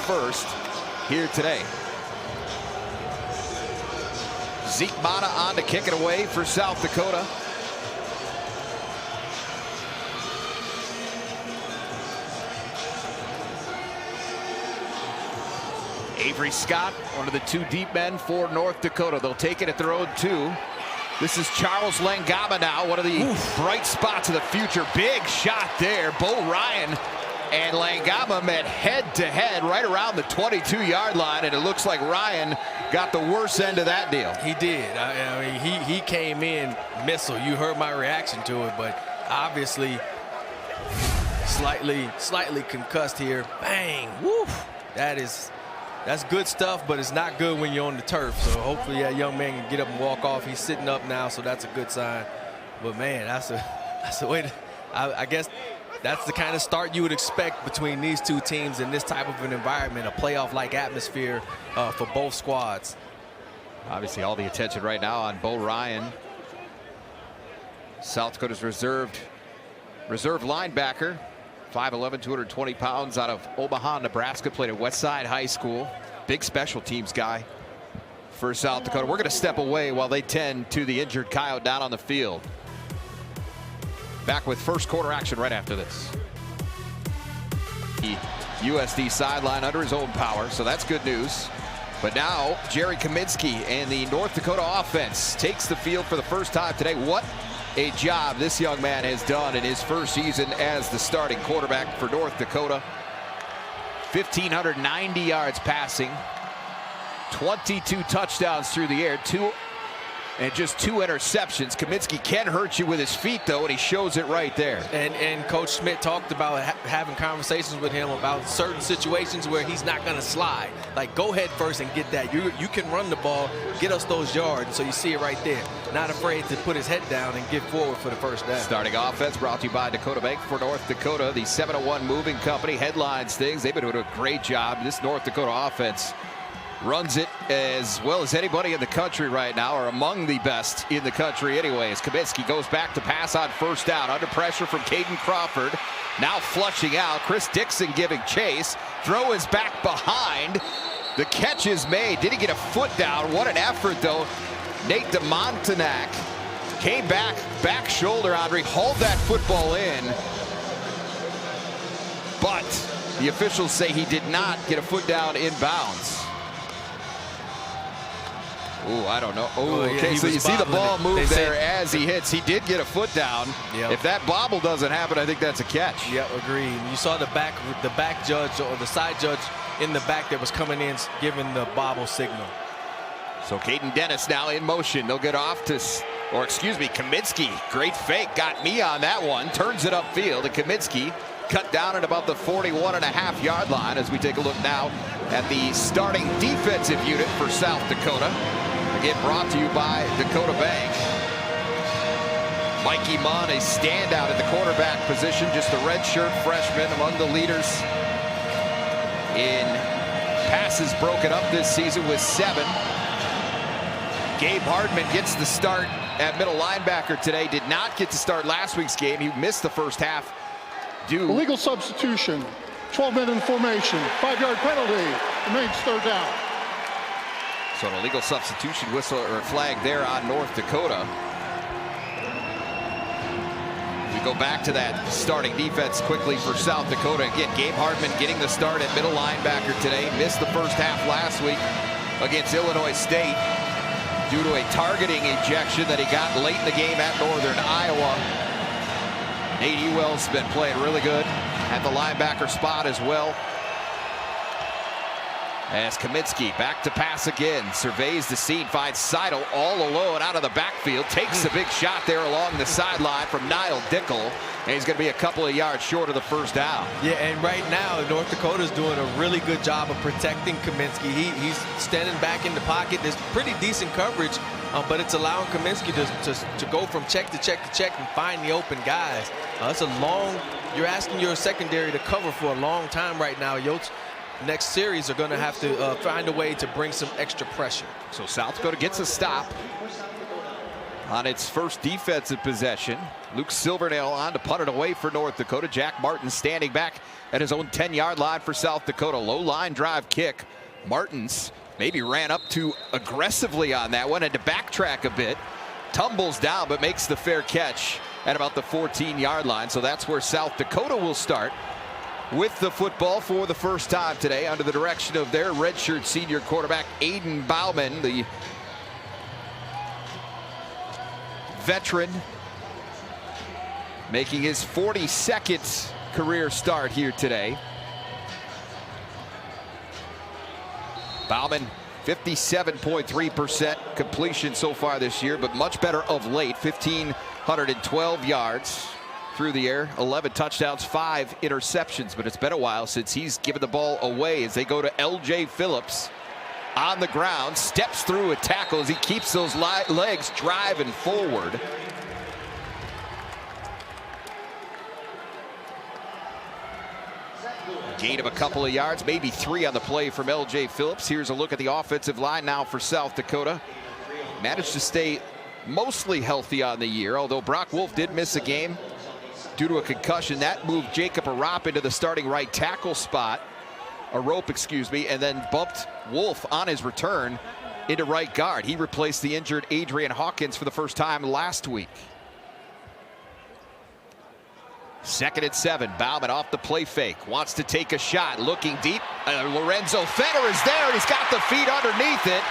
first here today. Zeke Mata on to kick it away for South Dakota. Avery Scott, one of the two deep men for North Dakota. They'll take it at their own 2. This is Charles Langama now, one of the bright spots of the future. Big shot there. Bo Ryan and Langama met head-to-head right around the 22-yard line, and it looks like Ryan got the worst end of that deal. He did. I mean, he came in missile. You heard my reaction to it, but obviously slightly concussed here. Bang! Woof! That's good stuff, but it's not good when you're on the turf. So hopefully that young man can get up and walk off. He's sitting up now, so that's a good sign. But man, that's a way to, I guess that's the kind of start you would expect between these two teams in this type of an environment, a playoff-like atmosphere for both squads. Obviously, all the attention right now on Bo Ryan, South Dakota's reserve linebacker. 5'11", 220 pounds, out of Omaha, Nebraska, played at Westside High School. Big special teams guy for South Dakota. We're going to step away while they tend to the injured Coyote down on the field. Back with first quarter action right after this. The USD sideline under his own power, so that's good news. But now Jerry Kaminsky and the North Dakota offense takes the field for the first time today. What a job this young man has done in his first season as the starting quarterback for North Dakota. 1,590 yards passing, 22 touchdowns through the air, and just 2 interceptions. Kaminsky can hurt you with his feet, though, and he shows it right there. And Coach Schmidt talked about having conversations with him about certain situations where he's not going to slide. Like, go ahead first and get that. You can run the ball, get us those yards. So you see it right there. Not afraid to put his head down and get forward for the first down. Starting offense brought to you by Dakota Bank for North Dakota. The 701 Moving Company headlines things. They've been doing a great job. This North Dakota offense runs it as well as anybody in the country right now, or among the best in the country anyways. Kaminsky goes back to pass on first down, under pressure from Caden Crawford. Now flushing out. Chris Dixon giving chase. Throw is back behind. The catch is made. Did he get a foot down? What an effort, though. Nate DeMontenac came back shoulder, Andre, hauled that football in. But the officials say he did not get a foot down in bounds. Ooh, I don't know. Oh, okay, yeah, so you see the ball move there as he hits. He did get a foot down. Yep. If that bobble doesn't happen, I think that's a catch. Yeah, agreed. You saw the back judge or the side judge in the back that was coming in giving the bobble signal. So Caden Dennis now in motion. They'll get off to, or excuse me, Kaminsky. Great fake, got me on that one. Turns it upfield, and Kaminsky cut down at about the 41.5-yard line as we take a look now at the starting defensive unit for South Dakota. Again, brought to you by Dakota Bank. Mikey Munn, a standout at the quarterback position, just a redshirt freshman, among the leaders in passes broken up this season with 7. Gabe Hardman gets the start at middle linebacker today. Did not get to start last week's game. He missed the first half due. Illegal substitution, 12-minute formation, 5-yard penalty, remains third down. So an illegal substitution whistle or flag there on North Dakota. We go back to that starting defense quickly for South Dakota. Again, Gabe Hardman getting the start at middle linebacker today. Missed the first half last week against Illinois State due to a targeting ejection that he got late in the game at Northern Iowa. Nate Ewell's been playing really good at the linebacker spot as well. As Kaminsky back to pass again, surveys the scene, finds Seidel all alone out of the backfield, takes a big shot there along the sideline from Niall Dickel, and he's going to be a couple of yards short of the first down. Yeah, and right now North Dakota's doing a really good job of protecting Kaminsky. He's standing back in the pocket. There's pretty decent coverage, but it's allowing Kaminsky to go from check to check to check and find the open guys. It's a long, you're asking your secondary to cover for a long time right now. Yotes, next series are going to have to find a way to bring some extra pressure. So South Dakota gets a stop. on its first defensive possession. Luke Silvernail on to punt it away for North Dakota. Jack Martin standing back at his own 10-yard line for South Dakota. Low line drive kick. Martins maybe ran up too aggressively on that one, had to backtrack a bit. Tumbles down but makes the fair catch at about the 14-yard line. So that's where South Dakota will start with the football for the first time today under the direction of their redshirt senior quarterback Aiden Bauman, the veteran, making his 42nd career start here today. Bauman 57.3% completion so far this year, but much better of late. 1,512 yards through the air, 11 touchdowns, 5 interceptions. But it's been a while since he's given the ball away as they go to L.J. Phillips on the ground, steps through a tackle as he keeps those legs driving forward. Gain of a couple of yards, maybe 3 on the play from L.J. Phillips. Here's a look at the offensive line now for South Dakota. Managed to stay mostly healthy on the year, although Brock Wolf did miss a game due to a concussion. That moved Jacob Arop into the starting right tackle spot. And then bumped Wolf on his return into right guard. He replaced the injured Adrian Hawkins for the first time last week. 2nd and 7. Bauman off the play fake. Wants to take a shot. Looking deep. Lorenzo Fenner is there. He's got the feet underneath it.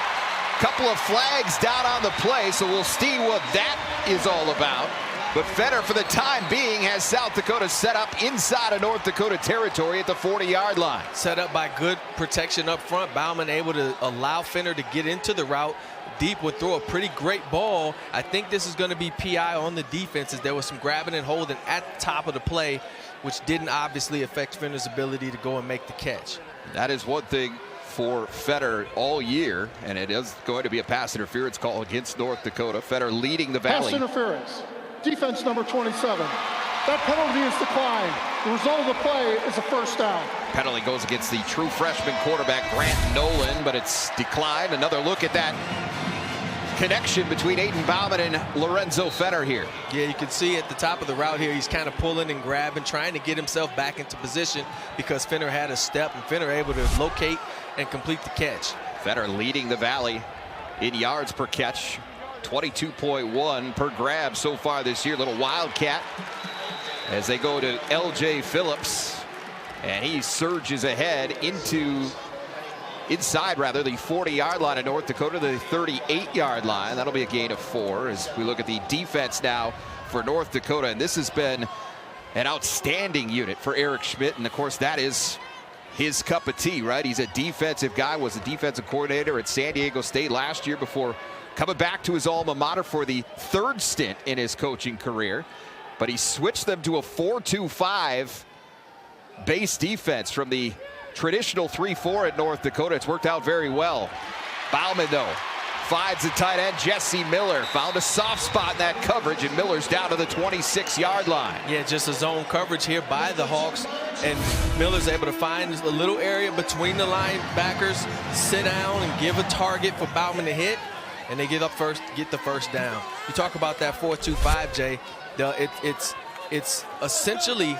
Couple of flags down on the play, so we'll see what that is all about. But Fenner, for the time being, has South Dakota set up inside of North Dakota territory at the 40-yard line. Set up by good protection up front. Bauman able to allow Fenner to get into the route. Deep would throw a pretty great ball. I think this is going to be PI on the defenses. There was some grabbing and holding at the top of the play, which didn't obviously affect Fenner's ability to go and make the catch. That is one thing for Fenner all year, and it is going to be a pass interference call against North Dakota. Fenner leading the Valley. Pass interference. Defense number 27. That penalty is declined. The result of the play is a first down. Penalty goes against the true freshman quarterback Grant Nolan, but it's declined. Another look at that connection between Aiden Bauman and Lorenzo Fenner here. Yeah, you can see at the top of the route here, he's kind of pulling and grabbing, trying to get himself back into position because Fenner had a step, and Fenner able to locate and complete the catch. Fenner leading the Valley in yards per catch, 22.1 per grab so far this year. Little wildcat as they go to L.J. Phillips, and he surges ahead inside the 40-yard line of North Dakota, the 38-yard line. That'll be a gain of 4 as we look at the defense now for North Dakota. And this has been an outstanding unit for Eric Schmidt, and of course that is his cup of tea, right? He's a defensive guy, was a defensive coordinator at San Diego State last year before coming back to his alma mater for the 3rd stint in his coaching career. But he switched them to a 4-2-5 base defense from the traditional 3-4 at North Dakota. It's worked out very well. Bauman, though, finds the tight end Jesse Miller. Found a soft spot in that coverage, and Miller's down to the 26-yard line. Yeah, just a zone coverage here by the Hawks, and Miller's able to find a little area between the linebackers, sit down and give a target for Bauman to hit, and they get the first down. You talk about that 4-2-5, Jay. It's essentially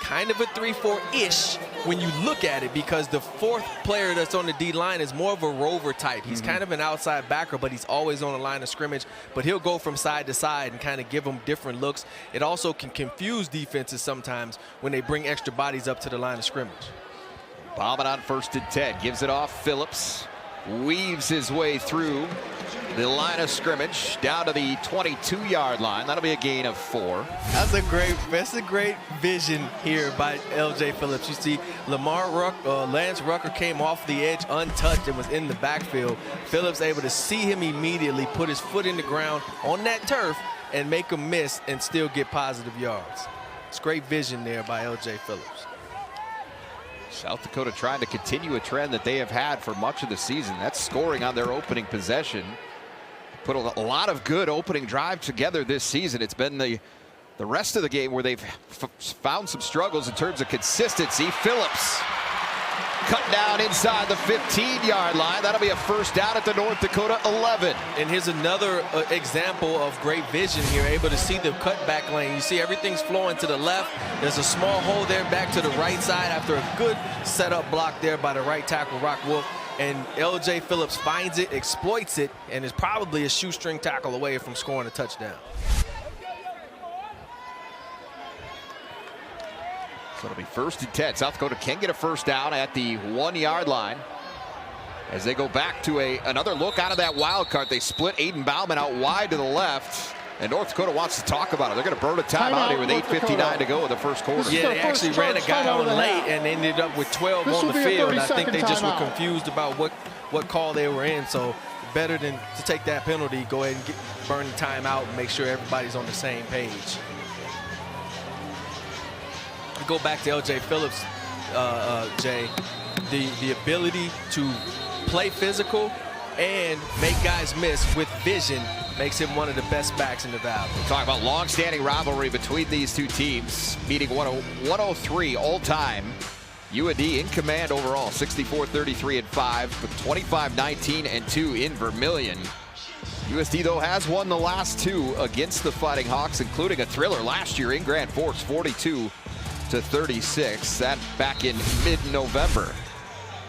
kind of a 3-4-ish when you look at it, because the 4th player that's on the D-line is more of a rover type. He's kind of an outside backer, but he's always on the line of scrimmage. But he'll go from side to side and kind of give them different looks. It also can confuse defenses sometimes when they bring extra bodies up to the line of scrimmage. Bauman on 1st and 10, gives it off. Phillips weaves his way through the line of scrimmage down to the 22-yard line. That'll be a gain of 4. That's a great vision here by L.J. Phillips. You see Lance Rucker came off the edge untouched and was in the backfield. Phillips able to see him immediately, put his foot in the ground on that turf and make him miss and still get positive yards. It's great vision there by L.J. Phillips. South Dakota trying to continue a trend that they have had for much of the season. That's scoring on their opening possession. Put a lot of good opening drives together this season. It's been the rest of the game where they've found some struggles in terms of consistency. Phillips cut down inside the 15-yard line. That'll be a first down at the North Dakota 11. And here's another example of great vision here, able to see the cutback lane. You see everything's flowing to the left. There's a small hole there back to the right side after a good setup block there by the right tackle, Rock Wolf. And L.J. Phillips finds it, exploits it, and is probably a shoestring tackle away from scoring a touchdown. So it'll be 1st and 10. South Dakota can get a first down at the 1-yard line. As they go back to another look out of that wild card, they split Aiden Bauman out wide to the left. And North Dakota wants to talk about it. They're going to burn a timeout here with 8:59 to go in the first quarter. Yeah, they actually ran a guy on late and ended up with 12 on the field. I think they just were confused about what call they were in. So better than to take that penalty, go ahead and burn the timeout and make sure everybody's on the same page. We go back to L.J. Phillips, Jay, the ability to play physical and make guys miss with vision makes him one of the best backs in the Valley. We're talking about long-standing rivalry between these two teams, meeting 103 all-time. UAD in command overall, 64-33-5, with 25-19-2 in Vermilion. USD, though, has won the last 2 against the Fighting Hawks, including a thriller last year in Grand Forks, 42-36. That back in mid-November.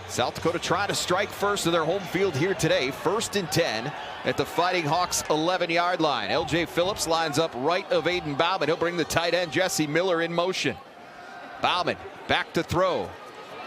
South Dakota trying to strike first in their home field here today. 1st and 10 at the Fighting Hawks 11-yard line. L.J. Phillips lines up right of Aiden Bauman. He'll bring the tight end Jesse Miller in motion. Bauman back to throw.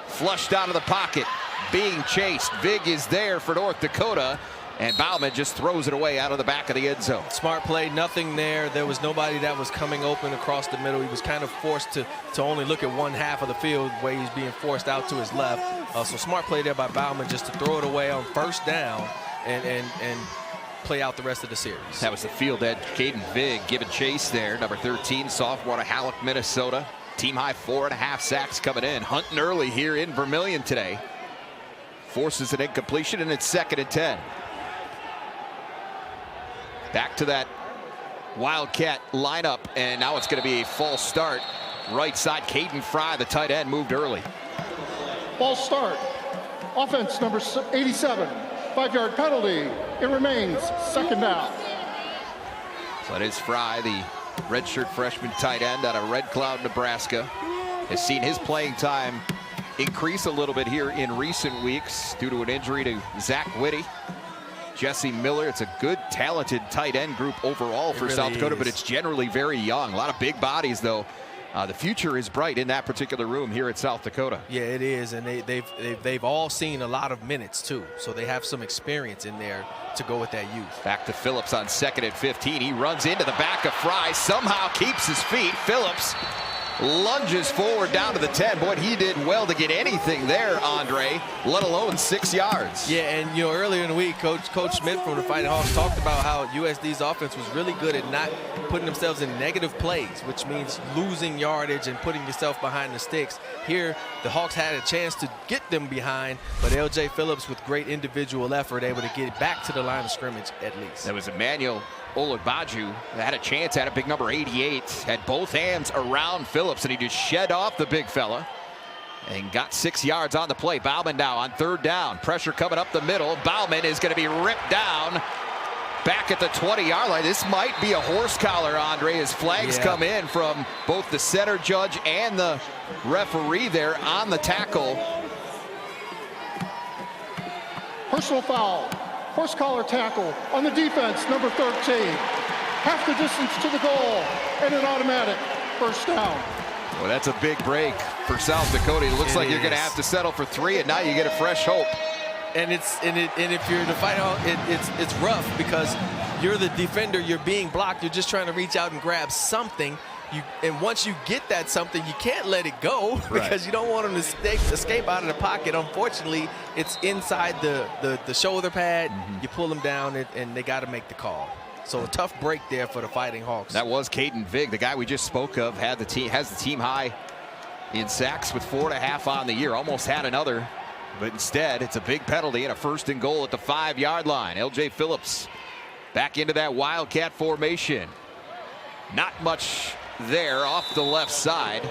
Flushed out of the pocket. Being chased. Vig is there for North Dakota. And Bauman just throws it away out of the back of the end zone. Smart play, nothing there. There was nobody that was coming open across the middle. He was kind of forced to only look at one half of the field where he's being forced out to his left. So smart play there by Bauman just to throw it away on 1st down and play out the rest of the series. That was the field edge. Caden Vig giving chase there. Number 13, sophomore out of Halleck, Minnesota. Team high 4.5 sacks coming in. Hunting early here in Vermilion today. Forces an incompletion, and it's 2nd and 10. Back to that Wildcat lineup, and now it's going to be a false start. Right side, Caden Fry, the tight end, moved early. False start. Offense number 87. 5-yard penalty. It remains 2nd down. So it is Fry, the redshirt freshman tight end out of Red Cloud, Nebraska. Has seen his playing time increase a little bit here in recent weeks due to an injury to Zach Whitty. Jesse Miller. It's a good, talented tight end group overall for South Dakota, but it's generally very young. A lot of big bodies, though. The future is bright in that particular room here at South Dakota. Yeah, it is, and they've all seen a lot of minutes too, so they have some experience in there to go with that youth. Back to Phillips on 2nd and 15. He runs into the back of Fry, somehow keeps his feet. Phillips lunges forward down to the 10. Boy, he did well to get anything there, Andre, let alone 6 yards. Yeah, and you know, earlier in the week, Coach Smith from the Fighting Hawks talked about how USD's offense was really good at not putting themselves in negative plays, which means losing yardage and putting yourself behind the sticks. Here, the Hawks had a chance to get them behind, but L.J. Phillips, with great individual effort, able to get back to the line of scrimmage at least. That was Emmanuel Olugbaju had a chance at it. Big number 88 had both hands around Phillips, and he just shed off the big fella and got 6 yards on the play. Bauman now on 3rd down. Pressure coming up the middle. Bauman is going to be ripped down back at the 20-yard line. This might be a horse collar, Andre, as flags come in from both the center judge and the referee there on the tackle. Personal foul. Horse collar tackle on the defense, number 13. Half the distance to the goal, and an automatic 1st down. Well, that's a big break for South Dakota. It looks like you're going to have to settle for 3, and now you get a fresh hope. And if you're the fight out, it's rough because you're the defender, you're being blocked, you're just trying to reach out and grab something. And once you get that something, you can't let it go because you don't want them to escape out of the pocket. Unfortunately, it's inside the shoulder pad. You pull them down, and they got to make the call. So a tough break there for the Fighting Hawks. That was Caden Vig, the guy we just spoke of, has the team high in sacks with 4.5 on the year. Almost had another, but instead it's a big penalty and a 1st and goal at the 5-yard line. L.J. Phillips back into that Wildcat formation. Not much there off the left side.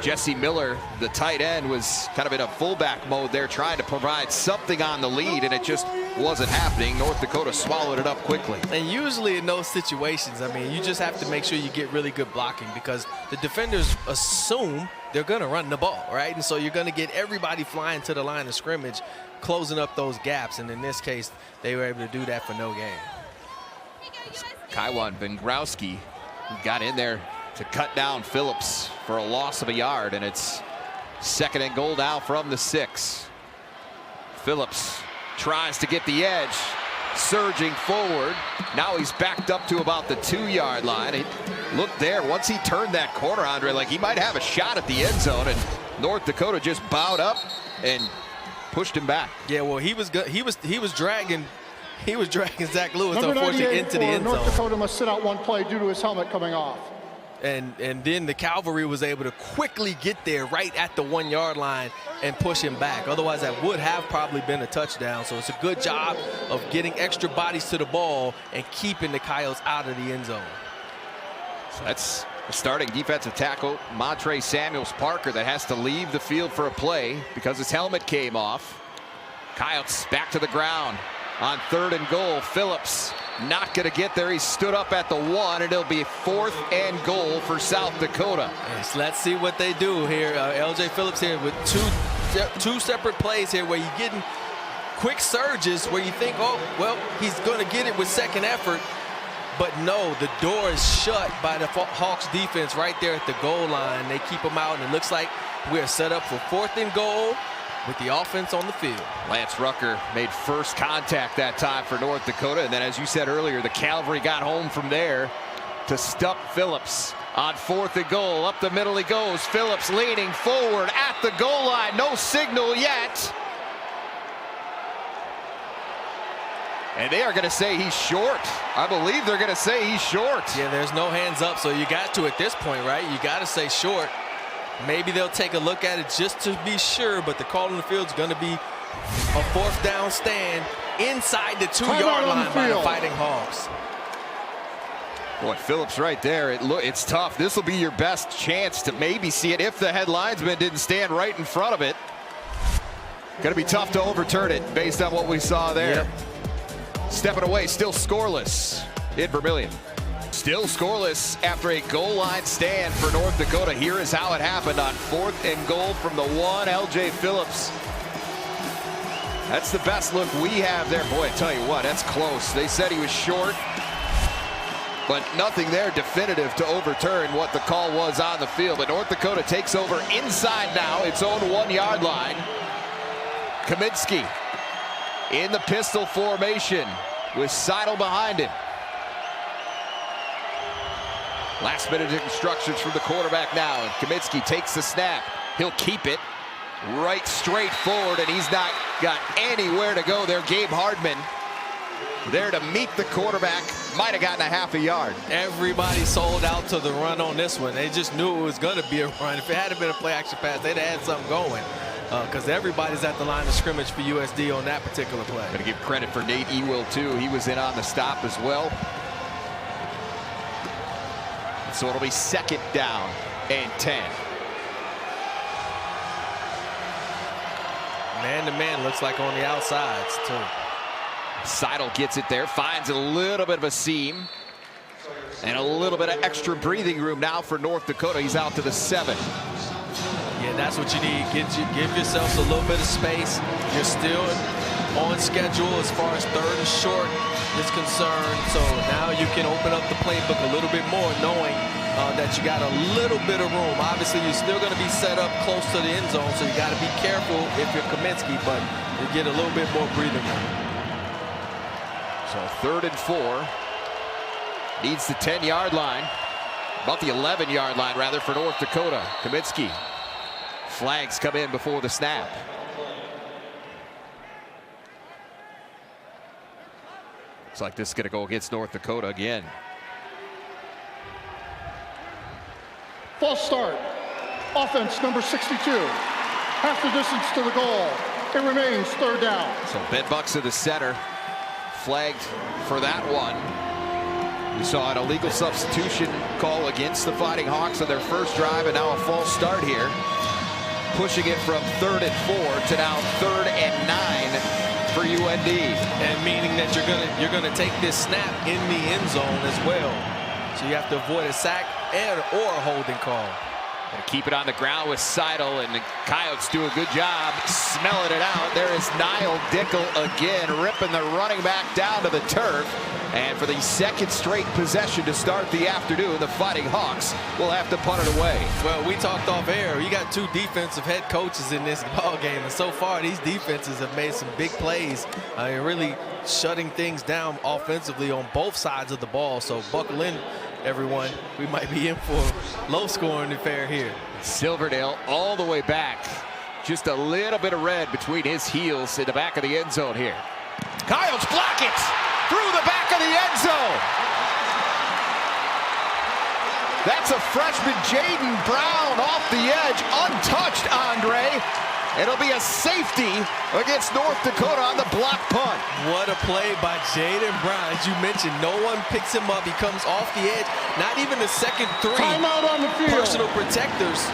Jesse Miller, the tight end, was kind of in a fullback mode there, trying to provide something on the lead, and it just wasn't happening. North Dakota swallowed it up quickly. And usually in those situations, I mean, you just have to make sure you get really good blocking, because the defenders assume they're going to run the ball, right? And so you're going to get everybody flying to the line of scrimmage, closing up those gaps. And in this case, they were able to do that for no gain. Kaiwan Vengrowski got in there to cut down Phillips for a loss of a yard, and it's 2nd and goal now from the 6. Phillips tries to get the edge, surging forward. Now he's backed up to about the 2-yard line. He looked there once he turned that corner, Andre, like he might have a shot at the end zone, and North Dakota just bowed up and pushed him back. Yeah, well, he was dragging Zach Lewis, Number unfortunately, into the end zone. North Dakota must sit out one play due to his helmet coming off. And then the cavalry was able to quickly get there right at the 1-yard line and push him back. Otherwise, that would have probably been a touchdown. So it's a good job of getting extra bodies to the ball and keeping the Coyotes out of the end zone. So that's the starting defensive tackle, Montre Samuels Parker, that has to leave the field for a play because his helmet came off. Coyotes back to the ground on 3rd and goal. Phillips not going to get there. He stood up at the 1, and it'll be 4th and goal for South Dakota. Yes, let's see what they do here. LJ Phillips here with two separate plays here where you're getting quick surges where you think, oh, well, he's going to get it with second effort. But no, the door is shut by the Hawks defense right there at the goal line. They keep him out, and it looks like we're set up for 4th and goal with the offense on the field. Lance Rucker made first contact that time for North Dakota, and then, as you said earlier, the cavalry got home from there to stop Phillips on 4th and goal. Up the middle he goes. Phillips leaning forward at the goal line. No signal yet. And they are going to say he's short. I believe they're going to say he's short. Yeah, there's no hands up, so you got to at this point, right? You got to say short. Maybe they'll take a look at it just to be sure, but the call on the field is going to be a 4th down stand inside the 2-yard line by the Fighting Hawks. Boy, Phillips right there. It's tough. This will be your best chance to maybe see it if the head linesman didn't stand right in front of it. Going to be tough to overturn it based on what we saw there. Yep. Stepping away, still scoreless in Vermillion. Still scoreless after a goal line stand for North Dakota. Here is how it happened on 4th and goal from the 1. LJ Phillips. That's the best look we have there. Boy, I tell you what, that's close. They said he was short, but nothing there definitive to overturn what the call was on the field. But North Dakota takes over inside now, its own 1-yard line. Kaminsky in the pistol formation with Seidel behind him. Last minute instructions from the quarterback now, and Kaminsky takes the snap. He'll keep it right straight forward, and he's not got anywhere to go there. Gabe Hardman there to meet the quarterback. Might have gotten a half a yard. Everybody sold out to the run on this one. They just knew it was going to be a run. If it hadn't been a play action pass, they'd have had something going. Because everybody's at the line of scrimmage for USD on that particular play. Got to give credit for Nate Ewell, too. He was in on the stop as well. So it'll be 2nd down and 10. Man-to-man looks like on the outsides, too. Seidel gets it there, finds a little bit of a seam. And a little bit of extra breathing room now for North Dakota. He's out to the 7. Yeah, that's what you need. Give yourselves a little bit of space. You're still on schedule as far as 3rd and short is concerned. So now you can open up the playbook a little bit more, knowing that you got a little bit of room. Obviously, you're still going to be set up close to the end zone, so you got to be careful if you're Kaminsky, but you get a little bit more breathing room. So 3rd and 4. Needs the 10-yard line. About the 11-yard line, rather, for North Dakota. Kaminsky. Flags come in before the snap. Looks like this is going to go against North Dakota again. False start. Offense number 62. Half the distance to the goal. It remains 3rd down. So Ben Bucks to the center. Flagged for that one. We saw an illegal substitution call against the Fighting Hawks on their first drive, and now a false start here, pushing it from 3rd and 4 to now 3rd and 9 for UND. And meaning that you're gonna take this snap in the end zone as well. So you have to avoid a sack or a holding call. Gonna keep it on the ground with Seidel, and the Coyotes do a good job smelling it out. There is Niall Dickel again, ripping the running back down to the turf. And for the second straight possession to start the afternoon, the Fighting Hawks will have to punt it away. Well, we talked off air. You got 2 defensive head coaches in this ball game, and so far these defenses have made some big plays, really shutting things down offensively on both sides of the ball. So buckle in, everyone. We might be in for a low-scoring affair here. Silverdale all the way back. Just a little bit of red between his heels in the back of the end zone here. Coyotes block it through the back of the end zone. That's a freshman, Jaden Brown, off the edge, untouched, Andre. It'll be a safety against North Dakota on the block punt. What a play by Jaden Brown. As you mentioned, no one picks him up. He comes off the edge. Not even the second 3 Timeout on the field. Personal protectors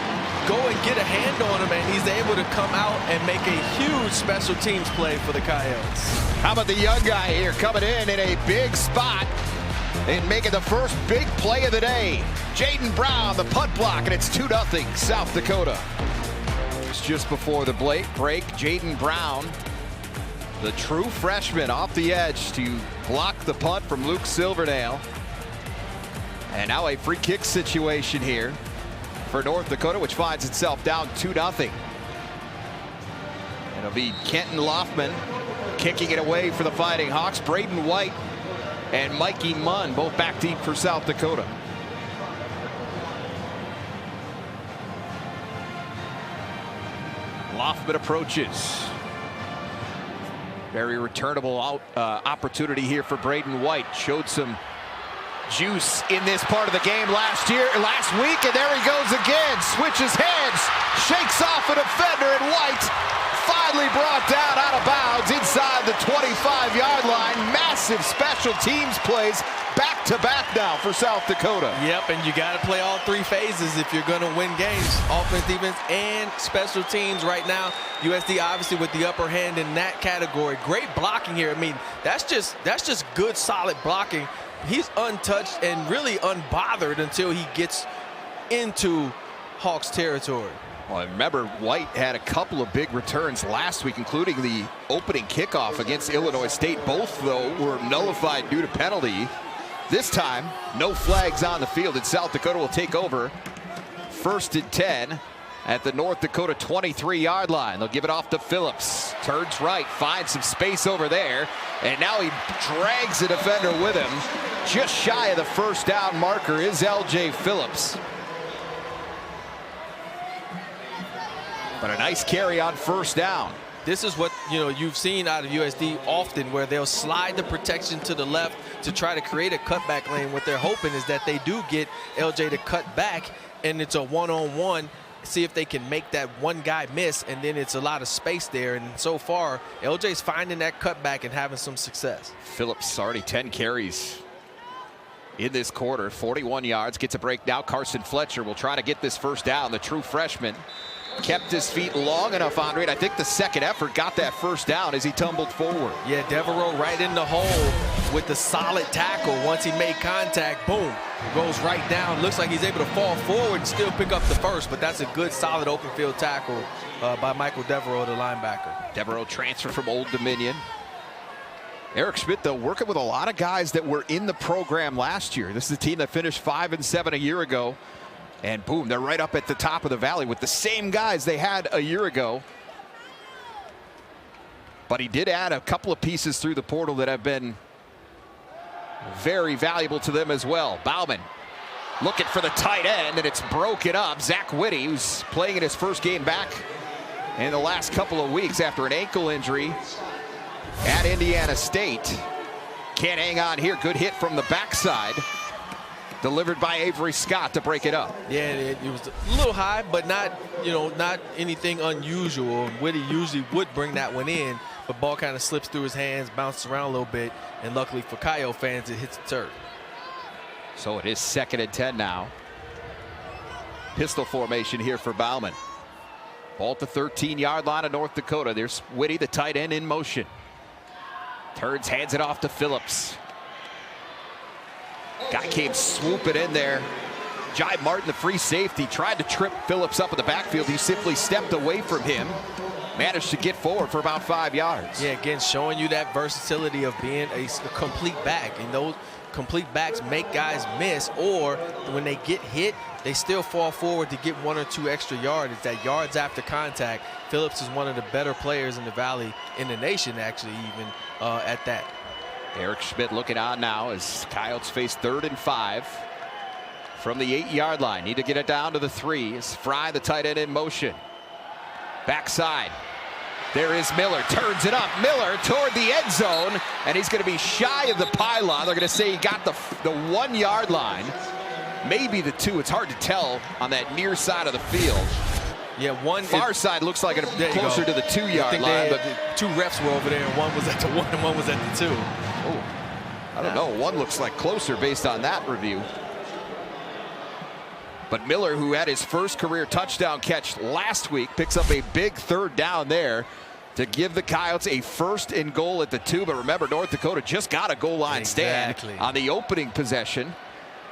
go and get a hand on him, and he's able to come out and make a huge special teams play for the Coyotes. How about the young guy here coming in a big spot and making the first big play of the day? Jaden Brown, the punt block, and it's 2-0 South Dakota. Just before the break, Jaden Brown, the true freshman, off the edge to block the punt from Luke Silverdale. And now a free kick situation here for North Dakota, which finds itself down 2-0. It'll be Kenton Loffman kicking it away for the Fighting Hawks. Braden White and Mikey Munn both back deep for South Dakota. Loffman approaches. Very returnable opportunity here for Braden White. Showed some juice in this part of the game last week, and there he goes again. Switches heads, shakes off a defender, and White finally brought down out of bounds inside the 25-yard line. Massive special teams plays back-to-back now for South Dakota. Yep, and you got to play all 3 phases if you're going to win games. Offense, defense, and special teams right now. USD obviously with the upper hand in that category. Great blocking here. I mean, that's just good, solid blocking. He's untouched and really unbothered until he gets into Hawks territory. Well, remember, White had a couple of big returns last week, including the opening kickoff against Illinois State. Both, though, were nullified due to penalty. This time, no flags on the field, and South Dakota will take over 1st and 10 at the North Dakota 23-yard line. They'll give it off to Phillips. Turns right, finds some space over there, and now he drags the defender with him. Just shy of the first down marker is L.J. Phillips. But a nice carry on first down. This is what you've seen out of USD often, where they'll slide the protection to the left to try to create a cutback lane. What they're hoping is that they do get LJ to cut back, and it's a one-on-one. See if they can make that one guy miss, and then it's a lot of space there. And so far, LJ's finding that cutback and having some success. Phillips already 10 carries in this quarter, 41 yards, gets a break now. Carson Fletcher will try to get this first down. The true freshman kept his feet long enough, Andre, and I think the second effort got that first down as he tumbled forward. Yeah, Devereaux right in the hole with the solid tackle. Once he made contact, boom, goes right down. Looks like he's able to fall forward and still pick up the first, but that's a good, solid open field tackle by Michael Devereaux, the linebacker. Devereaux transferred from Old Dominion. Eric Schmidt, though, working with a lot of guys that were in the program last year. This is a team that finished 5-7 a year ago. And boom, they're right up at the top of the valley with the same guys they had a year ago. But he did add a couple of pieces through the portal that have been very valuable to them as well. Bauman looking for the tight end, and it's broken up. Zach Whitty, who's playing in his first game back in the last couple of weeks after an ankle injury at Indiana State. Can't hang on here. Good hit from the backside. Delivered by Avery Scott to break it up. Yeah, it was a little high, but not anything unusual. Whitty usually would bring that one in, but ball kind of slips through his hands, bounces around a little bit, and luckily for Coyote fans, it hits the turf. So it is 2nd and 10 now. Pistol formation here for Bauman. Ball at the 13-yard line of North Dakota. There's Whitty, the tight end, in motion. Turns, hands it off to Phillips. Guy came swooping in there. Jai Martin, the free safety, tried to trip Phillips up in the backfield. He simply stepped away from him. Managed to get forward for about 5 yards. Yeah, again, showing you that versatility of being a complete back. And those complete backs make guys miss, or when they get hit, they still fall forward to get 1 or 2 extra yards. It's that yards after contact. Phillips is one of the better players in the Valley, in the nation, actually, even at that. Eric Schmidt looking on now as Coyotes face 3rd and 5 from the 8-yard line. Need to get it down to the 3. Is Fry, the tight end, in motion. Backside. There is Miller, turns it up. Miller toward the end zone, and he's going to be shy of the pylon. They're going to say he got the 1-yard line, maybe the 2. It's hard to tell on that near side of the field. Yeah, one far side looks like it's closer to the 2-yard line. But 2 refs were over there, and one was at the 1 and one was at the 2. Oh, I don't know. One looks like closer based on that review. But Miller, who had his first career touchdown catch last week, picks up a big 3rd down there to give the Coyotes a 1st and goal at the 2. But remember, North Dakota just got a goal line stand on the opening possession.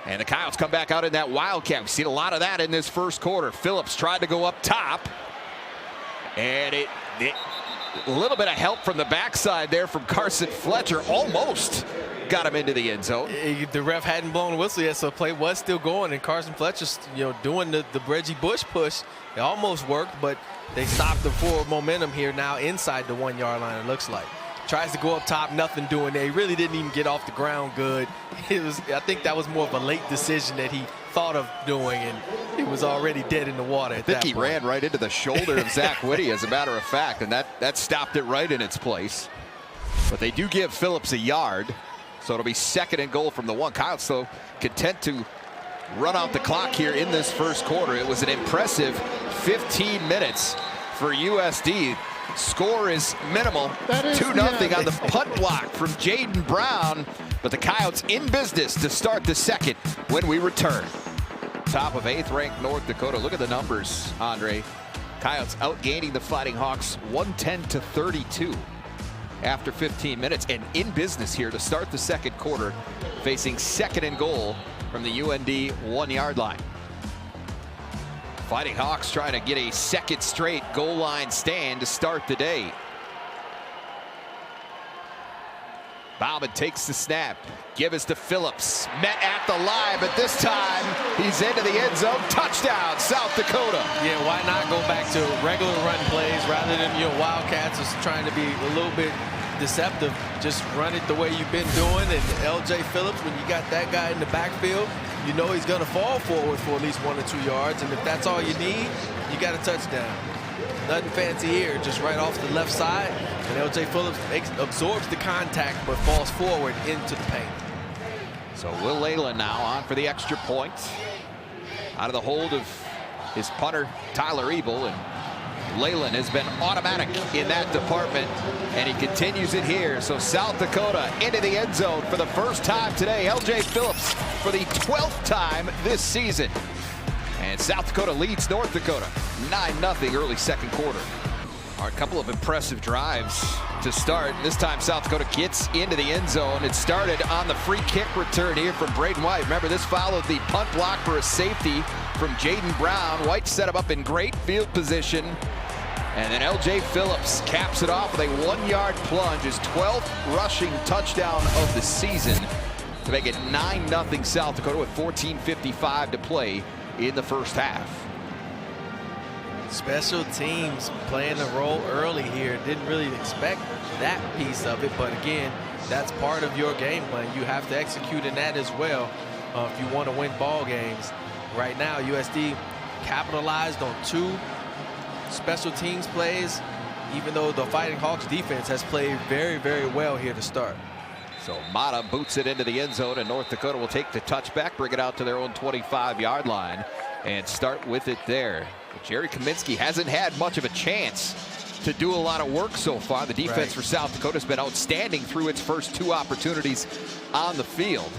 And the Coyotes come back out in that wildcat. We've seen a lot of that in this first quarter. Phillips tried to go up top. And a little bit of help from the backside there from Carson Fletcher. Almost got him into the end zone. The ref hadn't blown the whistle yet, so the play was still going, and Carson Fletcher's doing the Reggie Bush push. It almost worked, but they stopped the forward momentum here now inside the 1-yard line, it looks like. Tries to go up top, nothing doing there. He really didn't even get off the ground good. I think that was more of a late decision that he thought of doing, and he was already dead in the water at that point. I think he ran right into the shoulder of Zach Whitty, as a matter of fact, and that stopped it right in its place. But they do give Phillips a yard. So it'll be 2nd and goal from the 1. Coyotes, though, content to run out the clock here in this first quarter. It was an impressive 15 minutes for USD. Score is minimal. 2-0 on the punt block from Jaden Brown. But the Coyotes in business to start the 2nd when we return. Top of 8th-ranked North Dakota. Look at the numbers, Andre. Coyotes outgaining the Fighting Hawks 110-32. After 15 minutes, and in business here to start the 2nd quarter, facing 2nd and goal from the UND 1-yard line. Fighting Hawks trying to get a 2nd straight goal line stand to start the day. Bauman takes the snap. Give us to Phillips. Met at the line, but this time he's into the end zone. Touchdown, South Dakota. Yeah, why not go back to regular run plays rather than Wildcats is trying to be a little bit deceptive. Just run it the way you've been doing. And LJ Phillips, when you got that guy in the backfield, you know he's going to fall forward for at least 1 or 2 yards. And if that's all you need, you got a touchdown. Nothing fancy here, just right off the left side. And LJ Phillips absorbs the contact but falls forward into the paint. So Will Leyland now on for the extra point. Out of the hold of his punter, Tyler Ebel. And Leyland has been automatic in that department. And he continues it here. So South Dakota into the end zone for the first time today. LJ Phillips for the 12th time this season. And South Dakota leads North Dakota 9-0 early 2nd quarter. A couple of impressive drives to start. This time South Dakota gets into the end zone. It started on the free kick return here from Braden White. Remember, this followed the punt block for a safety from Jaden Brown. White set him up in great field position. And then LJ Phillips caps it off with a 1-yard plunge, his 12th rushing touchdown of the season to make it 9-0 South Dakota with 14:55 to play in the first half. Special teams playing a role early here. Didn't really expect that piece of it, but again, that's part of your game plan. You have to execute in that as well if you want to win ball games. Right now, USD capitalized on 2 special teams plays, even though the Fighting Hawks defense has played very, very well here to start. So Mata boots it into the end zone, and North Dakota will take the touchback, bring it out to their own 25-yard line, and start with it there. But Jerry Kaminsky hasn't had much of a chance to do a lot of work so far. The defense for South Dakota has been outstanding through its first 2 opportunities on the field.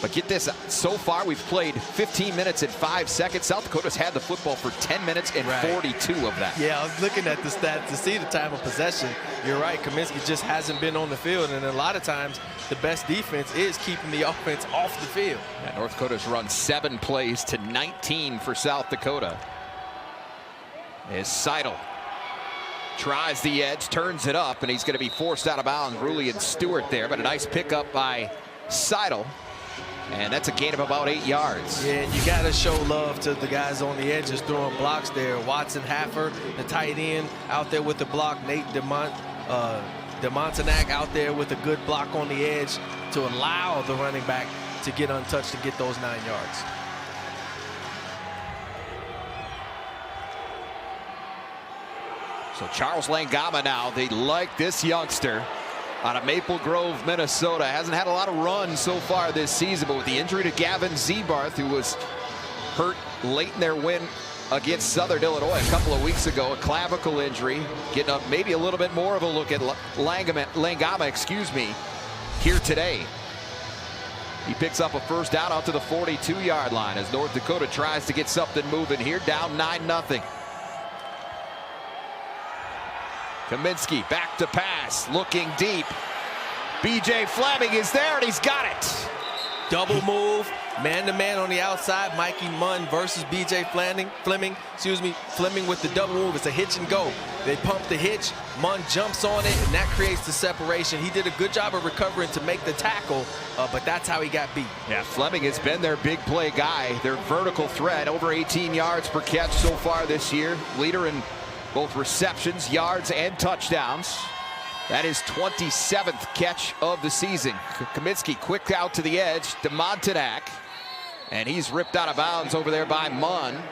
But get this, so far we've played 15 minutes and 5 seconds. South Dakota's had the football for 10 minutes and 42 of that. Yeah, I was looking at the stats to see the time of possession. You're right, Kaminsky just hasn't been on the field, and a lot of times the best defense is keeping the offense off the field. Yeah, North Dakota's run 7 plays to 19 for South Dakota. As Seidel tries the edge, turns it up, and he's going to be forced out of bounds. Ruley and Stewart there, but a nice pickup by Seidel. And that's a gain of about 8 yards. Yeah, and you got to show love to the guys on the edges throwing blocks there. Watson Haffer, the tight end, out there with the block. Nate DeMontenac out there with a good block on the edge to allow the running back to get untouched and get those 9 yards. So Charles Langama now, they like this youngster out of Maple Grove, Minnesota. Hasn't had a lot of runs so far this season, but with the injury to Gavin Zebarth, who was hurt late in their win against Southern Illinois a couple of weeks ago, a clavicle injury, getting up maybe a little bit more of a look at Langama, here today. He picks up a first down out to the 42-yard line as North Dakota tries to get something moving here, down 9-0. Kaminsky back to pass, looking deep. B.J. Fleming is there, and he's got it. Double move, man-to-man on the outside. Mikey Munn versus B.J. Fleming with the double move. It's a hitch and go. They pump the hitch, Munn jumps on it, and that creates the separation. He did a good job of recovering to make the tackle, but that's how he got beat. Yeah, Fleming has been their big play guy, their vertical threat, over 18 yards per catch so far this year. Leader in both receptions, yards, and touchdowns. That is 27th catch of the season. Kaminsky quick out to the edge, DeMontenac, and he's ripped out of bounds over there by Munn.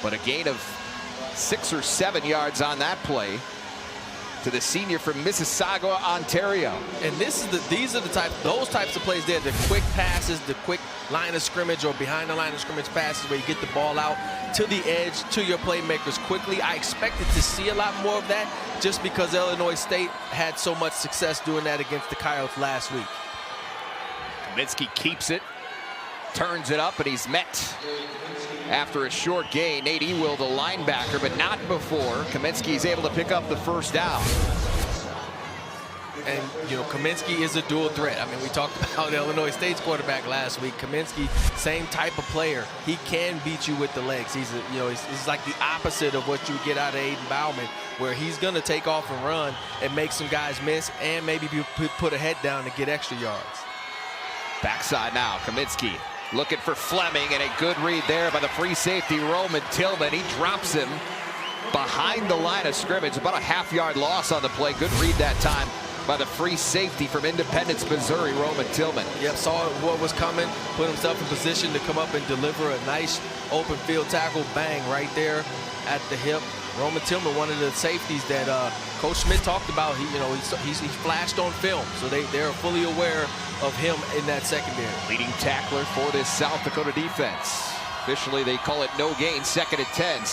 But a gain of 6 or 7 yards on that play to the senior from Mississauga, Ontario. And those types of plays there, the quick passes, the quick line of scrimmage or behind the line of scrimmage passes where you get the ball out to the edge to your playmakers quickly. I expected to see a lot more of that just because Illinois State had so much success doing that against the Coyotes last week. Kaminsky keeps it, turns it up, and he's met after a short gain. Nate Ewell, the linebacker, but not before Kaminsky is able to pick up the first down. And, you know, Kaminsky is a dual threat. I mean, we talked about Illinois State's quarterback last week. Kaminsky, same type of player. He can beat you with the legs. He's like the opposite of what you get out of Aiden Bauman, where he's going to take off and run and make some guys miss and maybe put a head down to get extra yards. Backside now, Kaminsky looking for Fleming, and a good read there by the free safety, Roman Tillman. He drops him behind the line of scrimmage. About a half-yard loss on the play. Good read that time by the free safety from Independence, Missouri, Roman Tillman. Yep, saw what was coming, put himself in position to come up and deliver a nice open field tackle, bang, right there at the hip. Roman Tillman, one of the safeties that Coach Smith talked about. He's flashed on film, so they're fully aware of him in that secondary. Leading tackler for this South Dakota defense. Officially, they call it no gain, 2nd and 10.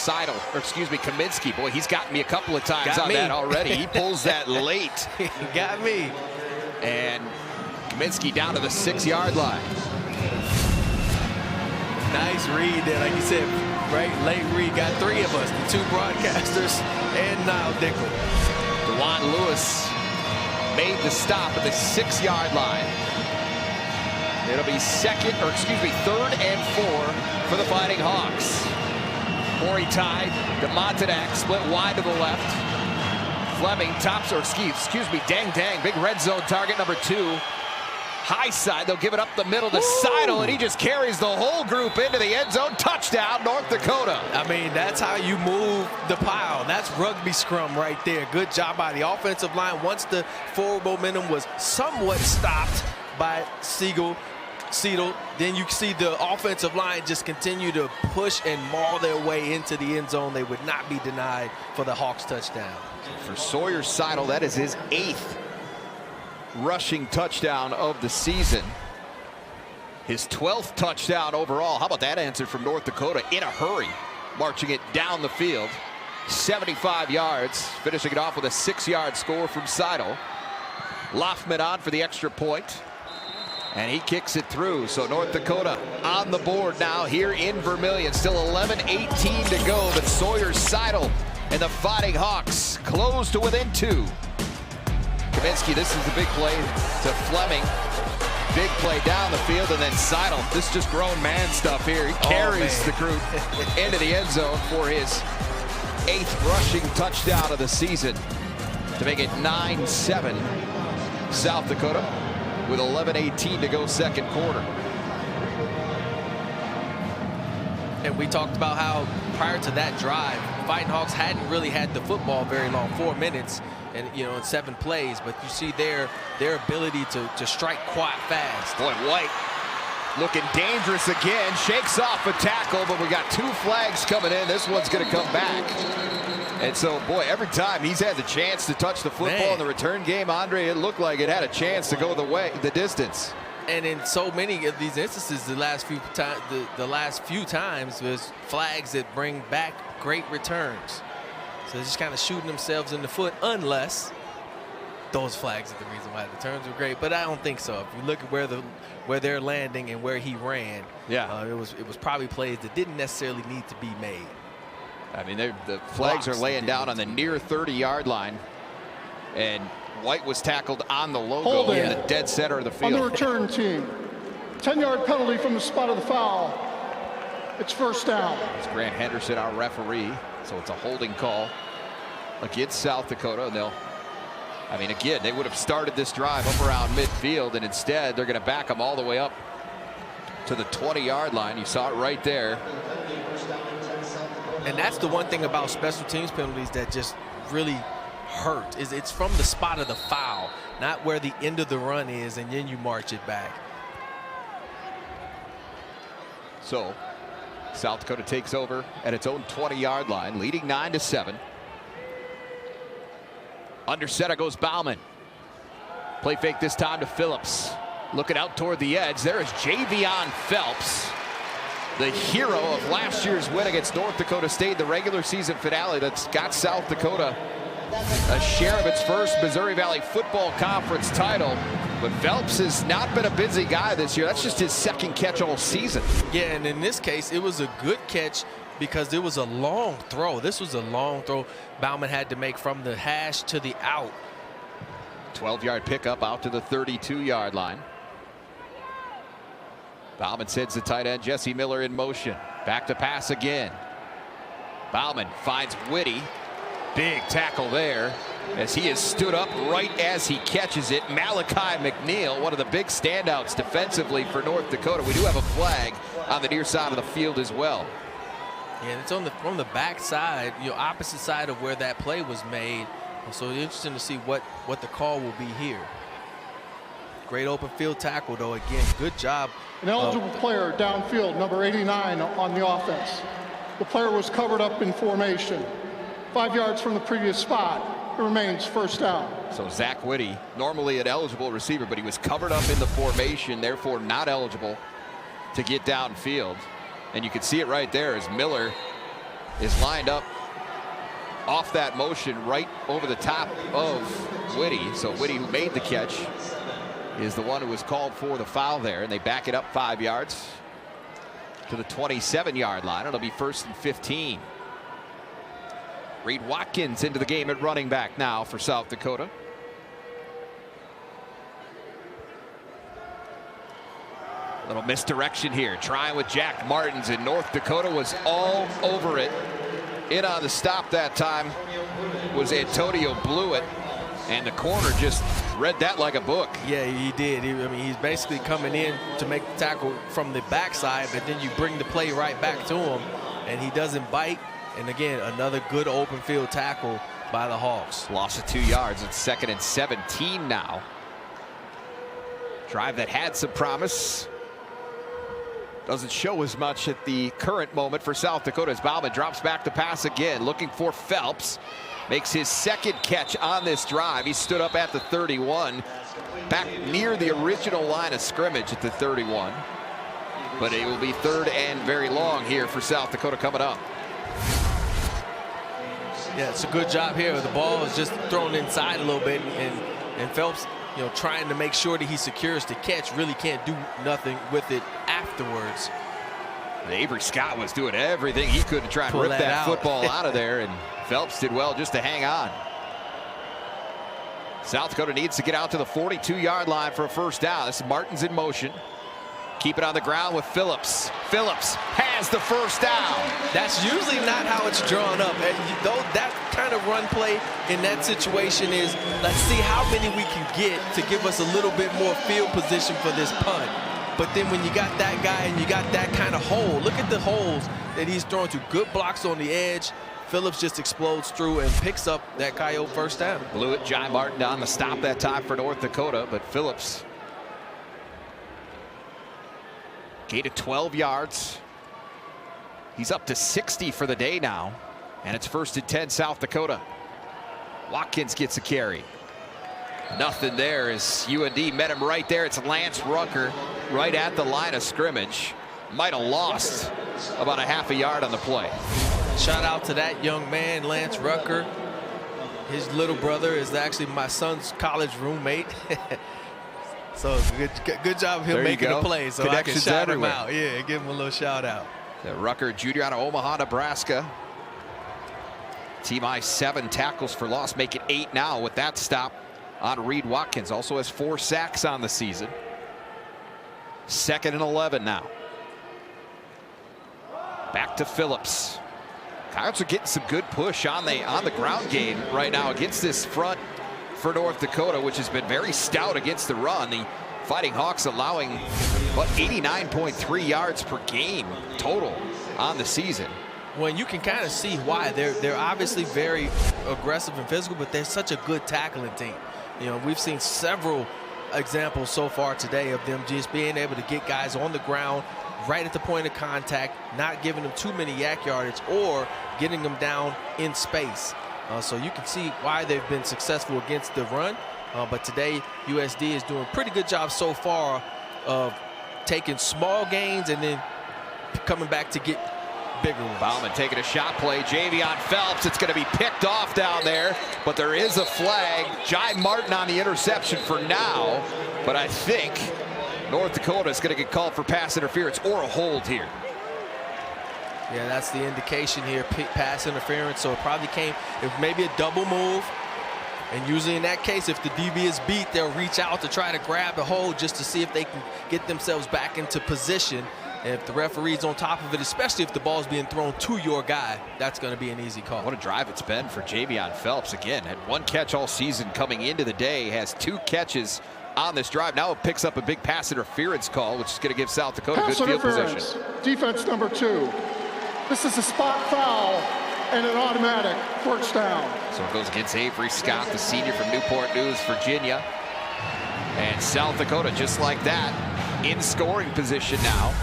Kaminsky. Boy, he's gotten me a couple of times that already. He pulls that late. He got me. And Kaminsky down to the 6-yard line. Nice read there, like you said, right? Late read. Got 3 of us, the 2 broadcasters and Niall Dickel. DeJuan Lewis made the stop at the 6-yard line. It'll be 3rd and 4 for the Fighting Hawks. Corey Tide, DeMontenac split wide to the left. Fleming Dang, big red zone target number 2. High side, they'll give it up the middle to Seidel, and he just carries the whole group into the end zone. Touchdown, North Dakota. I mean, that's how you move the pile. That's rugby scrum right there. Good job by the offensive line. Once the forward momentum was somewhat stopped by Seidel, then you see the offensive line just continue to push and maul their way into the end zone. They would not be denied for the Hawks touchdown. For Sawyer Seidel, that is his 8th rushing touchdown of the season. His 12th touchdown overall. How about that answer from North Dakota in a hurry, marching it down the field. 75 yards, finishing it off with a 6-yard score from Seidel. Loftman on for the extra point. And he kicks it through. So North Dakota on the board now here in Vermillion. Still 11:18 to go. But Sawyer Seidel and the Fighting Hawks close to within 2. Kaminsky, this is the big play to Fleming. Big play down the field, and then Seidel. This is just grown man stuff here. He carries the group into the end zone for his 8th rushing touchdown of the season to make it 9-7 South Dakota with 11:18 to go second quarter. And we talked about how prior to that drive, Fighting Hawks hadn't really had the football very long, 4 minutes, and in 7 plays. But you see their ability to strike quite fast. Boy, White looking dangerous again, shakes off a tackle, but we got 2 flags coming in. This one's going to come back. And so, boy, every time he's had the chance to touch the football in the return game, Andre, it looked like it had a chance to go the distance. And in so many of these instances, the last few times, there's flags that bring back great returns. So they're just kind of shooting themselves in the foot, unless those flags are the reason why the returns were great. But I don't think so. If you look at where they're landing and where he ran, it was probably plays that didn't necessarily need to be made. I mean, the flags are laying down on the near 30-yard line, and White was tackled on the logo in the dead center of the field. On the return team, 10-yard penalty from the spot of the foul. It's first down. It's Grant Henderson, our referee, so it's a holding call against South Dakota. And I mean, again, they would have started this drive up around midfield, and instead they're going to back them all the way up to the 20-yard line. You saw it right there. And that's the one thing about special teams penalties that just really hurt, is it's from the spot of the foul, not where the end of the run is, and then you march it back. So South Dakota takes over at its own 20-yard line, leading 9-7. Under center goes Bauman. Play fake this time to Phillips. Looking out toward the edge. There is Javion Phelps, the hero of last year's win against North Dakota State, the regular season finale that's got South Dakota a share of its first Missouri Valley Football Conference title. But Phelps has not been a busy guy this year. That's just his 2nd catch all season. Yeah, and in this case, it was a good catch because it was a long throw. This was a long throw Bauman had to make from the hash to the out. 12-yard pickup out to the 32-yard line. Bauman sends the tight end Jesse Miller in motion. Back to pass again. Bauman finds Whitty. Big tackle there as he is stood up right as he catches it. Malachi McNeil, one of the big standouts defensively for North Dakota. We do have a flag on the near side of the field as well. Yeah, it's from the back side, opposite side of where that play was made. So it's interesting to see what the call will be here. Great open field tackle, though. Again, good job. An eligible player downfield, number 89 on the offense. The player was covered up in formation. 5 yards from the previous spot. It remains first down. So Zach Whitty, normally an eligible receiver, but he was covered up in the formation, therefore not eligible to get downfield. And you can see it right there as Miller is lined up off that motion right over the top of Whitty. So Whitty, who made the catch, is the one who was called for the foul there, and they back it up 5 yards to the 27-yard line. It'll be 1st and 15. Reed Watkins into the game at running back now for South Dakota. A little misdirection here, trying with Jack Martins, and North Dakota was all over it. In on the stop that time was Antonio Blewett, and the corner just read that like a book. Yeah, he did. I mean, he's basically coming in to make the tackle from the backside, but then you bring the play right back to him, and he doesn't bite. And again, another good open field tackle by the Hawks. Loss of 2 yards. It's 2nd and 17 now. Drive that had some promise. Doesn't show as much at the current moment for South Dakota as Bauman drops back to pass again, looking for Phelps. Makes his 2nd catch on this drive. He stood up at the 31, back near the original line of scrimmage at the 31. But it will be 3rd and very long here for South Dakota coming up. Yeah, it's a good job here. The ball is just thrown inside a little bit, and And Phelps, trying to make sure that he secures the catch, really can't do nothing with it afterwards. Avery Scott was doing everything he could to try and rip that football out of there, and Phelps did well just to hang on. South Dakota needs to get out to the 42-yard line for a first down. This is Martin's in motion. Keep it on the ground with Phillips. Phillips has the first down. That's usually not how it's drawn up. Though that kind of run play in that situation is, let's see how many we can get to give us a little bit more field position for this punt. But then when you got that guy and you got that kind of hole, look at the holes that he's throwing to. Good blocks on the edge. Phillips just explodes through and picks up that Coyote first down. Blew it. Jai Martin on the stop that time for North Dakota, but Phillips gained 12 yards. He's up to 60 for the day now, and it's 1st and 10 South Dakota. Watkins gets a carry. Nothing there as UND met him right there. It's Lance Rucker right at the line of scrimmage. Might have lost about a half a yard on the play. Shout out to that young man, Lance Rucker. His little brother is actually my son's college roommate. So good job of him making a play. So I can shout him out. Yeah, give him a little shout out. The Rucker Jr. out of Omaha, Nebraska. Team 7 tackles for loss, make it 8 now with that stop on Reed Watkins. Also has 4 sacks on the season. 2nd and 11 now. Back to Phillips. Coyotes are getting some good push on the ground game right now against this front for North Dakota, which has been very stout against the run. The Fighting Hawks allowing about 89.3 yards per game total on the season. Well, you can kind of see why. They're obviously very aggressive and physical, but they're such a good tackling team. We've seen several examples so far today of them just being able to get guys on the ground right at the point of contact, not giving them too many yak yardage or getting them down in space. So you can see why they've been successful against the run. But today, USD is doing a pretty good job so far of taking small gains and then coming back to get bigger ones. Bauman taking a shot play. Javion Phelps. It's going to be picked off down there, but there is a flag. Jai Martin on the interception for now, but I think North Dakota is going to get called for pass interference or a hold here. Yeah, that's the indication here, pass interference. So it probably came, if maybe a double move. And usually in that case, if the DB is beat, they'll reach out to try to grab the hold just to see if they can get themselves back into position. And if the referee's on top of it, especially if the ball's being thrown to your guy, that's going to be an easy call. What a drive it's been for Javion Phelps. Again, had 1 catch all season coming into the day, has 2 catches on this drive. Now it picks up a big pass interference call, which is going to give South Dakota good field position. Defense number 2. This is a spot foul and an automatic first down. So it goes against Avery Scott, the senior from Newport News, Virginia. And South Dakota, just like that, in scoring position now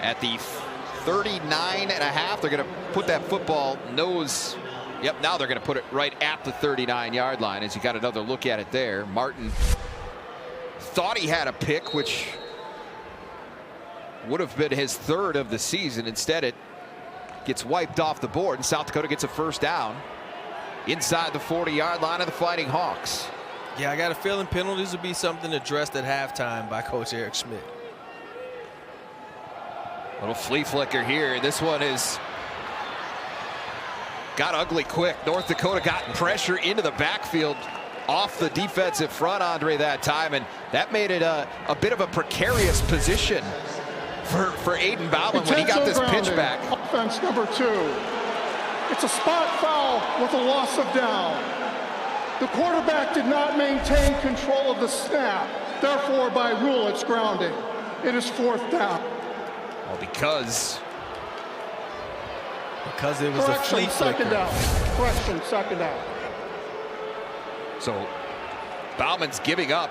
at the 39.5. They're going to put that football nose. Yep, now they're going to put it right at the 39-yard line as you got another look at it there. Martin thought he had a pick, which would have been his 3rd of the season. Instead, it gets wiped off the board, and South Dakota gets a first down inside the 40-yard line of the Fighting Hawks. Yeah, I got a feeling penalties will be something addressed at halftime by Coach Eric Schmidt. Little flea flicker here. This one is got ugly quick. North Dakota got pressure into the backfield off the defensive front, Andre, that time, and that made it a bit of a precarious position for Aiden Bauman when he got this pitch back. Offense number 2. It's a spot foul with a loss of down. The quarterback did not maintain control of the snap. Therefore, by rule, it's grounding. It is 4th down. Well, because it was a flea flicker. Second down. Correction, 2nd down. So Bauman's giving up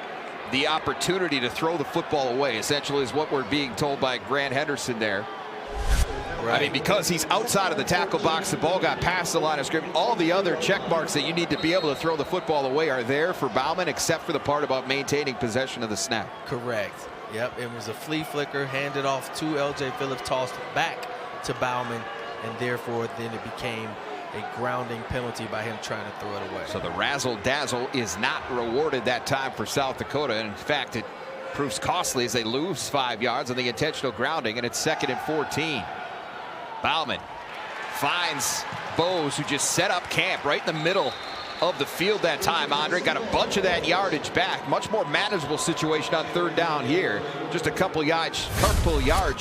the opportunity to throw the football away, essentially, is what we're being told by Grant Henderson there. Right. I mean, because he's outside of the tackle box, the ball got past the line of scrimmage. All the other check marks that you need to be able to throw the football away are there for Bauman, except for the part about maintaining possession of the snap. Correct. Yep, it was a flea flicker, handed off to L.J. Phillips, tossed back to Bauman, and therefore then it became a grounding penalty by him trying to throw it away. So the razzle-dazzle is not rewarded that time for South Dakota. And in fact, it proves costly as they lose 5 yards on the intentional grounding, and it's 2nd and 14. Bauman finds Bose, who just set up camp right in the middle of the field that time. Andre got a bunch of that yardage back. Much more manageable situation on 3rd down here. Just a couple yards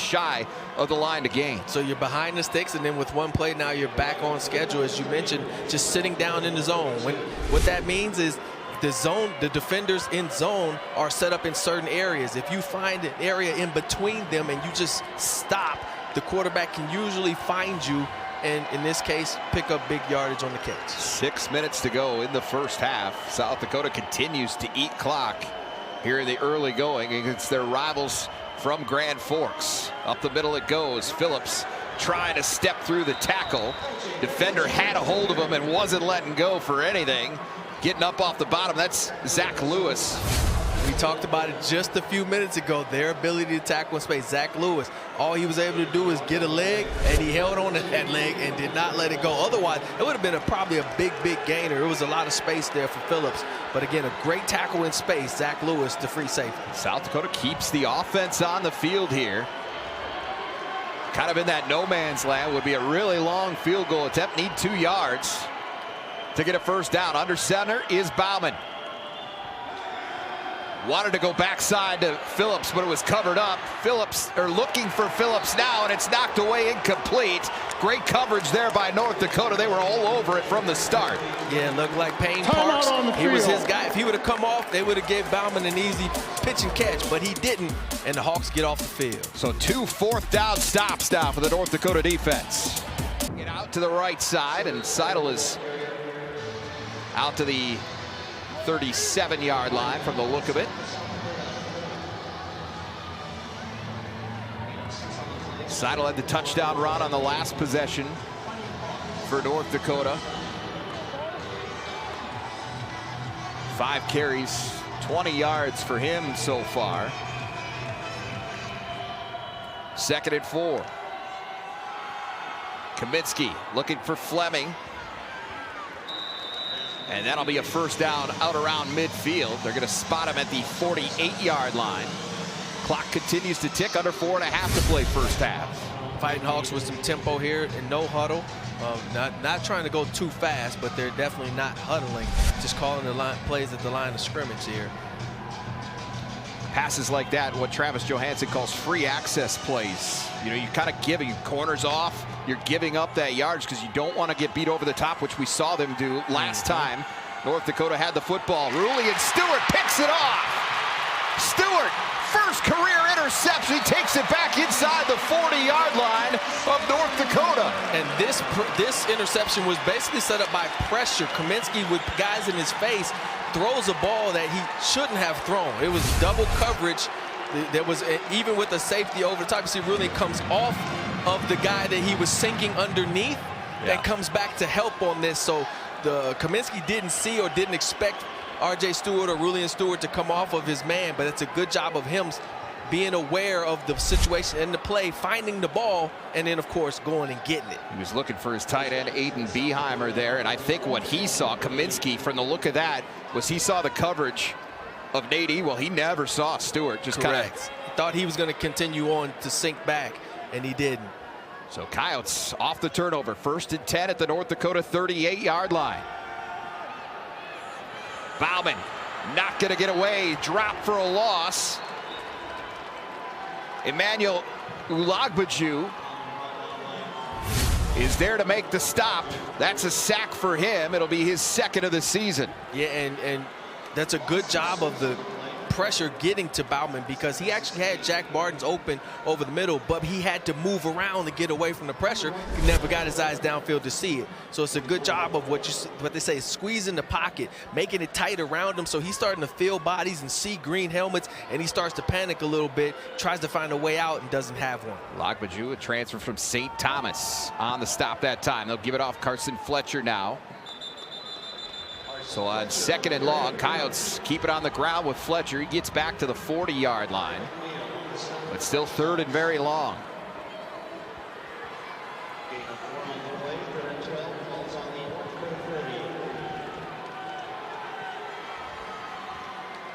shy of the line to gain. So you're behind the sticks, and then with one play now you're back on schedule, as you mentioned, just sitting down in the zone. What that means is the defenders in zone are set up in certain areas. If you find an area in between them and you just stop, the quarterback can usually find you, and in this case, pick up big yardage on the catch. 6 minutes to go in the first half. South Dakota continues to eat clock here in the early going against their rivals from Grand Forks. Up the middle it goes. Phillips trying to step through the tackle. Defender had a hold of him and wasn't letting go for anything. Getting up off the bottom, that's Zach Lewis. We talked about it just a few minutes ago, their ability to tackle in space. Zach Lewis, all he was able to do was get a leg, and he held on to that leg and did not let it go. Otherwise, it would have been probably a big gainer. It was a lot of space there for Phillips. But again, a great tackle in space. Zach Lewis, the free safety. South Dakota keeps the offense on the field here. Kind of in that no man's land. Would be a really long field goal attempt. Need 2 yards to get a first down. Under center is Bauman. Wanted to go backside to Phillips, but it was covered up. Phillips, or looking for Phillips now, and it's knocked away incomplete. Great coverage there by North Dakota. They were all over it from the start. Yeah, it looked like Payne Parks. He was his guy. If he would have come off, they would have gave Bauman an easy pitch and catch, but he didn't, and the Hawks get off the field. So 2 4th down stops now for the North Dakota defense. Get out to the right side, and Seidel is out to the 37-yard line from the look of it. Seidel had the touchdown run on the last possession for North Dakota. 5 carries, 20 yards for him so far. 2nd and 4. Kaminsky looking for Fleming. And that'll be a first down out around midfield. They're going to spot him at the 48-yard line. Clock continues to tick. Under 4.5 to play first half. Fighting Hawks with some tempo here and no huddle. Not trying to go too fast, but they're definitely not huddling. Just calling the plays at the line of scrimmage here. Passes like that, what Travis Johansson calls free access plays. You know, you kind of give your corners off. You're giving up that yards because you don't want to get beat over the top, which we saw them do last time. North Dakota had the football. Ruley and Stewart picks it off. Stewart, first career interception. He takes it back inside the 40-yard line of North Dakota. And this interception was basically set up by pressure. Kaminsky, with guys in his face, throws a ball that he shouldn't have thrown. It was double coverage. There was, even with the safety over the top, you see Ruley comes off of the guy that he was sinking underneath and comes back to help on this. So the Kaminsky didn't see or didn't expect R.J. Stewart or Ruley and Stewart to come off of his man, but it's a good job of him being aware of the situation and the play, finding the ball, and then, of course, going and getting it. He was looking for his tight end, Aiden Beheimer, there, and I think what he saw, Kaminsky, from the look of that, was he saw the coverage of Nate Ewell. He never saw Stewart. Just kind of thought he was going to continue on to sink back, and he didn't. So Coyotes off the turnover. 1st and 10 at the North Dakota 38-yard line. Bauman not going to get away. Drop for a loss. Emmanuel Ulagbaju is there to make the stop. That's a sack for him. It'll be his 2nd of the season. Yeah, and that's a good job of the pressure getting to Bauman, because he actually had Jack Barnes open over the middle, but he had to move around to get away from the pressure. He never got his eyes downfield to see it. So it's a good job of what they say, squeezing the pocket, making it tight around him. So he's starting to feel bodies and see green helmets, and he starts to panic a little bit, tries to find a way out, and doesn't have one. Ulagbaju, a transfer from St. Thomas, on the stop that time. They'll give it off Carson Fletcher now. So on 2nd and long, Coyotes keep it on the ground with Fletcher. He gets back to the 40-yard line, but still 3rd and very long.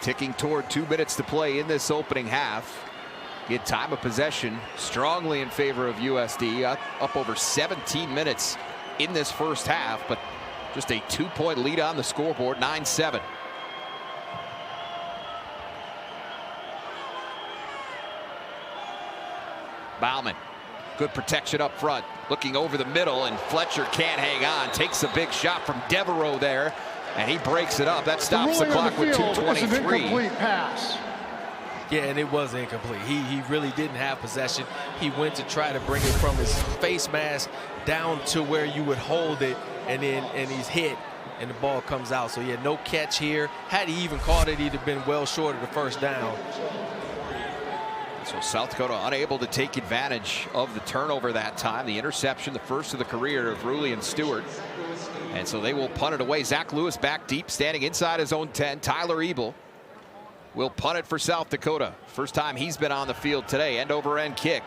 Ticking toward 2 minutes to play in this opening half. Get time of possession strongly in favor of USD. Up over 17 minutes in this first half, but just a 2-point lead on the scoreboard, 9-7. Bauman, good protection up front, looking over the middle, and Fletcher can't hang on. Takes a big shot from Devereaux there, and he breaks it up. That stops the clock with 2:23. Incomplete pass. Yeah, and it was incomplete. He really didn't have possession. He went to try to bring it from his face mask down to where you would hold it, and he's hit, and the ball comes out. So yeah, no catch here. Had he even caught it, he'd have been well short of the first down. So South Dakota unable to take advantage of the turnover that time. The interception, the first of the career of Rulian Stewart. And so they will punt it away. Zach Lewis back deep, standing inside his own 10. Tyler Ebel will punt it for South Dakota. First time he's been on the field today. End over end kick.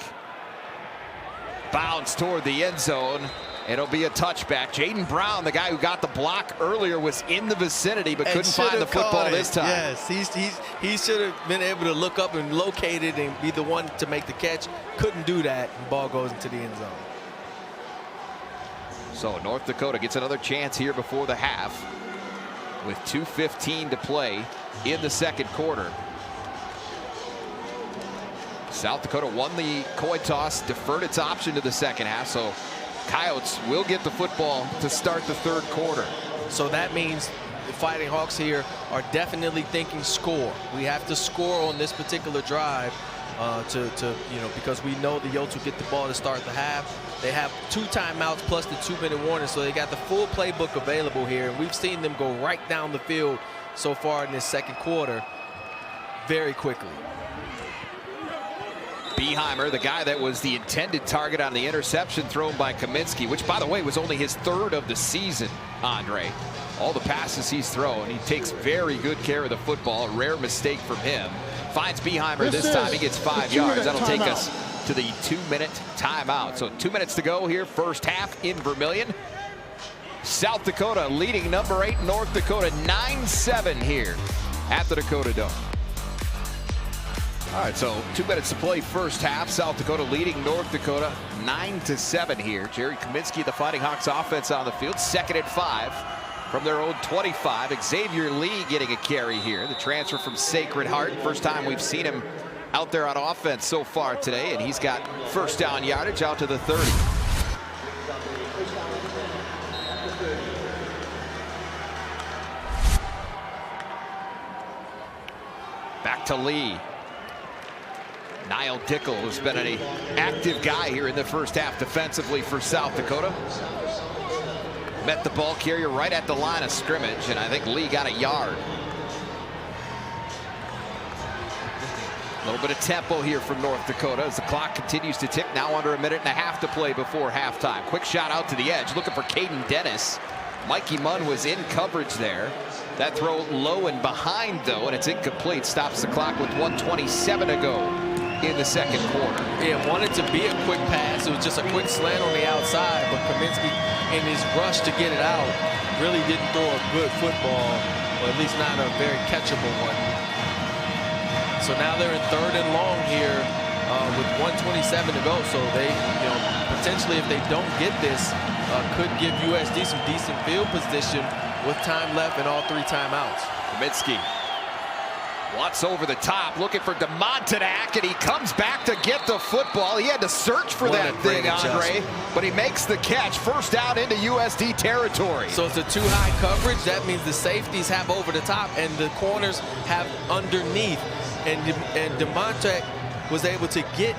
Bounce toward the end zone. It'll be a touchback. Jaden Brown, the guy who got the block earlier, was in the vicinity but couldn't find the football this time. Yes, he should have been able to look up and locate it and be the one to make the catch. Couldn't do that. The ball goes into the end zone. So North Dakota gets another chance here before the half with 2:15 to play in the second quarter. South Dakota won the coin toss, deferred its option to the second half, so Coyotes will get the football to start the third quarter. So that means the Fighting Hawks here are definitely thinking score. We have to score on this particular drive because we know the Yotes will get the ball to start the half. They have 2 timeouts plus the 2-minute warning, so they got the full playbook available here, and we've seen them go right down the field so far in this second quarter very quickly. Beheimer, the guy that was the intended target on the interception thrown by Kaminsky, which, by the way, was only his 3rd of the season, Andre. All the passes he's thrown, he takes very good care of the football. A rare mistake from him. Finds Beheimer this time. He gets 5 yards. That'll take us to the 2-minute timeout. So 2 minutes to go here, first half in Vermillion. South Dakota leading number 8 North Dakota 9-7 here at the Dakota Dome. All right, so 2 minutes to play first half. South Dakota leading North Dakota 9-7 here. Jerry Kaminsky, the Fighting Hawks offense on the field. 2nd and 5 from their own 25. Xavier Lee getting a carry here. The transfer from Sacred Heart. First time we've seen him out there on offense so far today, and he's got first down yardage out to the 30. Back to Lee. Niall Dickel, who's been an active guy here in the first half defensively for South Dakota. Met the ball carrier right at the line of scrimmage, and I think Lee got a yard. A little bit of tempo here from North Dakota as the clock continues to tick. Now under 1.5 minutes to play before halftime. Quick shot out to the edge, looking for Caden Dennis. Mikey Munn was in coverage there. That throw low and behind, though, and it's incomplete. Stops the clock with 1:27 to go in the second quarter. Yeah, wanted to be a quick pass. It was just a quick slant on the outside, but Kaminsky, in his rush to get it out, really didn't throw a good football, or at least not a very catchable one. So now they're in 3rd and long here with 1:27 to go. So they, potentially, if they don't get this, could give USD some decent field position with time left and all 3 timeouts. Kaminsky wants over the top, looking for DeMontenac, and he comes back to get the football. He had to search for that thing, Andre, but he makes the catch. First down into USD territory. So it's a too high coverage. That means the safeties have over the top and the corners have underneath. And DeMontenac was able to get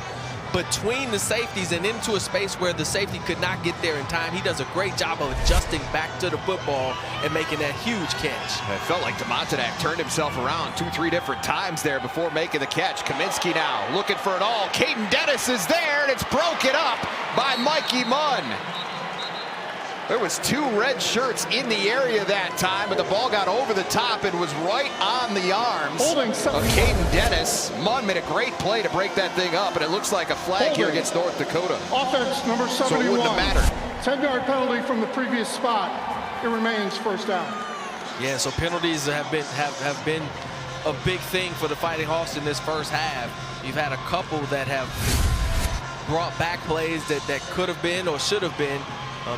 between the safeties and into a space where the safety could not get there in time. He does a great job of adjusting back to the football and making that huge catch. It felt like DeMontenac turned himself around 2-3 different times there before making the catch. Kaminsky now looking for it all. Caden Dennis is there, and it's broken up by Mikey Munn. There was 2 red shirts in the area that time, but the ball got over the top and was right on the arms of Caden Dennis. Munn made a great play to break that thing up, and it looks like a flag here against North Dakota. Offense number 71. So it wouldn't have mattered. 10-yard penalty from the previous spot. It remains first down. Yeah, so penalties have been a big thing for the Fighting Hawks in this first half. You've had a couple that have brought back plays that could have been or should have been.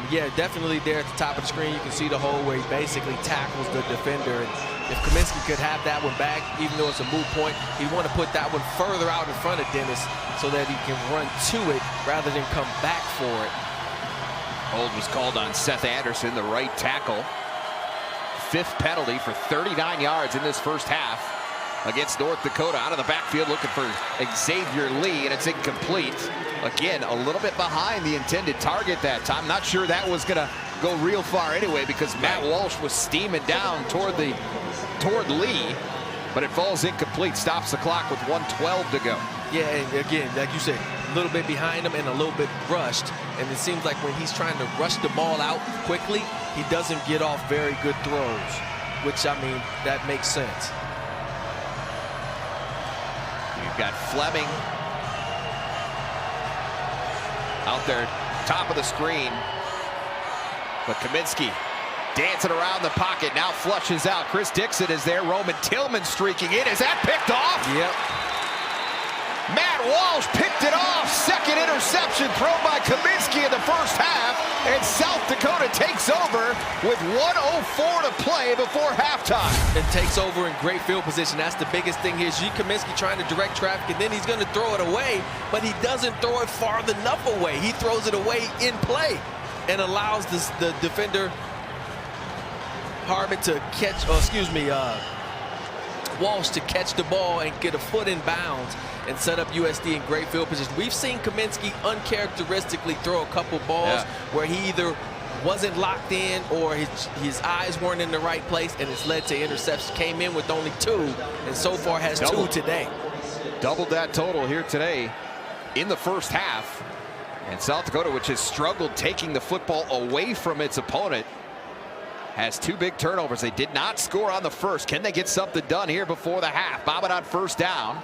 Yeah, definitely there at the top of the screen, you can see the hole where he basically tackles the defender. And if Kaminsky could have that one back, even though it's a moot point, he'd want to put that one further out in front of Dennis so that he can run to it rather than come back for it. Hold was called on Seth Anderson, the right tackle. 5th penalty for 39 yards in this first half against North Dakota. Out of the backfield looking for Xavier Lee, and it's incomplete. Again, a little bit behind the intended target that time. Not sure that was going to go real far anyway because Matt Walsh was steaming down toward Lee, but it falls incomplete. Stops the clock with 1:12 to go. Yeah, and again, like you said, a little bit behind him and a little bit rushed. And it seems like when he's trying to rush the ball out quickly, he doesn't get off very good throws, which, I mean, that makes sense. You've got Fleming out there, top of the screen. But Kaminsky dancing around the pocket, now flushes out. Chris Dixon is there. Roman Tillman streaking in. Is that picked off? Yep. Matt Walsh picked it off. Second interception thrown by Kaminsky in the first half. And South Dakota takes over with 1:04 to play before halftime. And takes over in great field position. That's the biggest thing here. G. Kaminsky trying to direct traffic, and then he's going to throw it away, but he doesn't throw it far enough away. He throws it away in play and allows the defender Harmon to catch, Walsh to catch the ball and get a foot in bounds and set up USD in great field position. We've seen Kaminsky uncharacteristically throw a couple balls where he either wasn't locked in or his eyes weren't in the right place, and it's led to interceptions. Came in with only 2, and so far has 2 today. Doubled that total here today in the first half. And South Dakota, which has struggled taking the football away from its opponent, has 2 big turnovers. They did not score on the first. Can they get something done here before the half? Bobbitt on first down.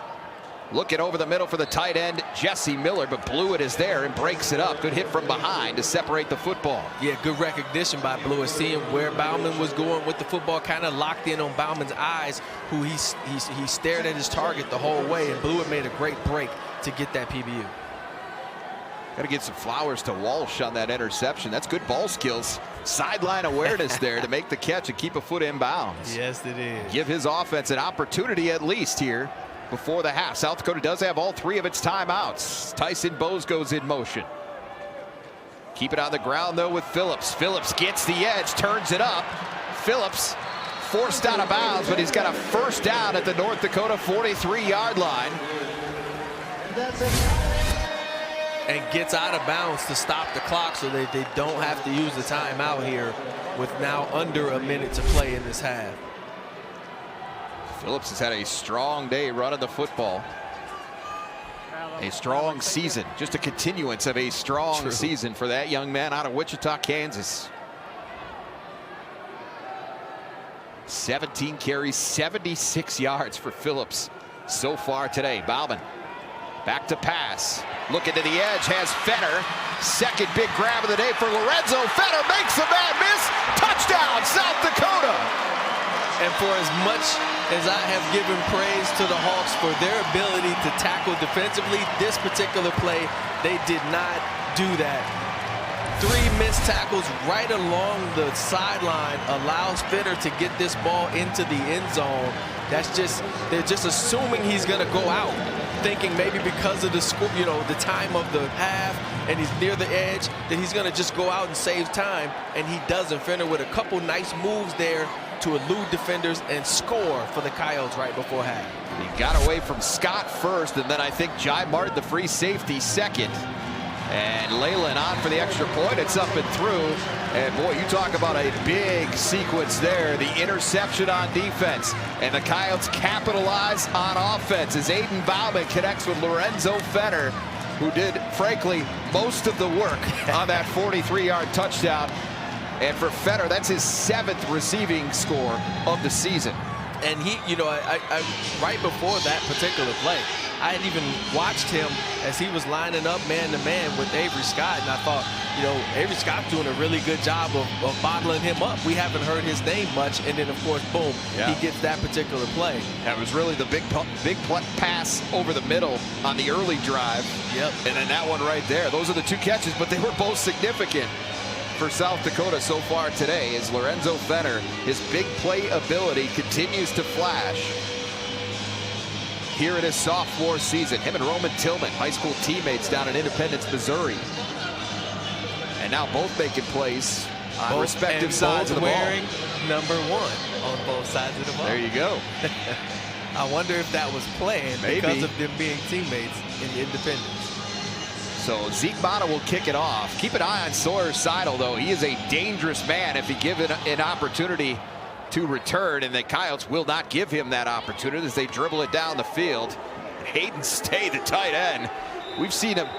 Looking over the middle for the tight end, Jesse Miller, but Blewett is there and breaks it up. Good hit from behind to separate the football. Yeah, good recognition by Blewett, seeing where Bauman was going with the football, kind of locked in on Bauman's eyes, who he stared at his target the whole way, and Blewett made a great break to get that PBU. Got to get some flowers to Walsh on that interception. That's good ball skills. Sideline awareness there to make the catch and keep a foot in bounds. Yes, it is. Give his offense an opportunity at least here before the half. South Dakota does have all 3 of its timeouts. Tyson Bowes goes in motion. Keep it on the ground though with Phillips. Phillips gets the edge, turns it up. Phillips forced out of bounds, but he's got a first down at the North Dakota 43-yard line. And gets out of bounds to stop the clock so they don't have to use the timeout here with now under a minute to play in this half. Phillips has had a strong day running the football. A strong season, just a continuance of a strong season for that young man out of Wichita, Kansas. 17 carries, 76 yards for Phillips so far today. Bauman back to pass. Looking to the edge, has Fenner. Second big grab of the day for Lorenzo. Fenner makes a bad miss. Touchdown, South Dakota. And for as much as I have given praise to the Hawks for their ability to tackle defensively, this particular play, they did not do that. 3 missed tackles right along the sideline allows Fenner to get this ball into the end zone. They're just assuming he's going to go out, thinking maybe because of the the time of the half and he's near the edge that he's going to just go out and save time, and he doesn't. Fenner with a couple nice moves there to elude defenders and score for the Coyotes right before half. He got away from Scott first, and then I think Jai Martin, the free safety, second. And Leyland on for the extra point. It's up and through. And boy, you talk about a big sequence there. The interception on defense. And the Coyotes capitalize on offense as Aiden Bauman connects with Lorenzo Fenner, who did, frankly, most of the work on that 43-yard touchdown. And for Fenner, that's his 7th receiving score of the season. And he, I right before that particular play, I had even watched him as he was lining up man-to-man with Avery Scott, and I thought, you know, Avery Scott's doing a really good job of bottling him up. We haven't heard his name much, and then of course, boom, he gets that particular play. That was really the big pass over the middle on the early drive. Yep. And then that one right there. Those are the two catches, but they were both significant for South Dakota so far today, as Lorenzo Fenner, his big play ability continues to flash here in his sophomore season. Him and Roman Tillman, high school teammates down in Independence, Missouri. And now both making plays on respective sides of the ball. Wearing number 1 on both sides of the ball. There you go. I wonder if that was planned because of them being teammates in Independence. So Zeke Mata will kick it off. Keep an eye on Sawyer Seidel, though. He is a dangerous man if he given an opportunity to return, and the Coyotes will not give him that opportunity as they dribble it down the field. Hayden Stay, the tight end. We've seen a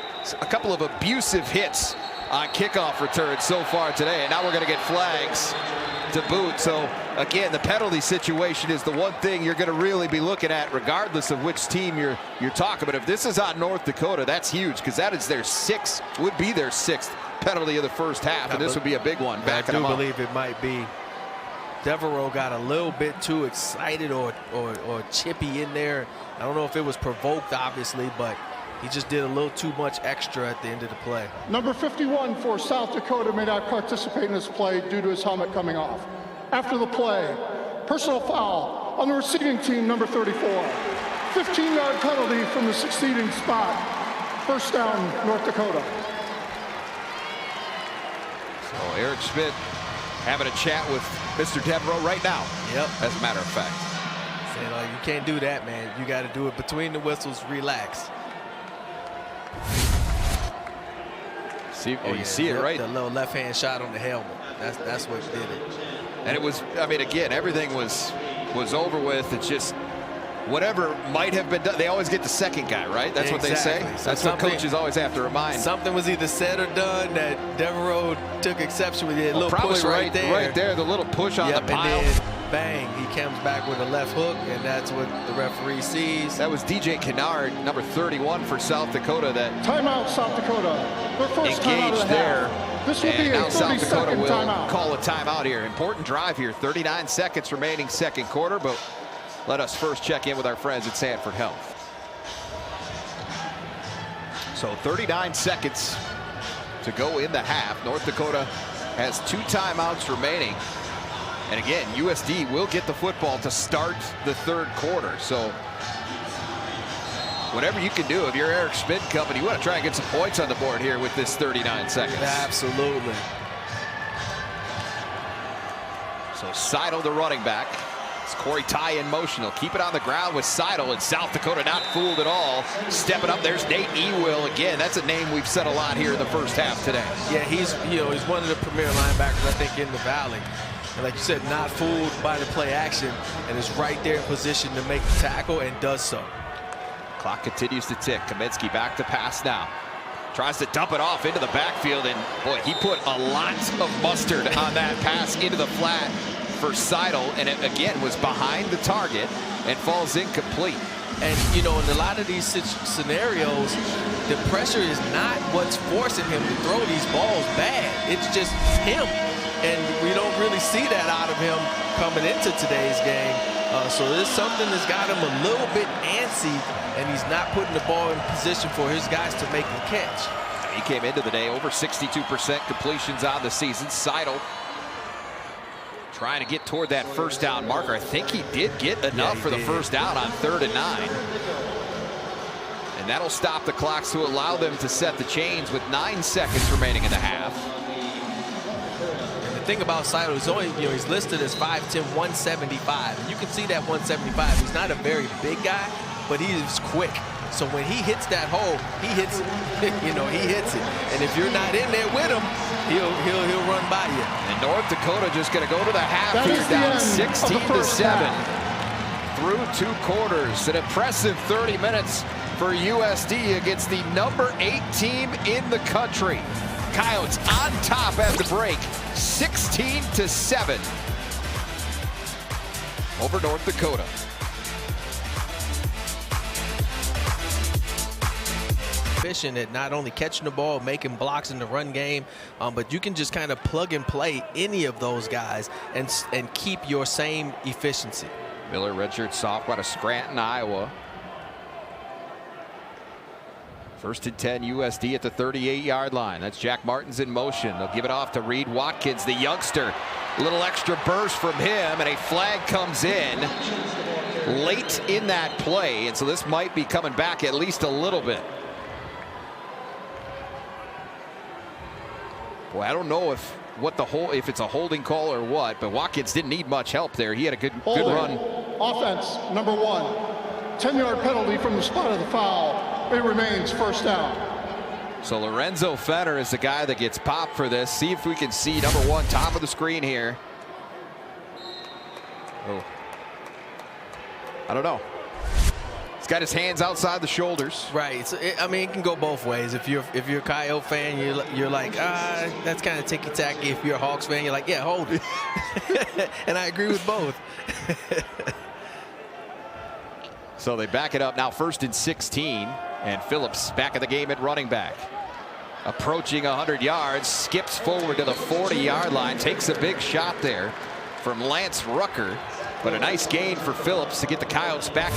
couple of abusive hits on kickoff returns so far today, and now we're going to get flags to boot. So again, the penalty situation is the one thing you're going to really be looking at, regardless of which team you're talking about. If this is on North Dakota, that's huge, because that is their would be their sixth penalty of the first half, and this would be a big one. I do believe it might be. Devereaux got a little bit too excited or chippy in there. I don't know if it was provoked, obviously, but he just did a little too much extra at the end of the play. Number 51 for South Dakota may not participate in this play due to his helmet coming off. After the play, personal foul on the receiving team, number 34. 15-yard penalty from the succeeding spot. First down, North Dakota. So Eric Schmidt having a chat with Mr. Devereaux right now. Yep. As a matter of fact. Saying, like, you can't do that, man. You got to do it between the whistles. Relax. See, you see it, right? The little left-hand shot on the helmet. That's what did it. And it was, I mean, again, everything was over with. It's just whatever might have been done. They always get the second guy, right? That's what they say. So that's what coaches always have to remind. Something was either said or done that Devereaux took exception with. A little push right there, the little push on the pile. And then bang, he comes back with a left hook, and that's what the referee sees. That was DJ Kennard, number 31 for South Dakota. That timeout, South Dakota. Their first engaged there. This will be a 30-second timeout. Call a timeout here. Important drive here. 39 seconds remaining second quarter, but let us first check in with our friends at Sanford Health. So 39 seconds to go in the half. North Dakota has 2 timeouts remaining. And again, USD will get the football to start the third quarter. So whatever you can do, if you're Eric Schmidt company, you want to try and get some points on the board here with this 39 seconds. Absolutely. So Seidel, the running back. It's Corey Ty in motion. He'll keep it on the ground with Seidel, and South Dakota not fooled at all. Stepping up, there's Nate Ewell again. That's a name we've said a lot here in the first half today. Yeah, he's one of the premier linebackers, I think, in the Valley. And like you said, not fooled by the play action, and is right there in position to make the tackle, and does so. Clock continues to tick. Kaminsky back to pass now. Tries to dump it off into the backfield, and boy, he put a lot of mustard on that pass into the flat for Seidel, and it again was behind the target and falls incomplete. And you know, in a lot of these scenarios, the pressure is not what's forcing him to throw these balls bad. It's just him, and we don't really see that out of him coming into today's game. So there's something that's got him a little bit antsy, and he's not putting the ball in position for his guys to make the catch. He came into the day over 62% completions on the season. Seidel trying to get toward that first down marker. I think he did get enough for the first down on 3rd and 9. And that'll stop the clocks to allow them to set the chains with 9 seconds remaining in the half. And the thing about Seidel is only, he's listed as 5'10", 175. And you can see that 175. He's not a very big guy, but he is quick. So when he hits that hole, he hits it. He hits it. And if you're not in there with him, he'll run by you. And North Dakota just going to go to the half here, down 16-7 through 2 quarters. An impressive 30 minutes for USD against the number 8 team in the country. Coyotes on top at the break, 16-7 over North Dakota. efficient at not only catching the ball, making blocks in the run game, but you can just kind of plug and play any of those guys and keep your same efficiency. Miller, redshirt sophomore out of Scranton, Iowa. First and 10 USD at the 38-yard line. That's Jack Martin's in motion. They'll give it off to Reed Watkins, the youngster. A little extra burst from him, and a flag comes in late in that play, and so this might be coming back at least a little bit. Boy, I don't know if it's a holding call or what, but Watkins didn't need much help there. He had a good run. Offense, number 1. 10-yard penalty from the spot of the foul. It remains first down. So Lorenzo Fenner is the guy that gets popped for this. See if we can see number 1, top of the screen here. Oh, I don't know. He's got his hands outside the shoulders. Right. So I mean, it can go both ways. If you're a Coyote fan, you're like, that's kind of ticky-tacky. If you're a Hawks fan, you're like, yeah, hold it. And I agree with both. So they back it up now, first and 16, and Phillips back in the game at running back. Approaching 100 yards, skips forward to the 40-yard line, takes a big shot there from Lance Rucker, but a nice gain for Phillips to get the Coyotes back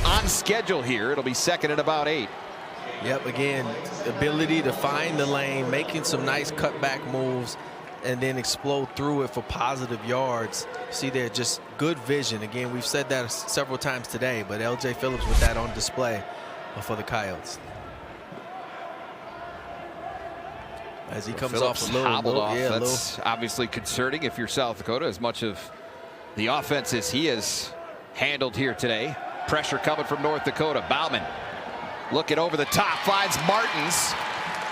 on schedule here. It'll be second and about 8. Yep, again, ability to find the lane, making some nice cutback moves, and then explode through it for positive yards. See there, just good vision. Again, we've said that several times today, but L.J. Phillips with that on display for the Coyotes. As he comes Phillips off a little, hobbled off. Yeah, that's obviously concerning if you're South Dakota, as much of the offense as he has handled here today. Pressure coming from North Dakota. Bauman looking over the top, finds Martins.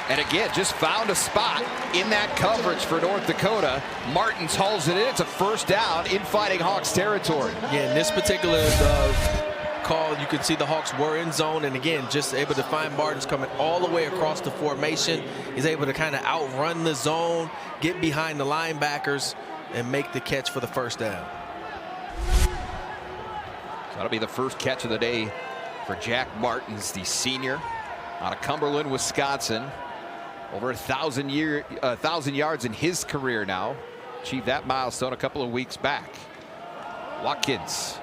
And again, just found a spot in that coverage for North Dakota. Martins hauls it in. It's a first down in Fighting Hawks territory. Yeah, in this particular call, you can see the Hawks were in zone, and again, just able to find Martins coming all the way across the formation. He's able to kind of outrun the zone, get behind the linebackers, and make the catch for the first down. So that'll be the first catch of the day for Jack Martins, the senior out of Cumberland, Wisconsin. Over 1,000 yards in his career now. Achieved that milestone a couple of weeks back. Watkins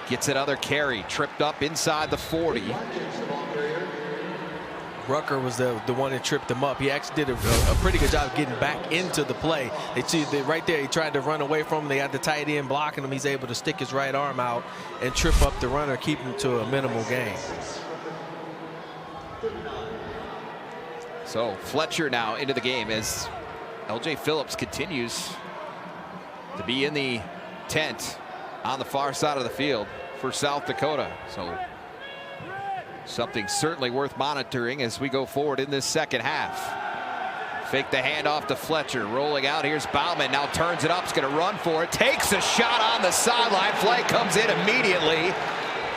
gets another carry, tripped up inside the 40. Rucker was the one that tripped him up. He actually did a pretty good job getting back into the play. They see right there, he tried to run away from him. They had the tight end blocking him. He's able to stick his right arm out and trip up the runner, keep him to a minimal gain. So Fletcher now into the game as L.J. Phillips continues to be in the tent on the far side of the field for South Dakota. So something certainly worth monitoring as we go forward in this second half. Fake the handoff to Fletcher, rolling out. Here's Bauman, now turns it up, is going to run for it, takes a shot on the sideline. Flag comes in immediately.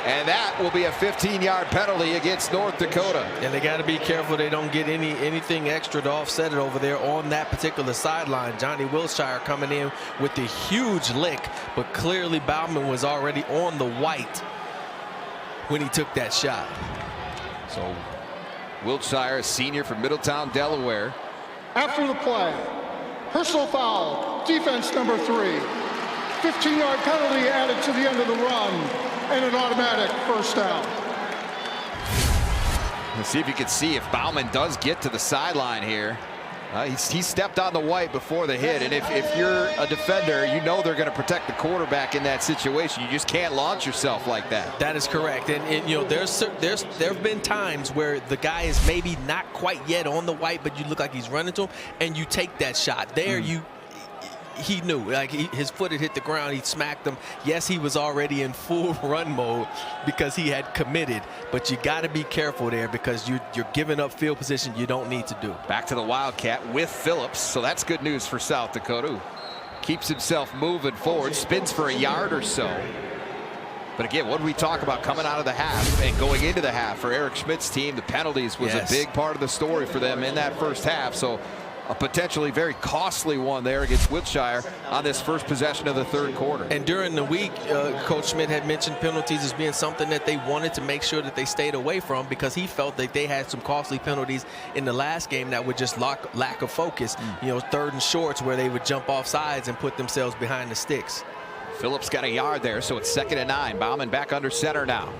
And that will be a 15-yard penalty against North Dakota. And they got to be careful they don't get anything extra to offset it over there on that particular sideline. Johnny Wilshire coming in with the huge lick, but clearly Bauman was already on the white when he took that shot. So Wilshire, a senior from Middletown, Delaware. After the play, personal foul, defense number 3. 15-yard penalty added to the end of the run. And an automatic first down. Let's see if you can see if Bauman does get to the sideline here. He stepped on the white before the hit, and if you're a defender, you know they're going to protect the quarterback in that situation. You just can't launch yourself like that. That is correct, and you know there have been times where the guy is maybe not quite yet on the white, but you look like he's running to him, and you take that shot. There he knew, like his foot had hit the ground, he smacked him. Yes, he was already in full run mode because he had committed, but you got to be careful there because you're giving up field position you don't need to do. Back to the Wildcat with Phillips, so that's good news for South Dakota, who keeps himself moving forward, spins for a yard or so. But again, what did we talk about coming out of the half and going into the half for Eric Schmidt's team? The penalties was a big part of the story for them in that first half. So a potentially very costly one there against Wiltshire on this first possession of the third quarter. And during the week, Coach Schmidt had mentioned penalties as being something that they wanted to make sure that they stayed away from, because he felt that they had some costly penalties in the last game that would just lack of focus. You know, third and shorts where they would jump off sides and put themselves behind the sticks. Phillips got a yard there, so it's 2nd and 9. Bauman back under center now.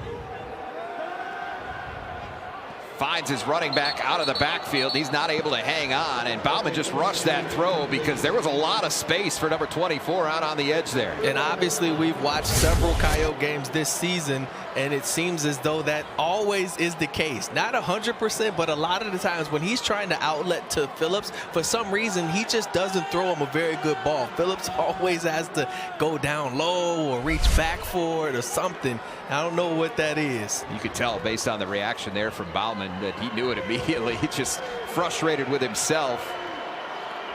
Finds his running back out of the backfield. He's not able to hang on, and Bauman just rushed that throw because there was a lot of space for number 24 out on the edge there. And obviously we've watched several Coyote games this season, and it seems as though that always is the case. Not 100%, but a lot of the times when he's trying to outlet to Phillips, for some reason he just doesn't throw him a very good ball. Phillips always has to go down low or reach back for it or something. I don't know what that is. You could tell based on the reaction there from Bauman that he knew it immediately. He's just frustrated with himself,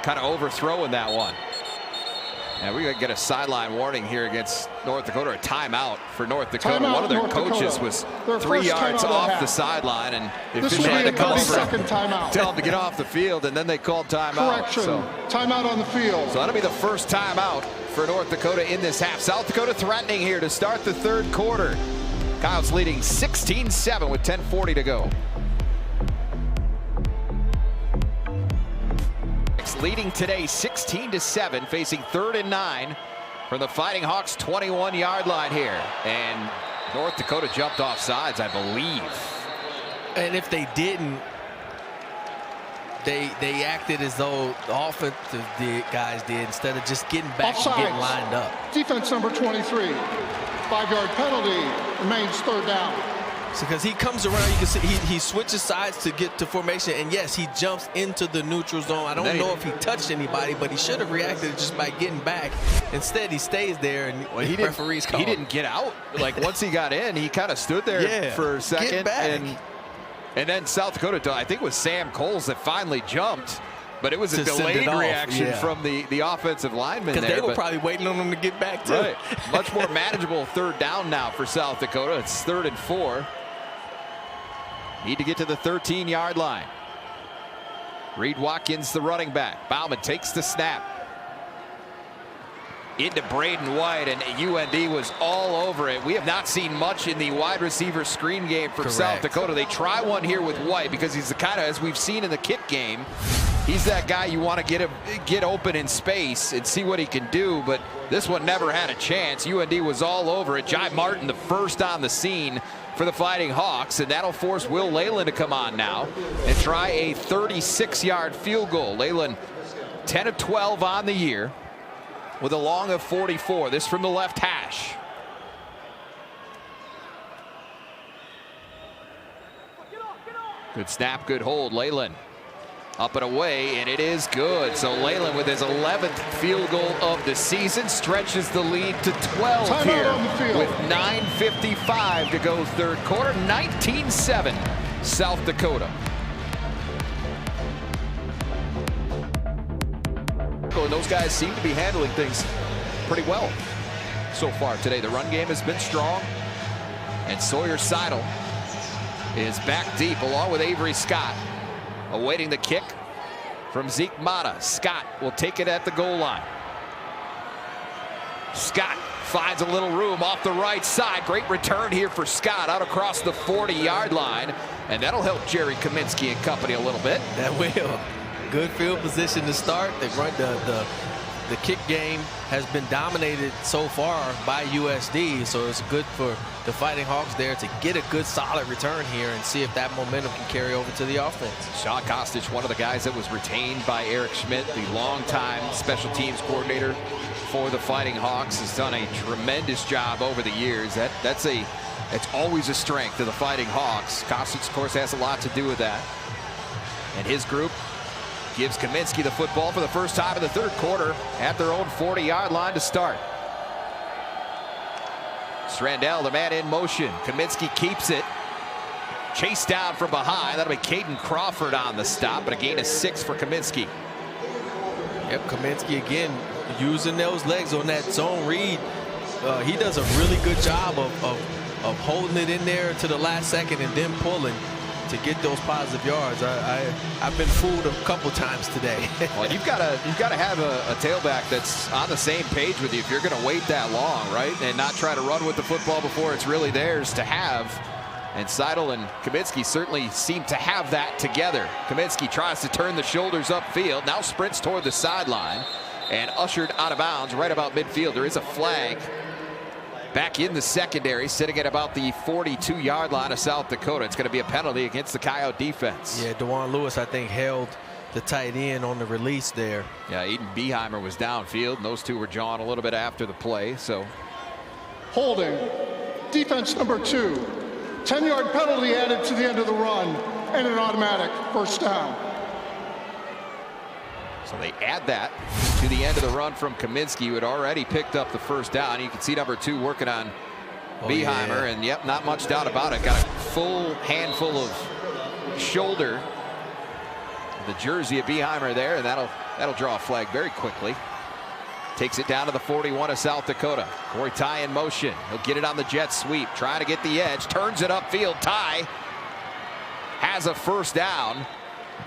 kind of overthrowing that one. And we're going to get a sideline warning here against North Dakota, a timeout for North Dakota. Timeout, one of their North coaches Dakota. was Their 3 first yards timeout off of the half. sideline, and the This official should had be to a come over 30-second timeout. and tell him to get off the field, and then they called timeout. Correction. So Timeout on the field. that'll be the first timeout for North Dakota in this half. South Dakota threatening here to start the third quarter. Coyotes leading 16-7 with 10:40 to go. Leading today 16-7, facing 3rd and 9 from the Fighting Hawks 21-yard line here. And North Dakota jumped off sides, I believe. And if they didn't, they acted as though the offensive guys did, instead of just getting back and getting lined up. Defense number 23. 5-yard penalty. Remains 3rd down. Because he comes around, you can see he switches sides to get to formation, and yes, he jumps into the neutral zone. I don't know if he touched anybody, but he should have reacted just by getting back. Instead, he stays there, and the referees call. He didn't get out. Like, once he got in, he kind of stood there for a second. Get back. And then South Dakota, I think it was Sam Coles that finally jumped. But it was a delayed reaction from the offensive lineman there. Because they were probably waiting on him to get back, too. Right. Much more manageable 3rd down now for South Dakota. It's 3rd and 4. Need to get to the 13-yard line. Reed Watkins, the running back. Bauman takes the snap. Into Braden White, and UND was all over it. We have not seen much in the wide receiver screen game for South Dakota. They try one here with White because he's the kind of, as we've seen in the kick game, he's that guy you want to get open in space and see what he can do, but this one never had a chance. UND was all over it. Jai Martin, the first on the scene for the Fighting Hawks, and that'll force Will Leyland to come on now and try a 36-yard field goal. Leyland 10 of 12 on the year with a long of 44. This from the left hash. Good snap, good hold. Leyland up and away, and it is good. So Leyland, with his 11th field goal of the season, stretches the lead to 12 here with 9:55 to go third quarter. 19-7 South Dakota. And those guys seem to be handling things pretty well so far today. The run game has been strong, and Sawyer Seidel is back deep along with Avery Scott. Awaiting the kick from Zeke Mata. Scott will take it at the goal line. Scott finds a little room off the right side. Great return here for Scott out across the 40-yard line. And that'll help Jerry Kaminsky and company a little bit. That will. Good field position to start. The kick game has been dominated so far by USD, so it's good for the Fighting Hawks there to get a good solid return here and see if that momentum can carry over to the offense. Sean Kostic, one of the guys that was retained by Eric Schmidt, the longtime special teams coordinator for the Fighting Hawks, has done a tremendous job over the years. That's always a strength of the Fighting Hawks. Kostic, of course, has a lot to do with that. And his group gives Kaminsky the football for the first time in the third quarter at their own 40-yard line to start. Strandell, the man in motion. Kaminsky keeps it. Chased down from behind. That'll be Caden Crawford on the stop, but a gain of 6 for Kaminsky. Yep, Kaminsky again using those legs on that zone read. He does a really good job of holding it in there to the last second and then pulling to get those positive yards. I've been fooled a couple times today. Well, you've got to have a tailback that's on the same page with you if you're going to wait that long, right? And not try to run with the football before it's really theirs to have. And Seidel and Kaminsky certainly seem to have that together. Kaminsky tries to turn the shoulders upfield, now sprints toward the sideline and ushered out of bounds right about midfield. There is a flag back in the secondary, sitting at about the 42-yard line of South Dakota. It's going to be a penalty against the Coyote defense. Yeah, Dewan Lewis, I think, held the tight end on the release there. Yeah, Aiden Beheimer was downfield, and those two were jawing a little bit after the play. So Holding, defense number 2. 10-yard penalty added to the end of the run, and an automatic first down. So they add that to the end of the run from Kaminsky, who had already picked up the first down. You can see number 2 working on Beheimer, and yep, not much doubt about it. Got a full handful of shoulder, the jersey of Beheimer there, and that'll draw a flag very quickly. Takes it down to the 41 of South Dakota. Corey Ty in motion. He'll get it on the jet sweep, trying to get the edge, turns it upfield. Ty has a first down,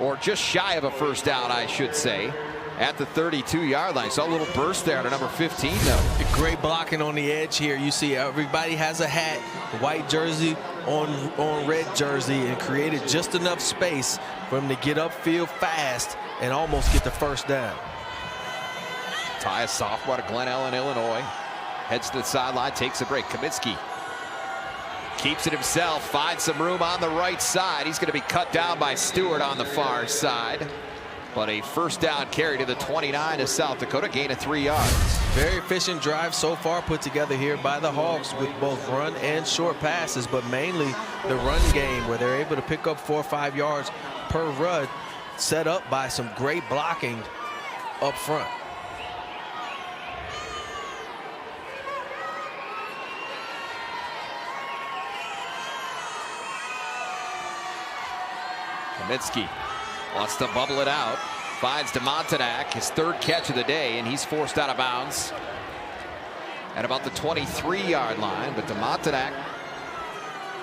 or just shy of a first down, I should say, at the 32-yard line. Saw a little burst there to number 15, though. Great blocking on the edge here. You see everybody has a hat, white jersey on red jersey, and created just enough space for him to get upfield fast and almost get the first down. Ty, a sophomore out of Glen Ellen, Illinois, heads to the sideline, takes a break. Kaminsky keeps it himself, finds some room on the right side. He's going to be cut down by Stewart on the far side. But a first down carry to the 29 of South Dakota, gain of 3 yards. Very efficient drive so far put together here by the Hawks with both run and short passes, but mainly the run game where they're able to pick up 4 or 5 yards per run, set up by some great blocking up front. Kaminsky wants to bubble it out, finds DeMontenac, his 3rd catch of the day, and he's forced out of bounds at about the 23-yard line. But DeMontenac,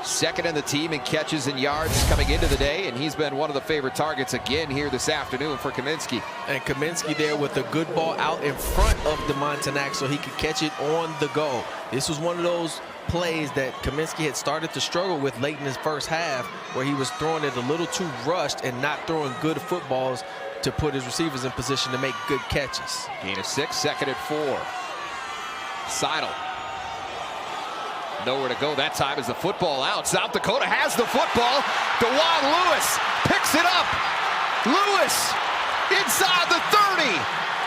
2nd in the team in catches and yards coming into the day, and he's been one of the favorite targets again here this afternoon for Kaminsky. And Kaminsky there with a good ball out in front of DeMontenac so he could catch it on the go. This was one of those plays that Kaminsky had started to struggle with late in his first half, where he was throwing it a little too rushed and not throwing good footballs to put his receivers in position to make good catches. Gain of 6, 2nd and 4. Seidel. Nowhere to go that time as the football out. South Dakota has the football. Dewan Lewis picks it up. Lewis inside the 30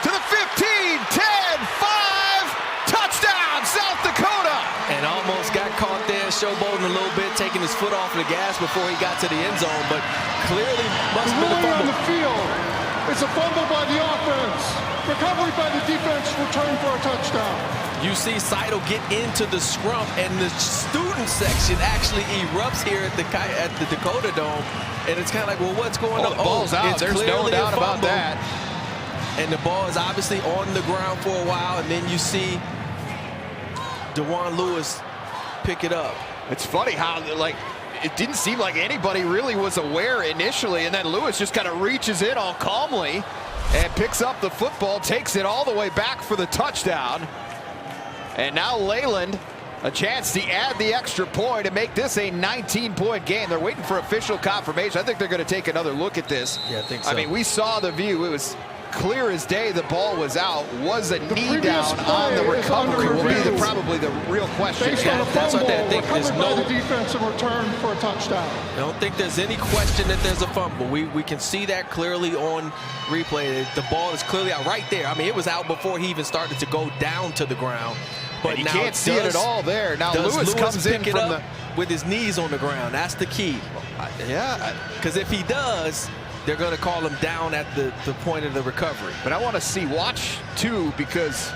to the 15, 10, 5. Touchdown, South Dakota. And almost got caught there showboating a little bit, taking his foot off the gas before he got to the end zone, but clearly must have been a fumble. On the field. It's a fumble by the offense. Recovery by the defense, return for a touchdown. You see Seidel get into the scrum, and the student section actually erupts here at the Dakota Dome, and it's kind of like, well, what's going on? The ball's out. There's no doubt about that. And the ball is obviously on the ground for a while, and then you see Dewan Lewis pick it up. It's funny how, like, it didn't seem like anybody really was aware initially, and then Lewis just kind of reaches in all calmly and picks up the football, takes it all the way back for the touchdown. And now Leyland, a chance to add the extra point and make this a 19-point game. They're waiting for official confirmation. I think they're going to take another look at this. Yeah, I think so. I mean, we saw the view. It was clear as day the ball was out. Was a knee down on the recovery will be probably the real question. Based on a That's what fumble, I think. There's recovered by no the defense and return for a touchdown. I don't think there's any question that there's a fumble. We can see that clearly on replay. The ball is clearly out right there. I mean, it was out before he even started to go down to the ground. But and you now can't see it at all there. Now Lewis comes in from the with his knees on the ground. That's the key. Yeah. Because if he does, they're going to call him down at the point of the recovery. But I want to see watch two, because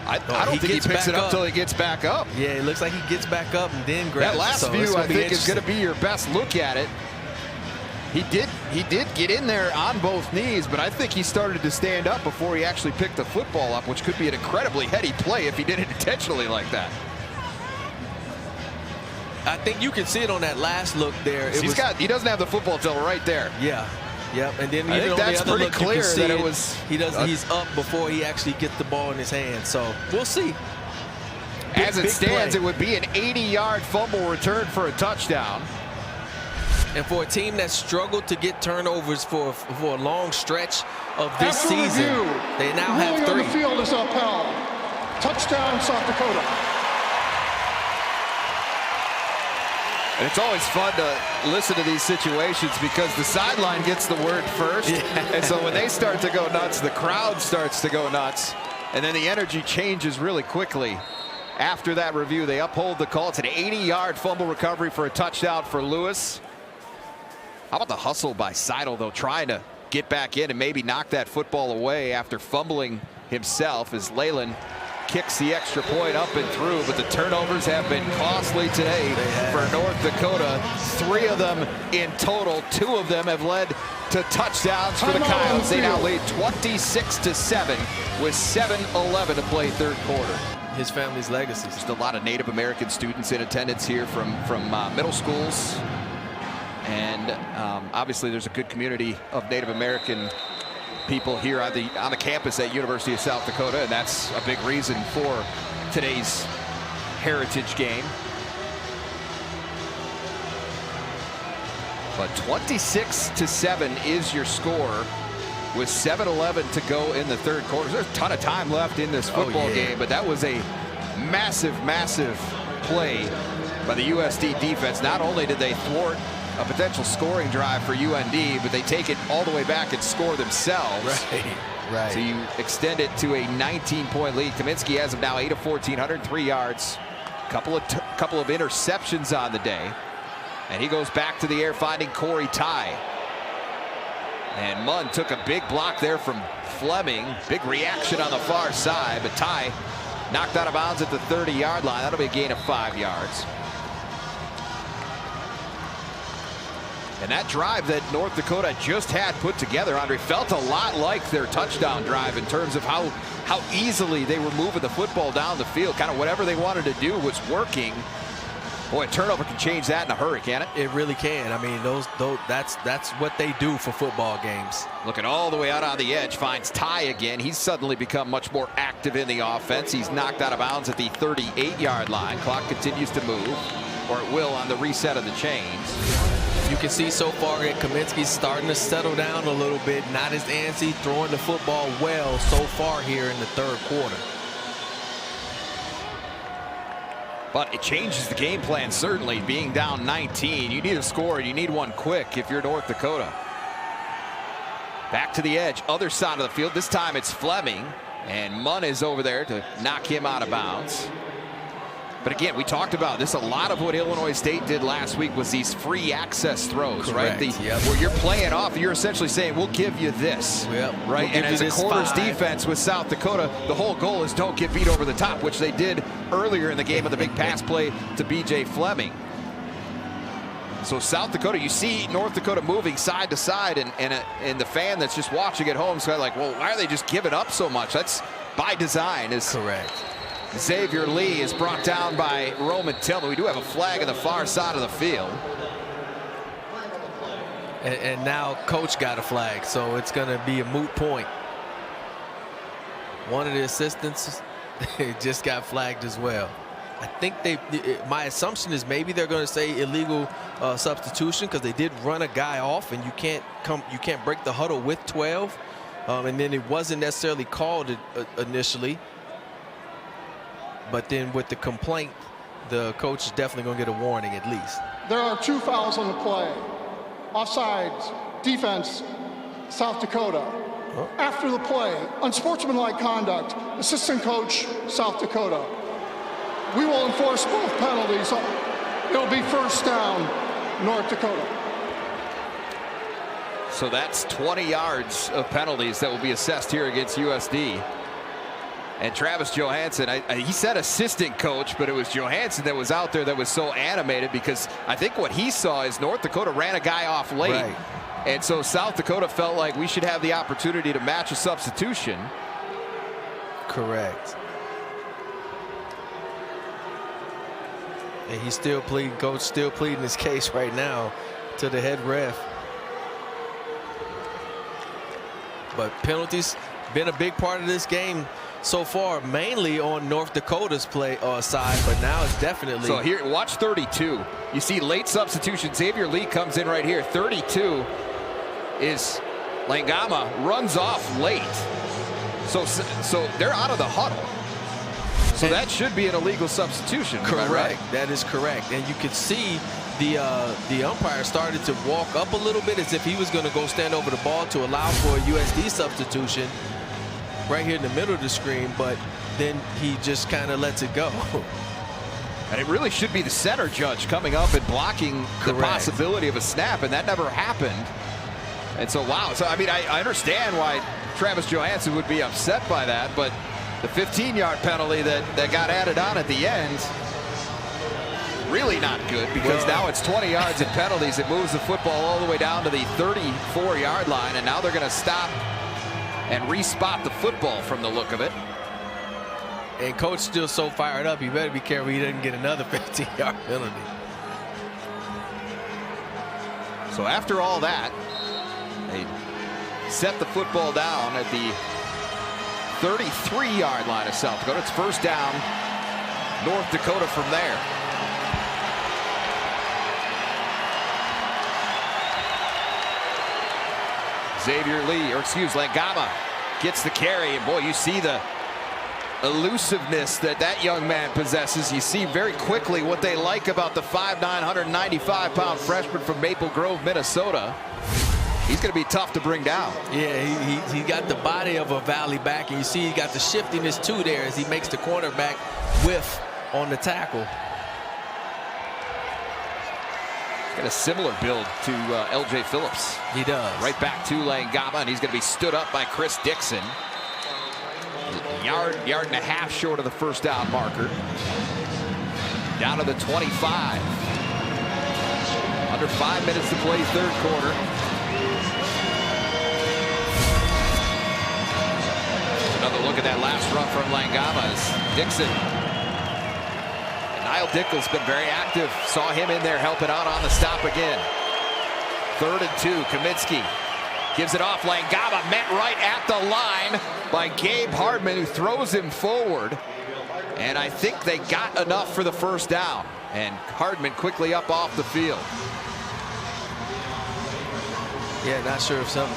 I don't think he picks it up until he gets back up. Yeah, it looks like he gets back up and then grabs that last it. view, I think, is going to be your best look at it. He did get in there on both knees, but I think he started to stand up before he actually picked the football up, which could be an incredibly heady play if he did it intentionally like that. I think you can see it on that last look there. He doesn't have the football till right there. Yeah. Yep. And then I think that's pretty look, clear that it was. He's up before he actually gets the ball in his hand. So we'll see. As it stands, it would be an 80-yard fumble return for a touchdown. And for a team that struggled to get turnovers for a long stretch of this After season, review, they now have ruling 3. on the field is upheld. Touchdown, South Dakota. And it's always fun to listen to these situations because the sideline gets the word first. Yeah. And so when they start to go nuts, the crowd starts to go nuts. And then the energy changes really quickly. After that review, they uphold the call. It's an 80-yard fumble recovery for a touchdown for Lewis. How about the hustle by Seidel, though, trying to get back in and maybe knock that football away after fumbling himself as Leyland kicks the extra point up and through. But the turnovers have been costly today for North Dakota. 3 of them in total. 2 of them have led to touchdowns for the Coyotes. They now lead 26-7 with 7:11 to play third quarter. His family's legacy. Just a lot of Native American students in attendance here from middle schools. And obviously there's a good community of Native American people here on the campus at University of South Dakota, and that's a big reason for today's heritage game. But 26-7 is your score with 7:11 to go in the third quarter. There's a ton of time left in this football game, but that was a massive play by the USD defense. Not only did they thwart a potential scoring drive for UND, but they take it all the way back and score themselves. Right. So you extend it to a 19-point lead. Kaminsky as of now 8 of 14, 103 yards, couple of interceptions on the day, and he goes back to the air finding Corey Ty. And Munn took a big block there from Fleming. Big reaction on the far side, but Ty knocked out of bounds at the 30-yard line. That'll be a gain of 5 yards. And that drive that North Dakota just had put together, Andre, felt a lot like their touchdown drive in terms of how easily they were moving the football down the field. Kind of whatever they wanted to do was working. Boy, a turnover can change that in a hurry, can it? It really can. I mean, that's what they do for football games. Looking all the way out on the edge, finds Ty again. He's suddenly become much more active in the offense. He's knocked out of bounds at the 38-yard line. Clock continues to move, or it will on the reset of the chains. You can see so far that Kaminsky's starting to settle down a little bit. Not as antsy, throwing the football well so far here in the third quarter. But it changes the game plan, certainly. Being down 19, you need a score, and you need one quick if you're North Dakota. Back to the edge, other side of the field. This time it's Fleming, and Munn is over there to knock him out of bounds. But again, we talked about this. A lot of what Illinois State did last week was these free access throws, correct, right? Where you're playing off, you're essentially saying, we'll give you this, right? We'll and as a quarters defense with South Dakota, the whole goal is don't get beat over the top, which they did earlier in the game with the big pass play to B.J. Fleming. So South Dakota, you see North Dakota moving side to side, and the fan that's just watching at home is kind of like, well, why are they just giving up so much? That's by design. Is correct. Xavier Lee is brought down by Roman Tillman. We do have a flag on the far side of the field. And now coach got a flag, so it's going to be a moot point. One of the assistants just got flagged as well. I think my assumption is maybe they're going to say illegal substitution, because they did run a guy off, and you can't break the huddle with 12. And then it wasn't necessarily called initially. But then with the complaint, the coach is definitely going to get a warning at least. There are 2 fouls on the play. Offsides, defense, South Dakota. After the play, unsportsmanlike conduct, assistant coach, South Dakota. We will enforce both penalties. It'll be first down, North Dakota. So that's 20 yards of penalties that will be assessed here against USD. And Travis Johansson, he said assistant coach, but it was Johansson that was out there that was so animated, because I think what he saw is North Dakota ran a guy off late. Right. And so South Dakota felt like we should have the opportunity to match a substitution. Correct. And he's still pleading, coach still pleading his case right now to the head ref. But penalties been a big part of this game so far, mainly on North Dakota's play side, but now it's definitely. So here, watch 32. You see late substitution. Xavier Lee comes in right here. 32 is Langama, runs off late. So they're out of the huddle. So that should be an illegal substitution. Correct. Right? That is correct. And you could see the umpire started to walk up a little bit as if he was going to go stand over the ball to allow for a USD substitution right here in the middle of the screen, but then he just kind of lets it go. And it really should be the center judge coming up and blocking the possibility of a snap, and that never happened. And so, wow. So, I mean, I understand why Travis Johansson would be upset by that, but the 15-yard penalty that got added on at the end, really not good, because now it's 20 yards in penalties. It moves the football all the way down to the 34-yard line, and now they're going to stop and respot the football from the look of it. And coach still so fired up, you better be careful he doesn't get another 15-yard penalty. So after all that, they set the football down at the 33-yard line of South Dakota. It's first down, North Dakota from there. Xavier Lee, or excuse, Langama gets the carry, and boy, you see the elusiveness that young man possesses. You see very quickly what they like about the 5'9", 195-pound freshman from Maple Grove, Minnesota. He's going to be tough to bring down. Yeah, he got the body of a Valley back, and you see he got the shiftiness too there as he makes the cornerback whiff on the tackle. Got a similar build to L.J. Phillips. He does. Right back to Langama, and he's going to be stood up by Chris Dixon. Yard and a half short of the first down marker. Down to the 25. Under 5 minutes to play, third quarter. Another look at that last run from Langama's Dixon. And Niall Dickel's been very active. Saw him in there helping out on the stop again. 3rd and 2. Kaminsky gives it off. Langama met right at the line by Gabe Hardman, who throws him forward. And I think they got enough for the first down. And Hardman quickly up off the field. Yeah, not sure if something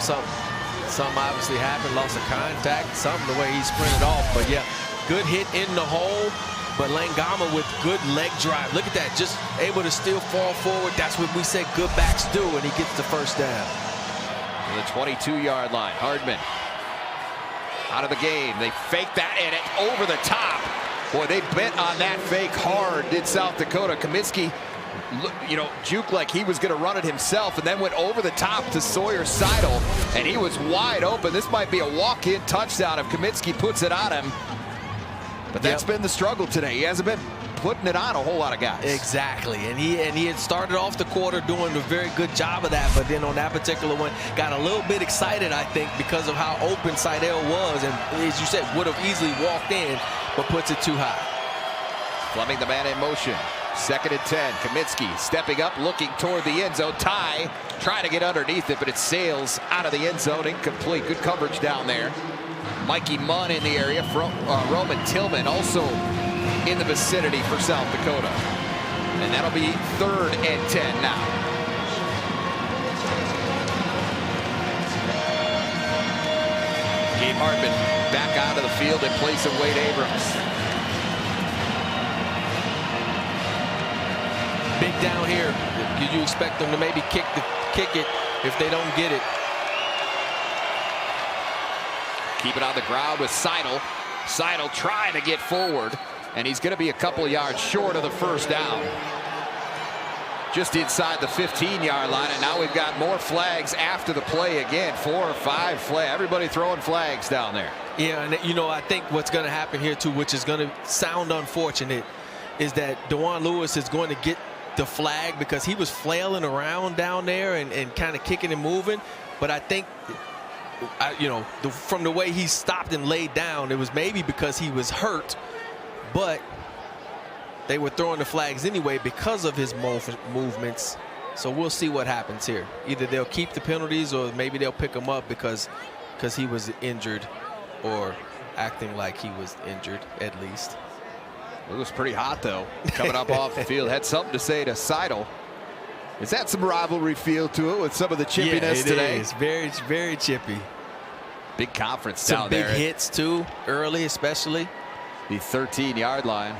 obviously happened, loss of contact, something the way he sprinted off. But yeah, good hit in the hole, but Langama with good leg drive. Look at that, just able to still fall forward. That's what we said good backs do, and he gets the first down. To the 22-yard line, Hardman out of the game. They fake that, and it over the top. Boy, they bit on that fake hard, did South Dakota. Kaminsky, you know, juked like he was going to run it himself, and then went over the top to Sawyer Seidel, and he was wide open. This might be a walk-in touchdown if Kaminsky puts it on him. But that's been the struggle today. He hasn't been putting it on a whole lot of guys. Exactly, and he had started off the quarter doing a very good job of that, but then on that particular one got a little bit excited, I think, because of how open Seidel was, and as you said, would have easily walked in, but puts it too high. Fleming the man in motion. 2nd and 10. Kaminsky stepping up, looking toward the end zone. Ty trying to get underneath it, but it sails out of the end zone. Incomplete. Good coverage down there. Mikey Munn in the area. Roman Tillman also in the vicinity for South Dakota. And that'll be 3rd and 10 now. Gabe Hardman back onto the field in place of Wade Abrams. Big down here. Did you expect them to maybe kick it if they don't get it? Keep it on the ground with Seidel. Seidel trying to get forward, and he's going to be a couple yards short of the first down. Just inside the 15-yard line, and now we've got more flags after the play again. 4 or 5 flags. Everybody throwing flags down there. Yeah, and you know, I think what's going to happen here too, which is going to sound unfortunate, is that DeJuan Lewis is going to get the flag because he was flailing around down there and kind of kicking and moving. But I think, you know, from the way he stopped and laid down, it was maybe because he was hurt. But they were throwing the flags anyway because of his movements. So we'll see what happens here. Either they'll keep the penalties or maybe they'll pick him up because he was injured or acting like he was injured at least. It was pretty hot, though, coming up off the field. Had something to say to Seidel. Is that some rivalry feel to it with some of the chippiness today? It is very chippy. Big conference Some down big there. hits, too, early especially. The 13-yard line.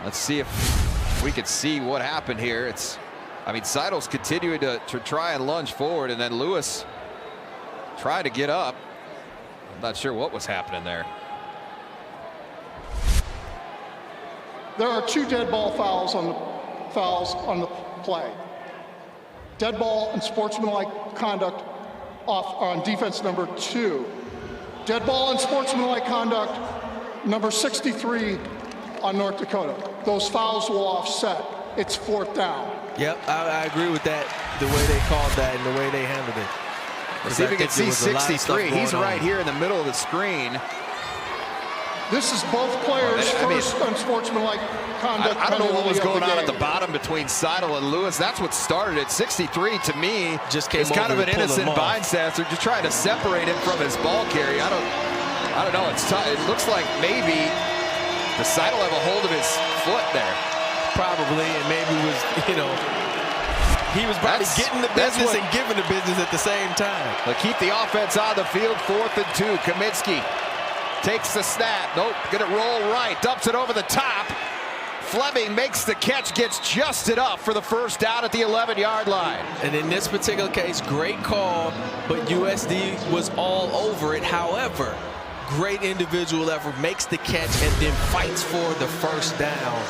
Let's see if we can see what happened here. I mean, Seidel's continuing to try and lunge forward, and then Lewis tried to get up. I'm not sure what was happening there. There are 2 dead ball fouls on the play. Dead ball and sportsmanlike conduct on defense number 2. Dead ball and sportsmanlike conduct number 63 on North Dakota. Those fouls will offset. It's 4th down. Yep, I agree with that, the way they called that and the way they handled it. Let's see if we can see 63. He's right here in the middle of the screen. This is both players' first unsportsmanlike conduct. I don't know what was going on at the bottom between Seidel and Lewis. That's what started it. 63 to me just came is kind of an innocent bindstance. They're just trying to separate him from his ball carry. I don't know. It looks like maybe the Seidel have a hold of his foot there. Probably, and maybe was, he was probably getting the business and giving the business at the same time. But keep the offense on the field. 4th and 2. Kaminsky takes the snap. Nope, gonna roll right. Dumps it over the top. Fleming makes the catch, gets just enough for the first down at the 11-yard line. And in this particular case, great call, but USD was all over it. However, great individual effort, makes the catch, and then fights for the first down.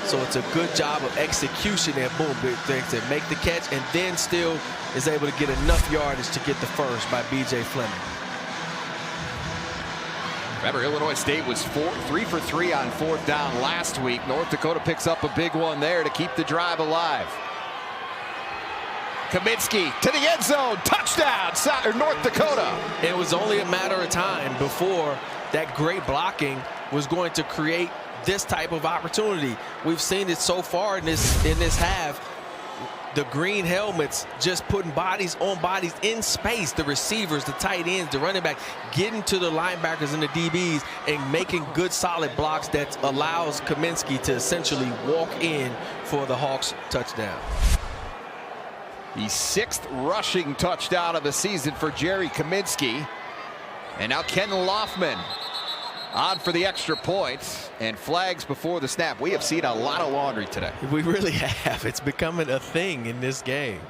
So it's a good job of execution there. Boom, big things to make the catch, and then still is able to get enough yardage to get the first by B.J. Fleming. Remember, Illinois State was 3 for 3 on 4th down last week. North Dakota picks up a big one there to keep the drive alive. Kaminsky to the end zone. Touchdown, North Dakota. It was only a matter of time before that great blocking was going to create this type of opportunity. We've seen it so far in this half. The green helmets just putting bodies on bodies in space. The receivers, the tight ends, the running back, getting to the linebackers and the DBs and making good solid blocks that allows Kaminsky to essentially walk in for the Hawks touchdown. The 6th rushing touchdown of the season for Jerry Kaminsky. And now Ken Loffman on for the extra point, and flags before the snap. We have seen a lot of laundry today. We really have. It's becoming a thing in this game.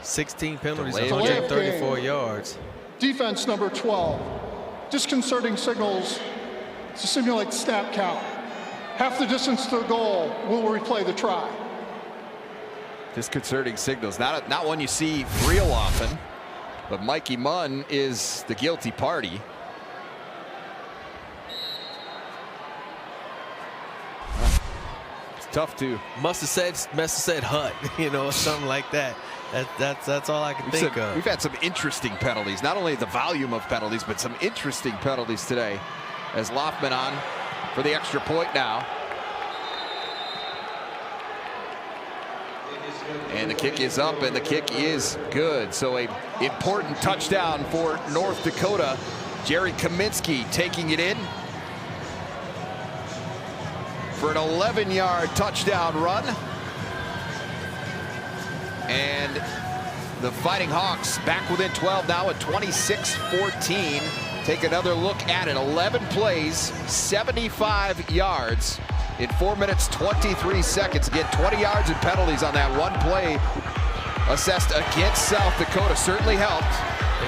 $16 penalties, 134 yards. Defense number 12. Disconcerting signals to simulate snap count. Half the distance to the goal. Will replay the try. Disconcerting signals. Not one you see real often, but Mikey Munn is the guilty party. It's tough to. Must have said Hut, something like that. That's all I can think of. We've had some interesting penalties, not only the volume of penalties, but some interesting penalties today. As Loffman on for the extra point now. And the kick is up, and the kick is good. So a important touchdown for North Dakota. Jerry Kaminsky taking it in for an 11-yard touchdown run. And the Fighting Hawks back within 12 now at 26-14. Take another look at it. 11 plays, 75 yards in 4 minutes, 23 seconds. Again, 20 yards and penalties on that one play assessed against South Dakota. Certainly helped.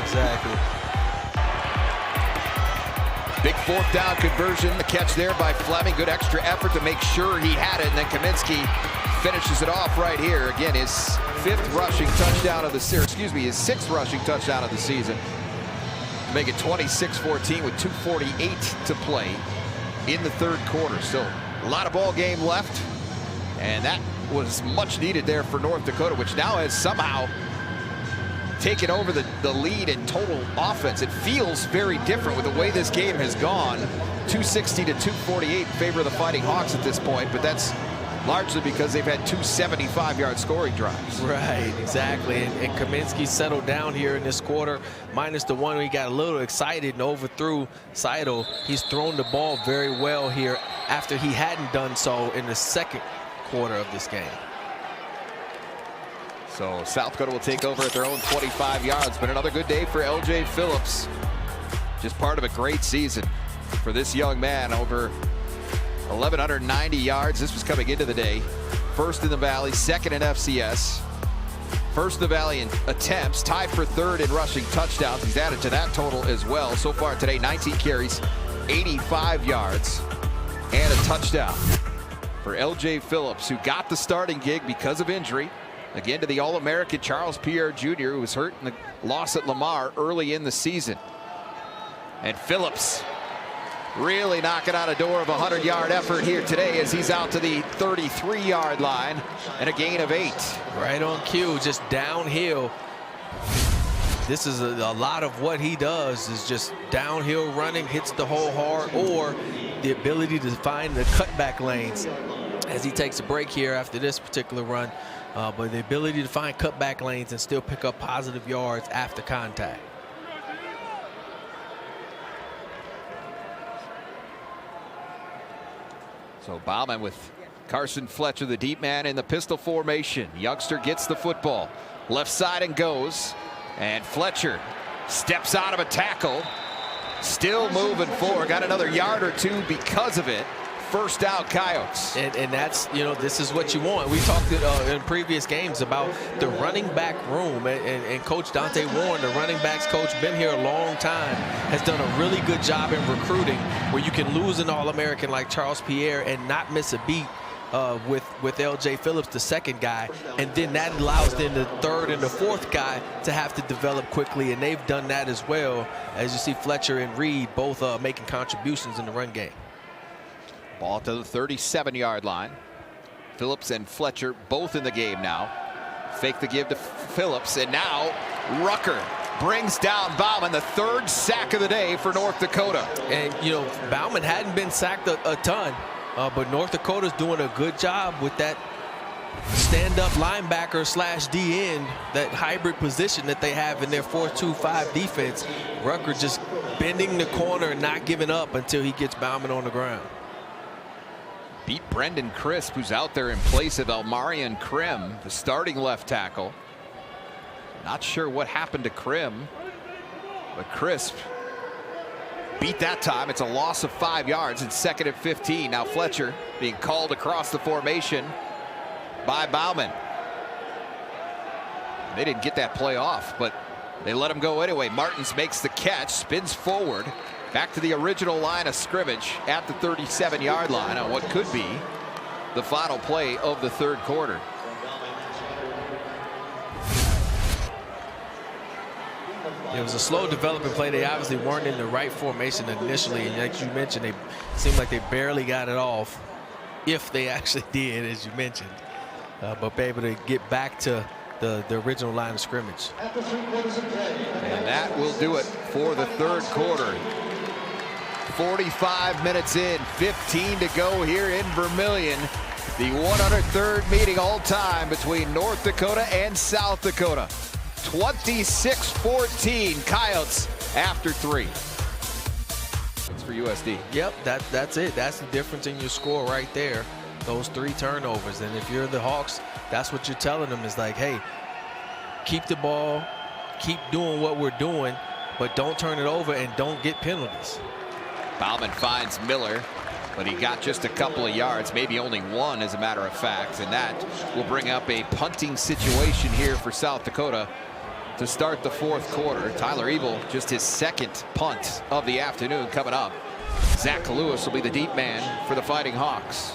Exactly. Big 4th down conversion. The catch there by Fleming. Good extra effort to make sure he had it. And then Kaminsky finishes it off right here. Again, his 5th rushing touchdown of the season. Excuse me, his 6th rushing touchdown of the season. To make it 26-14 with 2:48 to play in the 3rd quarter. Still A lot of ball game left, and that was much needed there for North Dakota, which now has somehow taken over the lead in total offense. It feels very different with the way this game has gone. 260 to 248 in favor of the Fighting Hawks at this point, but that's largely because they've had 2 75-yard scoring drives. Right, exactly. And Kaminsky settled down here in this quarter, minus the one. He got a little excited and overthrew Seidel. He's thrown the ball very well here after he hadn't done so in the second quarter of this game. So South Dakota will take over at their own 25 yards, but another good day for L.J. Phillips. Just part of a great season for this young man. Over 1,190 yards. This was coming into the day. First in the Valley, second in FCS. First in the Valley in attempts, tied for third in rushing touchdowns. He's added to that total as well. So far today, 19 carries, 85 yards, and a touchdown for L.J. Phillips, who got the starting gig because of injury. Again, to the All-American Charles Pierre Jr., who was hurt in the loss at Lamar early in the season. And Phillips really knocking on a door of a 100-yard effort here today as he's out to the 33-yard line and a gain of 8. Right on cue, just downhill. This is a lot of what he does is just downhill running, hits the hole hard, or the ability to find the cutback lanes as he takes a break here after this particular run. But the ability to find cutback lanes and still pick up positive yards after contact. So Bauman with Carson Fletcher, the deep man, in the pistol formation. Youngster gets the football left side and goes, and Fletcher steps out of a tackle, still moving forward, got another yard or two because of it. First out, Coyotes. And that's, you know, this is what you want. We talked in previous games about the running back room, and Coach Dante Warren, the running backs coach, been here a long time, has done a really good job in recruiting where you can lose an All-American like Charles Pierre and not miss a beat with L.J. Phillips, the second guy, and then that allows then the third and the fourth guy to have to develop quickly, and they've done that as well. As you see, Fletcher and Reed both making contributions in the run game. Ball to the 37-yard line. Phillips and Fletcher both in the game now. Fake the give to Phillips, and now Rucker brings down Bauman, the third sack of the day for North Dakota. And, you know, Bauman hadn't been sacked a ton, but North Dakota's doing a good job with that stand-up linebacker slash D-end, that hybrid position that they have in their 4-2-5 defense. Rucker just bending the corner and not giving up until he gets Bauman on the ground. Beat Brendan Crisp, who's out there in place of Elmarian Krim, the starting left tackle. Not sure what happened to Krim, but Crisp beat that time. It's a loss of 5 yards and second and 15. Now Fletcher being called across the formation by Bauman. They didn't get that play off, but they let him go anyway. Martins makes the catch, spins forward, back to the original line of scrimmage at the 37-yard line on what could be the final play of the third quarter. It was a slow developing play. They obviously weren't in the right formation initially, and like you mentioned, they seemed like they barely got it off, if they actually did, as you mentioned, but be able to get back to the original line of scrimmage. And that will do it for the third quarter. 45 minutes in, 15 to go here in Vermillion. The 103rd meeting all time between North Dakota and South Dakota. 26-14 Coyotes after 3. It's for USD. Yep, that's it. That's the difference in your score right there. Those 3 turnovers. And if you're the Hawks, that's what you're telling them is like, hey, keep the ball, keep doing what we're doing, but don't turn it over and don't get penalties. Bauman finds Miller, but he got just a couple of yards, maybe only one as a matter of fact, and that will bring up a punting situation here for South Dakota to start the fourth quarter. Tyler Ebel, just his second punt of the afternoon coming up. Zach Lewis will be the deep man for the Fighting Hawks.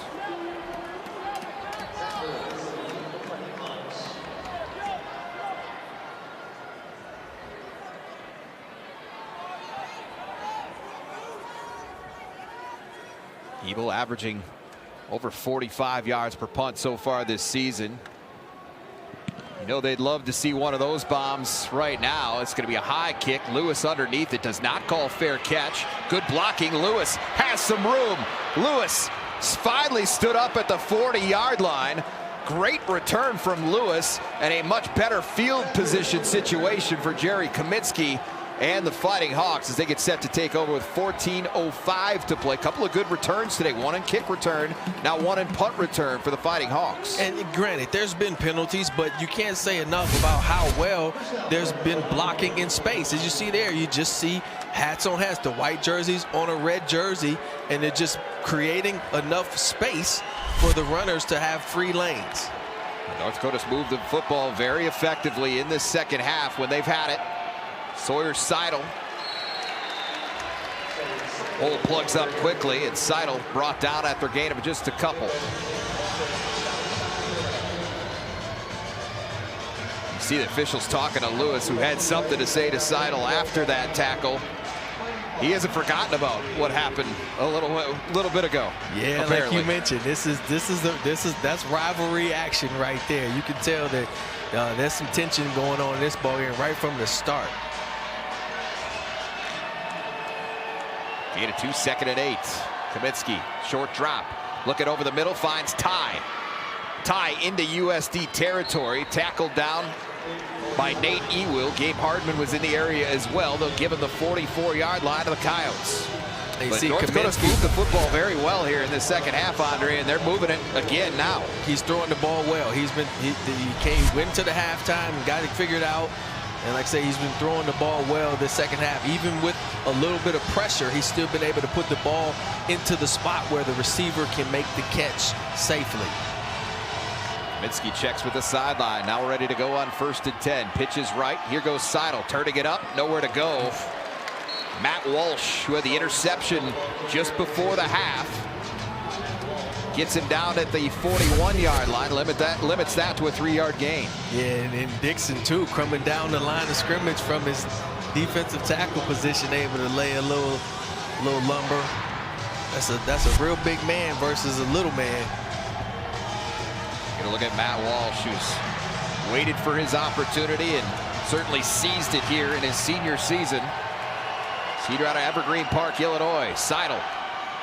Ebel averaging Over 45 yards per punt so far this season. You know they'd love to see one of those bombs right now. It's going to be a high kick. Lewis underneath it, does not call fair catch. Good blocking. Lewis has some room. Lewis finally stood up at the 40-yard line. Great return from Lewis, and a much better field position situation for Jerry Kaminsky and the Fighting Hawks as they get set to take over with 14:05 to play. A couple of good returns today. One in kick return, now one in punt return for the Fighting Hawks. And granted, there's been penalties, but you can't say enough about how well there's been blocking in space. As you see there, you just see hats on hats, the white jerseys on a red jersey, and they're just creating enough space for the runners to have free lanes. North Dakota's moved the football very effectively in this second half when they've had it. Sawyer Seidel. Hole plugs up quickly, and Seidel brought down after a gain of just a couple. You see the officials talking to Lewis, who had something to say to Seidel after that tackle. He hasn't forgotten about what happened a little bit ago. Yeah, apparently. like you mentioned, that's rivalry action right there. You can tell that there's some tension going on in this ball game right from the start. Gain of 2, 2nd and 8. Kaminsky, short drop. Looking over the middle, finds Ty. Ty into USD territory. Tackled down by Nate Ewell. Gabe Hardman was in the area as well. They'll give him the 44-yard line to the Coyotes. But North Dakota's moved the football very well here in the second half, Andre, and they're moving it again now. He's throwing the ball well. He went to the halftime and got it figured out. And like I say, he's been throwing the ball well this second half. Even with a little bit of pressure, he's still been able to put the ball into the spot where the receiver can make the catch safely. Kaminsky checks with the sideline. Now ready to go on 1st and 10. Pitches right. Here goes Seidel. Turning it up. Nowhere to go. Matt Walsh, who had the interception just before the half, gets him down at the 41-yard line. Limits that to a 3-yard gain. Yeah, and Dixon too, coming down the line of scrimmage from his defensive tackle position, able to lay a little lumber. That's a real big man versus a little man. Gonna look at Matt Walsh, who's waited for his opportunity and certainly seized it here in his senior season. Cedar out of Evergreen Park, Illinois. Seidel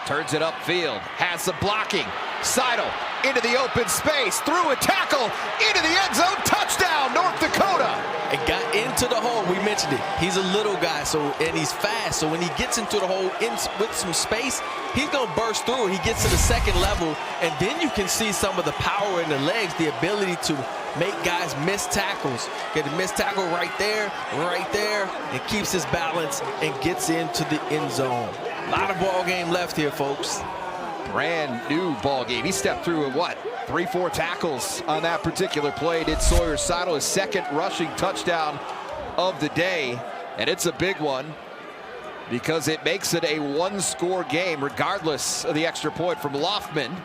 turns it upfield, has some blocking. Seidel into the open space, through a tackle, into the end zone, touchdown, North Dakota. And got into the hole. We mentioned it. He's a little guy, and he's fast. So when he gets into the hole with some space, he's gonna burst through. He gets to the second level, and then you can see some of the power in the legs, the ability to make guys miss tackles. Get a missed tackle right there, and keeps his balance and gets into the end zone. A lot of ball game left here, folks. Brand new ball game. He stepped through with what? 3-4 tackles on that particular play. Did Sawyer Seidel, his second rushing touchdown of the day. And it's a big one because it makes it a 1-score game regardless of the extra point from Loftman.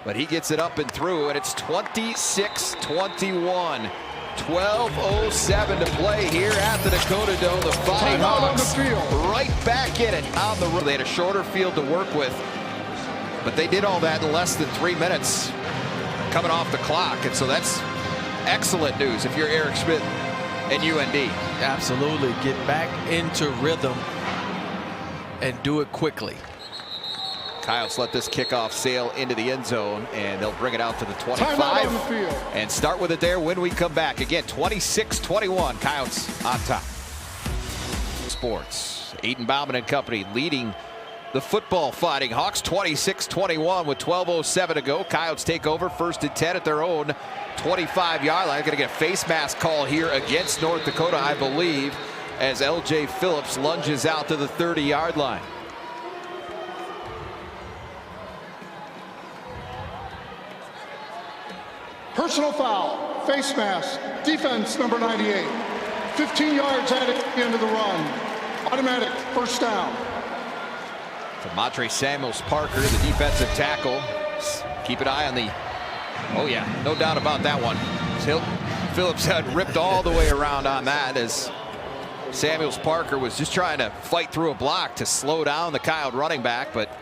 But he gets it up and through, and it's 26-21. 12:07 to play here at the Dakota Dome. The Fighting Hawks right back in it on the road. They had a shorter field to work with, but they did all that in less than 3 minutes coming off the clock. And so that's excellent news if you're Eric Schmidt and UND. Absolutely. Get back into rhythm and do it quickly. Coyotes let this kickoff sail into the end zone, and they'll bring it out to the 25 and start with it there when we come back. Again, 26-21, Coyotes on top. Sports, Aiden Bauman and company leading the football Fighting Hawks, 26-21 with 12:07 to go. Coyotes take over 1st and 10 at their own 25-yard line. Going to get a face mask call here against North Dakota, I believe, as LJ Phillips lunges out to the 30-yard line. Personal foul, face mask, defense number 98. 15 yards added at the end of the run. Automatic first down. To Montre Samuels Parker, the defensive tackle. Keep an eye on the, oh yeah, no doubt about that one. Phillips had ripped all the way around on that as Samuels Parker was just trying to fight through a block to slow down the Coyote running back, but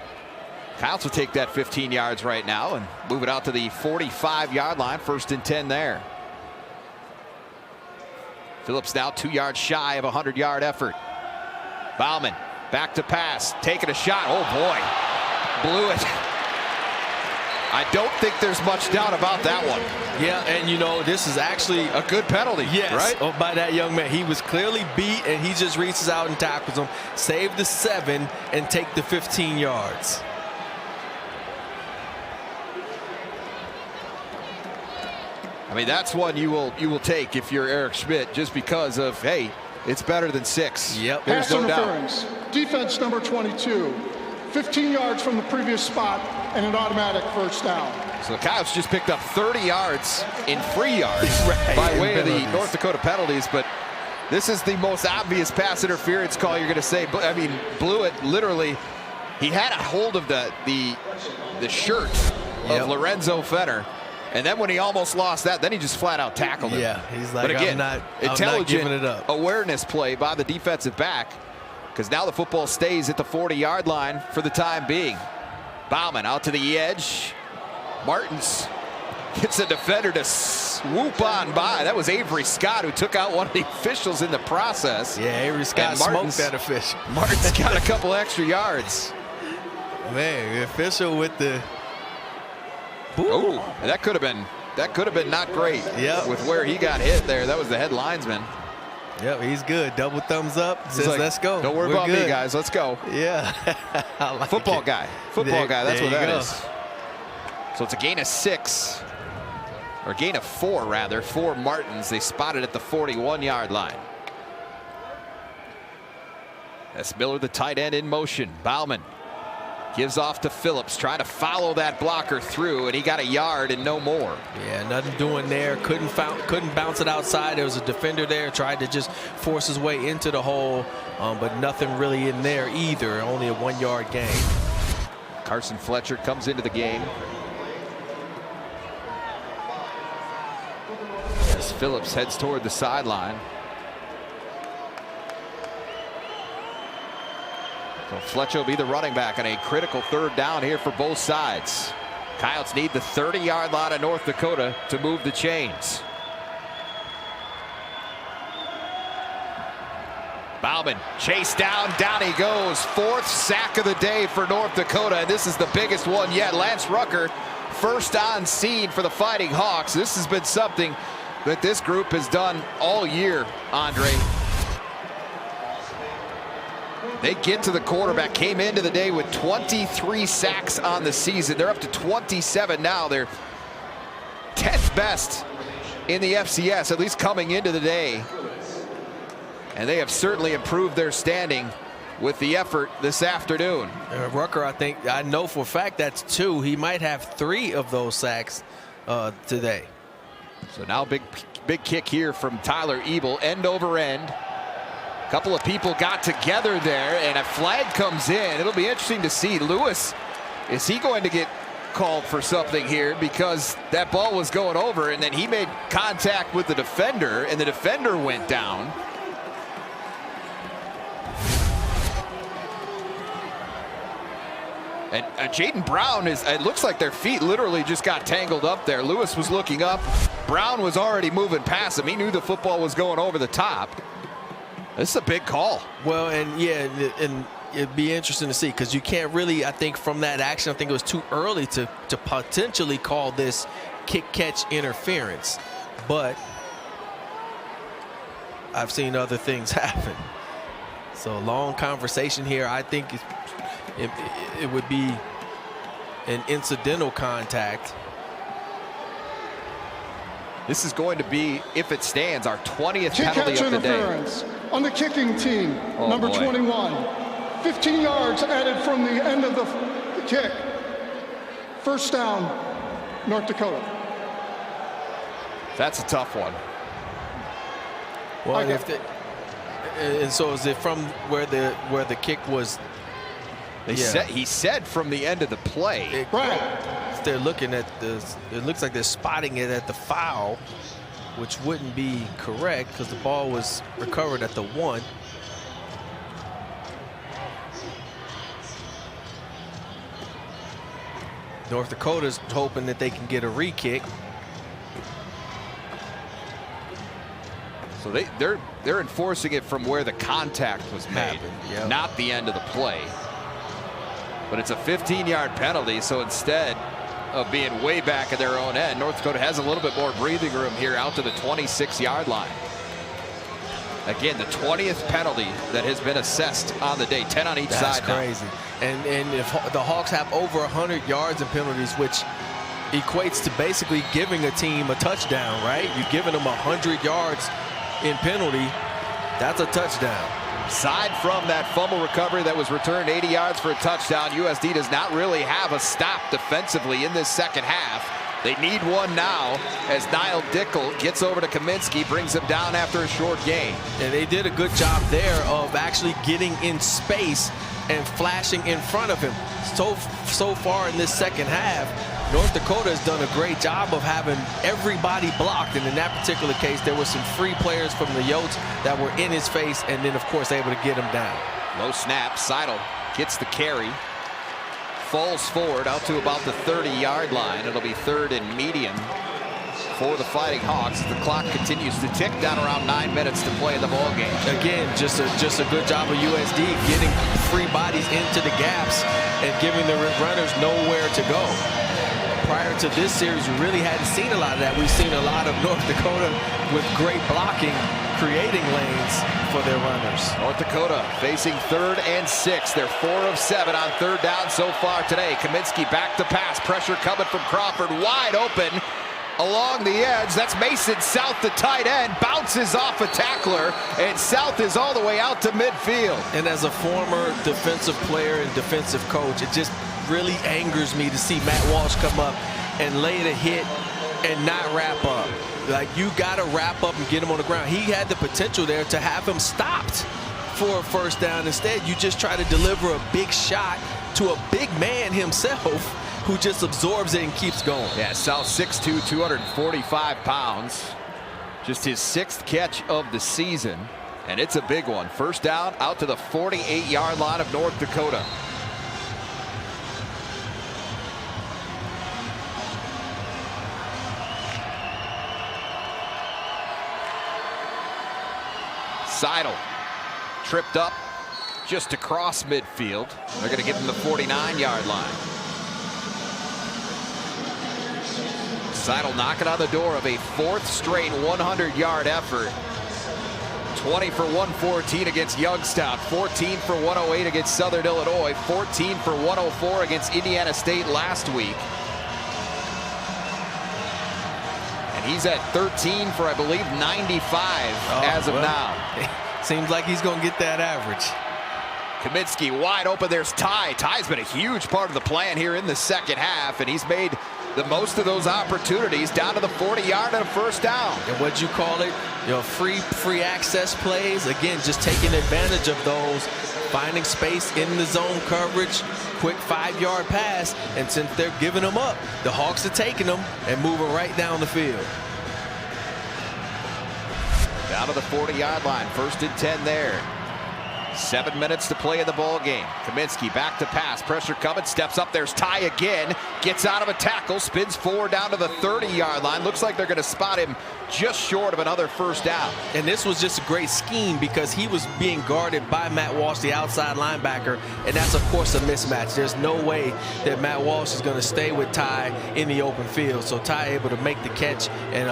Coyotes will take that 15 yards right now and move it out to the 45-yard line. 1st and 10 there. Phillips now 2 yards shy of a 100-yard effort. Bauman back to pass, taking a shot. Oh boy, blew it. I don't think there's much doubt about that one. Yeah, and you know, this is actually a good penalty. Yes, right? By that young man. He was clearly beat, and he just reaches out and tackles him, save the 7, and take the 15 yards. I mean, that's one you will take if you're Eric Schmidt, just because of, hey, it's better than 6. Yep. There's no doubt. Defense number 22. 15 yards from the previous spot and an automatic 1st down. So the Coyotes just picked up 30 yards in free yards right, by way of the North Dakota penalties, but this is the most obvious pass interference call you're going to say. I mean, blew it literally. He had a hold of the shirt of Lorenzo Fenner, and then when he almost lost that, then he just flat out tackled him. Yeah, he's like, but again, I'm not intelligent giving it up. Awareness play by the defensive back, because now the football stays at the 40-yard line for the time being. Bauman out to the edge. Martins gets a defender to swoop on by. That was Avery Scott, who took out one of the officials in the process. Yeah, Avery Scott smoked that official. Martins got a couple extra yards. Man, the official with the... Oh, that could have been not great. Yeah, with where he got hit there. That was the head linesman. Yep, he's good. Double thumbs up. Says, like, let's go. Don't worry about me, guys. Let's go. Yeah. Like football guy. Football guy. That's what that is. So it's a gain of 6. Or gain of 4, rather, for Martins. They spotted at the 41-yard line. That's Miller, the tight end, in motion. Bauman gives off to Phillips, trying to follow that blocker through, and he got a yard and no more. Yeah, nothing doing there. Couldn't bounce it outside. There was a defender there, tried to just force his way into the hole, but nothing really in there either. Only a 1-yard gain. Carson Fletcher comes into the game. As Phillips heads toward the sideline. So Fletcher will be the running back on a critical 3rd down here for both sides. Coyotes need the 30-yard line of North Dakota to move the chains. Bauman chased down he goes. 4th sack of the day for North Dakota, and this is the biggest one yet. Lance Rucker, first on scene for the Fighting Hawks. This has been something that this group has done all year, Andre. They get to the quarterback. Came into the day with 23 sacks on the season. They're up to 27 now. They're 10th best in the FCS, at least coming into the day. And they have certainly improved their standing with the effort this afternoon. Rucker, I know for a fact that's 2. He might have 3 of those sacks today. So now big kick here from Tyler Ebel, end over end. A couple of people got together there, and a flag comes in. It'll be interesting to see. Lewis, is he going to get called for something here, because that ball was going over, and then he made contact with the defender, and the defender went down. And Jaden Brown it looks like their feet literally just got tangled up there. Lewis was looking up. Brown was already moving past him. He knew the football was going over the top. This is a big call. Well, and yeah, and it'd be interesting to see, because you can't really, I think from that action, I think it was too early to potentially call this kick-catch interference. But I've seen other things happen. So long conversation here. I think it would be an incidental contact. This is going to be, if it stands, our 20th Kick penalty catch of the day. Interference on the kicking team, number boy. 21. 15 yards added from the end of the kick. 1st down, North Dakota. That's a tough one. Well, and so is it from where the kick was? He said from the end of the play. Right. They're looking at this. It looks like they're spotting it at the foul, which wouldn't be correct because the ball was recovered at the 1. North Dakota's hoping that they can get a re-kick. So they're enforcing it from where the contact was made, yep. Not the end of the play. But it's a 15-yard penalty, so instead of being way back at their own end, North Dakota has a little bit more breathing room here out to the 26-yard line. Again, the 20th penalty that has been assessed on the day, 10 on each side. That's crazy. And if the Hawks have over 100 yards in penalties, which equates to basically giving a team a touchdown, right? You're giving them 100 yards in penalty, that's a touchdown. Aside from that fumble recovery that was returned 80 yards for a touchdown, USD does not really have a stop defensively in this second half. They need one now as Niall Dickel gets over to Kaminsky, brings him down after a short gain. And they did a good job there of actually getting in space and flashing in front of him. So far in this second half, North Dakota has done a great job of having everybody blocked, and in that particular case, there were some free players from the Yotes that were in his face, and then, of course, able to get him down. Low snap, Seidel gets the carry, falls forward out to about the 30-yard line. It'll be third and medium for the Fighting Hawks. The clock continues to tick down around 9 minutes to play in the ball game. Again, just a good job of USD getting free bodies into the gaps and giving the runners nowhere to go. Prior to this series, we really hadn't seen a lot of that. We've seen a lot of North Dakota with great blocking, creating lanes for their runners. North Dakota facing 3rd and 6. They're 4 of 7 on 3rd down so far today. Kaminsky back to pass. Pressure coming from Crawford. Wide open along the edge. That's Mason South, the tight end. Bounces off a tackler, and South is all the way out to midfield. And as a former defensive player and defensive coach, it just really angers me to see Matt Walsh come up and lay the hit and not wrap up. Like, you got to wrap up and get him on the ground. He had the potential there to have him stopped for a first down. Instead, you just try to deliver a big shot to a big man himself who just absorbs it and keeps going. Yeah, South 6'2", 245 pounds. Just his 6th catch of the season, and it's a big one. First down out to the 48-yard line of North Dakota. Seidel tripped up just across midfield. They're going to give him the 49-yard line. Seidel knocking on the door of a 4th straight 100-yard effort. 20 for 114 against Youngstown, 14 for 108 against Southern Illinois, 14 for 104 against Indiana State last week. And he's at 13 for, I believe, 95 as of now. Seems like he's going to get that average. Kaminsky wide open. There's Ty. Ty's been a huge part of the plan here in the second half, and he's made the most of those opportunities down to the 40-yard and a first down. And what'd you call it? You know, free access plays. Again, just taking advantage of those, finding space in the zone coverage, quick 5-yard pass, and since they're giving them up, the Hawks are taking them and moving right down the field. Down to the 40-yard line, 1st and 10 there. 7 minutes to play in the ball game. Kaminsky back to pass, pressure coming, steps up. There's Ty again, gets out of a tackle, spins forward down to the 30-yard line. Looks like they're going to spot him just short of another first down. And this was just a great scheme because he was being guarded by Matt Walsh, the outside linebacker, and that's of course a mismatch. There's no way that Matt Walsh is going to stay with Ty in the open field. So Ty able to make the catch and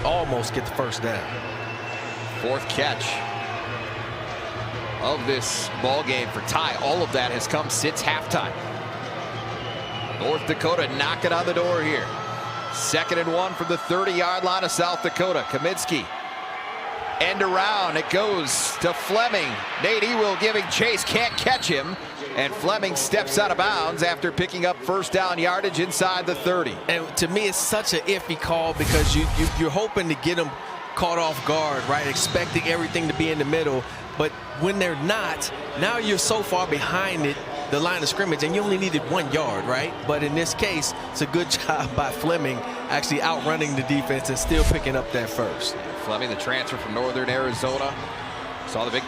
almost get the first down. 4th catch of this ball game for Ty. All of that has come since halftime. North Dakota knocking on the door here. 2nd and 1 from the 30-yard line of South Dakota. Kaminsky end around. It goes to Fleming. Nate Ewell giving chase, can't catch him, and Fleming steps out of bounds after picking up first down yardage inside the 30. And to me, it's such an iffy call because you're hoping to get him caught off guard, right? Expecting everything to be in the middle. But when they're not, now you're so far behind the line of scrimmage, and you only needed 1 yard, right? But in this case, it's a good job by Fleming actually outrunning the defense and still picking up that first. Fleming, the transfer from Northern Arizona, saw the big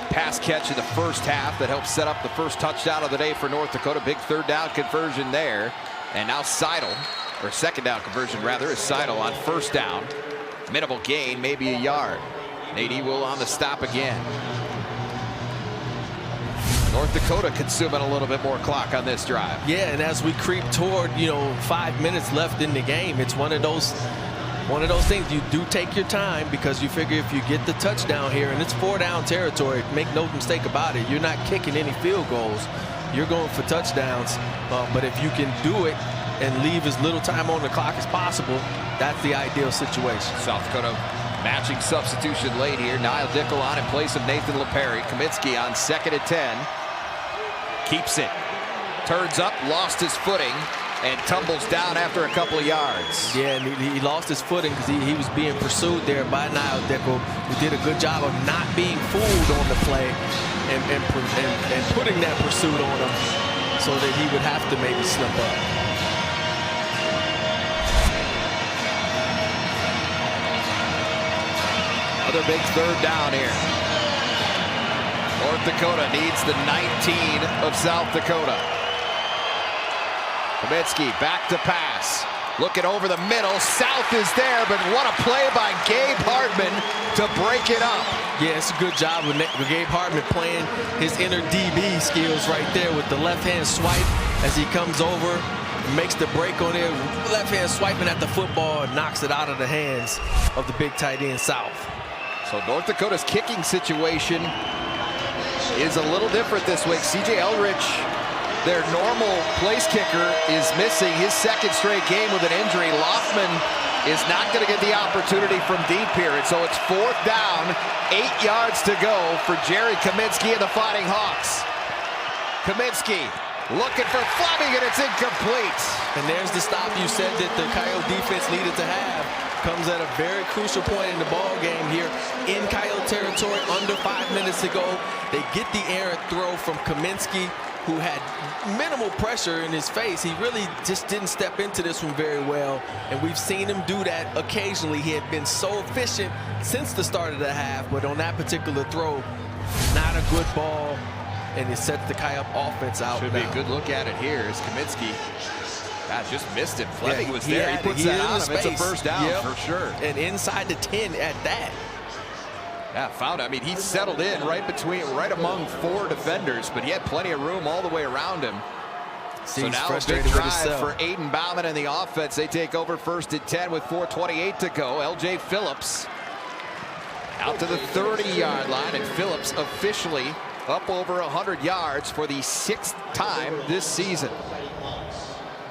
pass catch in the first half that helped set up the first touchdown of the day for North Dakota. Big 3rd down conversion there. And now Seidel, or second down conversion rather, is Seidel on first down. Minimal gain, maybe a yard. Nady will on the stop again. North Dakota consuming a little bit more clock on this drive. Yeah, and as we creep toward, 5 minutes left in the game, it's one of those things. You do take your time because you figure if you get the touchdown here, and it's 4-down territory, make no mistake about it, you're not kicking any field goals. You're going for touchdowns. But if you can do it and leave as little time on the clock as possible, that's the ideal situation. South Dakota matching substitution late here. Niall Dickel on in place of Nathan LePerry. Kaminsky on 2nd and 10. Keeps it. Turns up, lost his footing, and tumbles down after a couple of yards. Yeah, and he lost his footing because he was being pursued there by Niall Dickel, who did a good job of not being fooled on the play and putting that pursuit on him so that he would have to maybe slip up. Another big third down here. North Dakota needs the 19 of South Dakota. Kaminsky back to pass. Looking over the middle. South is there, but what a play by Gabe Hartman to break it up. Yeah, it's a good job with Gabe Hartman playing his inner DB skills right there with the left-hand swipe as he comes over and makes the break on there. Left-hand swiping at the football and knocks it out of the hands of the big tight end South. So North Dakota's kicking situation is a little different this week. C.J. Eldridge, their normal place kicker, is missing his 2nd straight game with an injury. Loftman is not going to get the opportunity from deep here. And so it's 4th down, 8 yards to go for Jerry Kaminsky and the Fighting Hawks. Kaminsky looking for Fleming, and it's incomplete. And there's the stop you said that the Coyote defense needed to have. Comes at a very crucial point in the ball game here in Coyote territory, under 5 minutes to go. They get the errant throw from Kaminsky, who had minimal pressure in his face. He really just didn't step into this one very well, and we've seen him do that occasionally. He had been so efficient since the start of the half, but on that particular throw, not a good ball, and it sets the Coyote offense out. Should now. be a good look at it here as Kaminsky just missed it. Fleming was there. He had puts it. that on him. Space. It's a first down for sure. And inside the 10 at that. Yeah, found it. I mean, he settled in right among 4 defenders, but he had plenty of room all the way around him. So now a big drive for Aiden Bauman and the offense. They take over 1st and 10 with 4:28 to go. L.J. Phillips out to the 30-yard line, and Phillips officially up over 100 yards for the 6th time this season.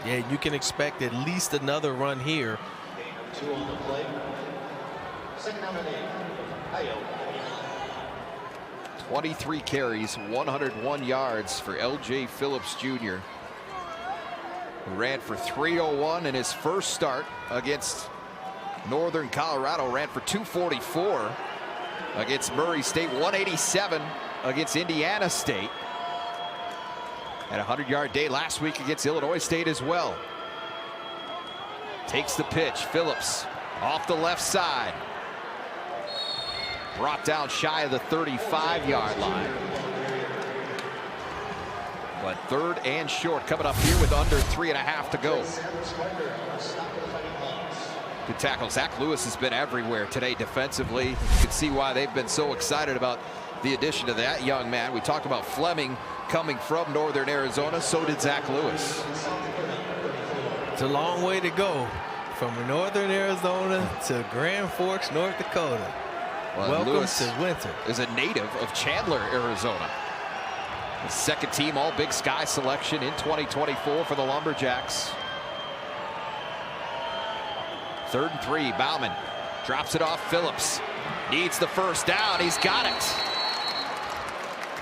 Yeah, you can expect at least another run here. 2 on the play. 2nd down and 8. 23 carries, 101 yards for L.J. Phillips Jr., who ran for 301 in his first start against Northern Colorado. Ran for 244 against Murray State, 187 against Indiana State. Had a 100-yard day last week against Illinois State as well. Takes the pitch. Phillips off the left side. Brought down shy of the 35-yard line. But 3rd and short coming up here with under 3.5 to go. Good tackle. Zach Lewis has been everywhere today defensively. You can see why they've been so excited about the addition of that young man. We talked about Fleming coming from Northern Arizona. So did Zach Lewis. It's a long way to go from Northern Arizona to Grand Forks, North Dakota. Well, welcome Lewis to winter. Is a native of Chandler, Arizona. The 2nd team All Big Sky selection in 2024 for the Lumberjacks. 3rd and 3. Bauman drops it off. Phillips needs the first down. He's got it.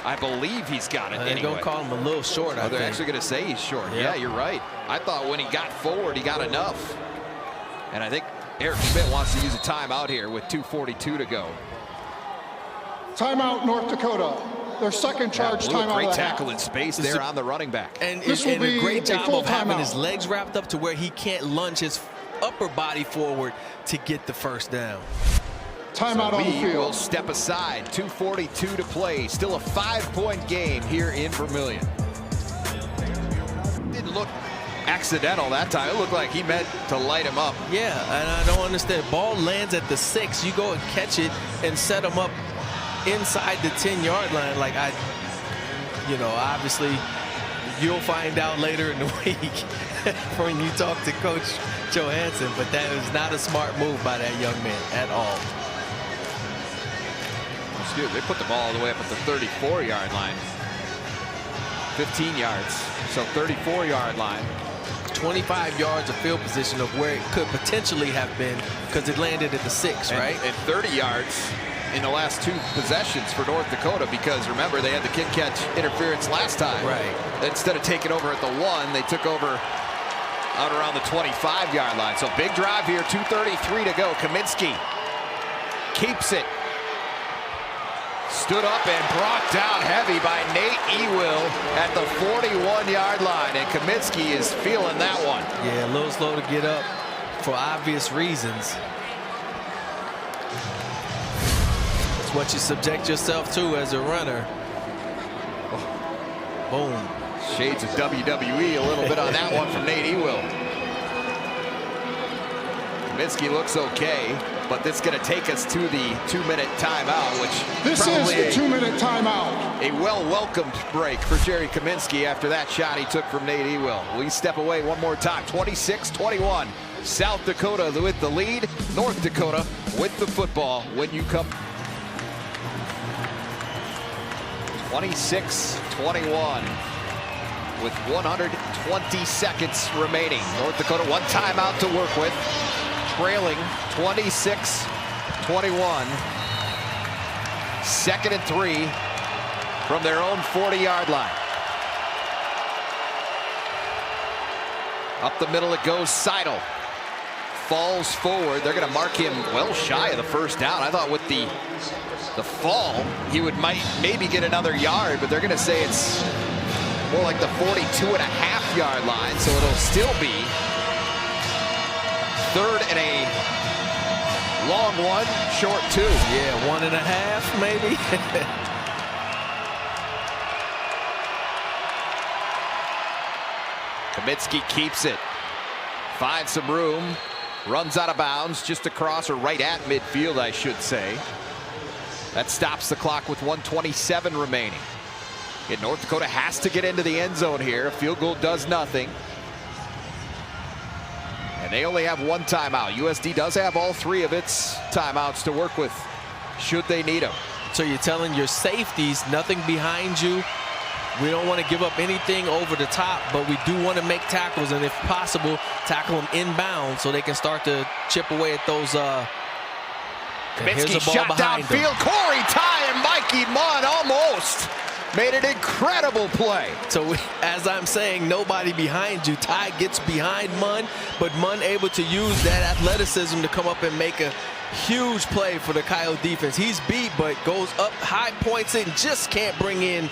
I believe he's got it. They're going to call him a little short. They're actually going to say he's short. Yep. Yeah, you're right. I thought when he got forward, he got enough. And I think Eric Schmidt wants to use a timeout here with 2:42 to go. Timeout, North Dakota. Their 2nd charge timeout. Great tackle in space there on the running back. And This will be a great job full of having timeout. his legs wrapped up to where he can't lunge his upper body forward to get the first down. Timeout So on the we will field. step aside. 2:42 to play. Still a 5-point game here in Vermillion. Didn't look accidental that time. It looked like he meant to light him up. Yeah, and I don't understand. Ball lands at the 6. You go and catch it and set him up inside the 10-yard line. Like, obviously, you'll find out later in the week when you talk to Coach Johansson, but that was not a smart move by that young man at all. Excuse me, they put the ball all the way up at the 34-yard line. 15 yards, so 34-yard line. 25 yards of field position of where it could potentially have been because it landed at the 6, right? And 30 yards in the last 2 possessions for North Dakota, because remember, they had the kick catch interference last time. Right. Instead of taking over at the 1, they took over out around the 25-yard line. So big drive here, 2:33 to go. Kaminsky keeps it. Stood up and brought down heavy by Nate Ewell at the 41-yard line, and Kaminsky is feeling that one. Yeah, a little slow to get up for obvious reasons. It's what you subject yourself to as a runner. Boom. Shades of WWE a little bit on that one from Nate Ewell. Kaminsky looks okay, but this is going to take us to the 2-minute timeout, which this is the 2-minute timeout. A well-welcomed break for Jerry Kaminsky after that shot he took from Nate Ewell. We step away one more time. 26-21. South Dakota with the lead. North Dakota with the football when you come. 26-21 with 120 seconds remaining. North Dakota one timeout to work with. Trailing 26-21. 2nd and 3 from their own 40-yard line. Up the middle it goes. Seidel falls forward. They're going to mark him well shy of the first down. I thought with the fall he might maybe get another yard, but they're going to say it's more like the 42.5-yard line, so it'll still be 3rd and a long one, short 2. Yeah, 1.5 maybe. Kaminsky keeps it, finds some room, runs out of bounds just across, or right at midfield, I should say. That stops the clock with 1:27 remaining. And North Dakota has to get into the end zone here. A field goal does nothing. And they only have 1 timeout. USD does have all 3 of its timeouts to work with should they need them. So you're telling your safeties, nothing behind you. We don't want to give up anything over the top, but we do want to make tackles, and if possible, tackle them inbound so they can start to chip away at those. Kaminsky shot downfield. Corey Ty and Mikey Munn almost made an incredible play. So as I'm saying, nobody behind you. Ty gets behind Munn, but Munn able to use that athleticism to come up and make a huge play for the Coyote defense. He's beat, but goes up high, points it, and just can't bring in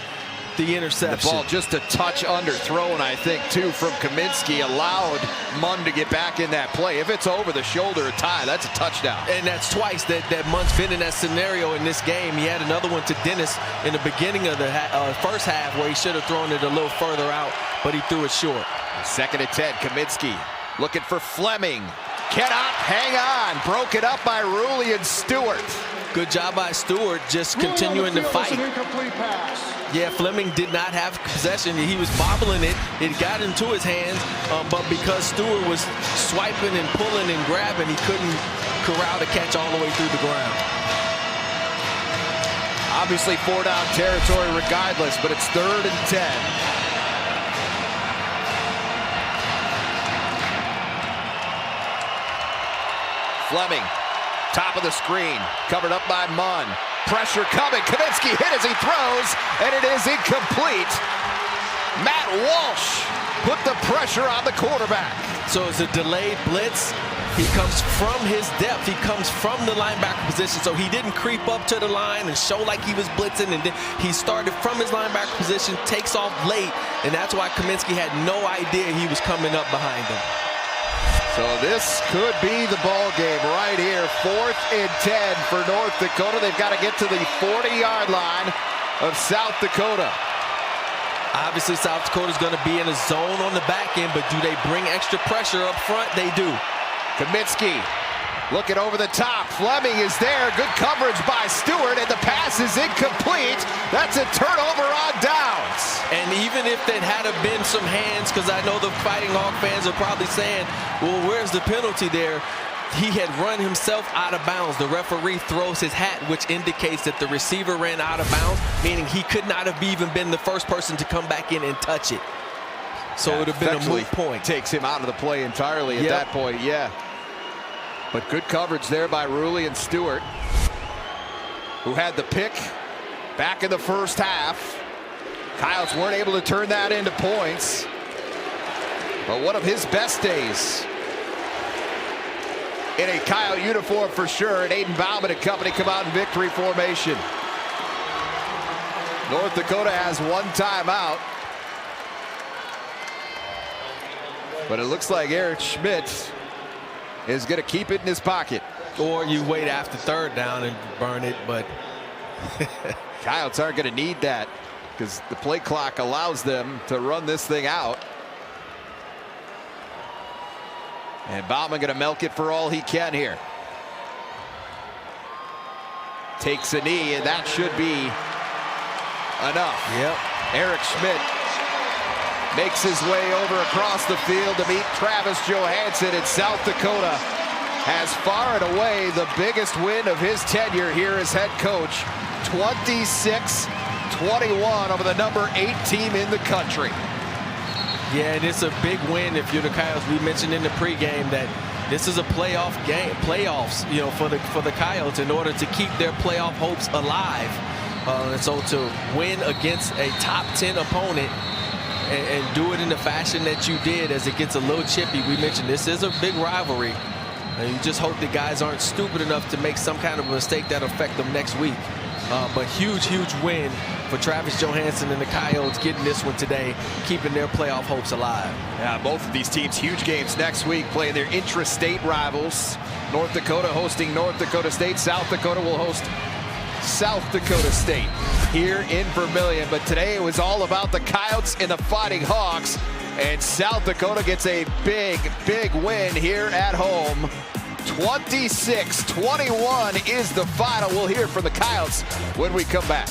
the interception. The ball just a touch underthrown, I think, too, from Kaminsky, allowed Munn to get back in that play. If it's over the shoulder of Ty, that's a touchdown. And that's twice that Munn's been in that scenario in this game. He had another one to Dennis in the beginning of the first half where he should have thrown it a little further out, but he threw it short. 2nd and 10, Kaminsky looking for Fleming. Cannot hang on. Broken up by Ruley and Stewart. Good job by Stewart, just continuing to fight. Yeah, Fleming did not have possession. He was bobbling it. It got into his hands, but because Stewart was swiping and pulling and grabbing, he couldn't corral the catch all the way through the ground. Obviously 4-down territory regardless, but it's 3rd and 10. Fleming, top of the screen, covered up by Munn. Pressure coming. Kaminsky hit as he throws, and it is incomplete. Matt Walsh put the pressure on the quarterback. So it's a delayed blitz. He comes from his depth. He comes from the linebacker position. So he didn't creep up to the line and show like he was blitzing. And then he started from his linebacker position, takes off late. And that's why Kaminsky had no idea he was coming up behind him. So this could be the ball game right here. 4th and 10 for North Dakota. They've got to get to the 40-yard line of South Dakota. Obviously, South Dakota's going to be in a zone on the back end, but do they bring extra pressure up front? They do. Kaminsky looking over the top. Fleming is there. Good coverage by Stewart, and the pass is incomplete. That's a turnover on downs. And even if it had been some hands, because I know the Fighting Hawk fans are probably saying, well, where's the penalty there? He had run himself out of bounds. The referee throws his hat, which indicates that the receiver ran out of bounds, meaning he could not have even been the first person to come back in and touch it. So it would have been a moot point. Takes him out of the play entirely at that point, yeah. But good coverage there by Rulli and Stewart, who had the pick back in the first half. Coyotes weren't able to turn that into points. But one of his best days in a Coyote uniform for sure, and Aiden Bauman and company come out in victory formation. North Dakota has one timeout, but it looks like Eric Schmidt is going to keep it in his pocket. Or you wait after third down and burn it, but Coyotes aren't going to need that because the play clock allows them to run this thing out. And Bauman going to milk it for all he can here. Takes a knee, and that should be enough. Yep. Eric Schmidt makes his way over across the field to meet Travis Johansson, and South Dakota has far and away the biggest win of his tenure here as head coach. 26-21 over the number 8 team in the country. Yeah, and it's a big win if you're the Coyotes. We mentioned in the pregame that this is a playoff game, playoffs, you know, for the Coyotes in order to keep their playoff hopes alive. And so to win against a top 10 opponent and do it in the fashion that you did as it gets a little chippy. We mentioned this is a big rivalry. And you just hope the guys aren't stupid enough to make some kind of mistake that'll affect them next week. But huge win for Travis Johansson and the Coyotes getting this one today, keeping their playoff hopes alive. Yeah, both of these teams, huge games next week, playing their intra-state rivals. North Dakota hosting North Dakota State. South Dakota will host South Dakota State here in Vermillion. But today it was all about the Coyotes and the Fighting Hawks. And South Dakota gets a big win here at home. 26-21 is the final. We'll hear from the Coyotes when we come back.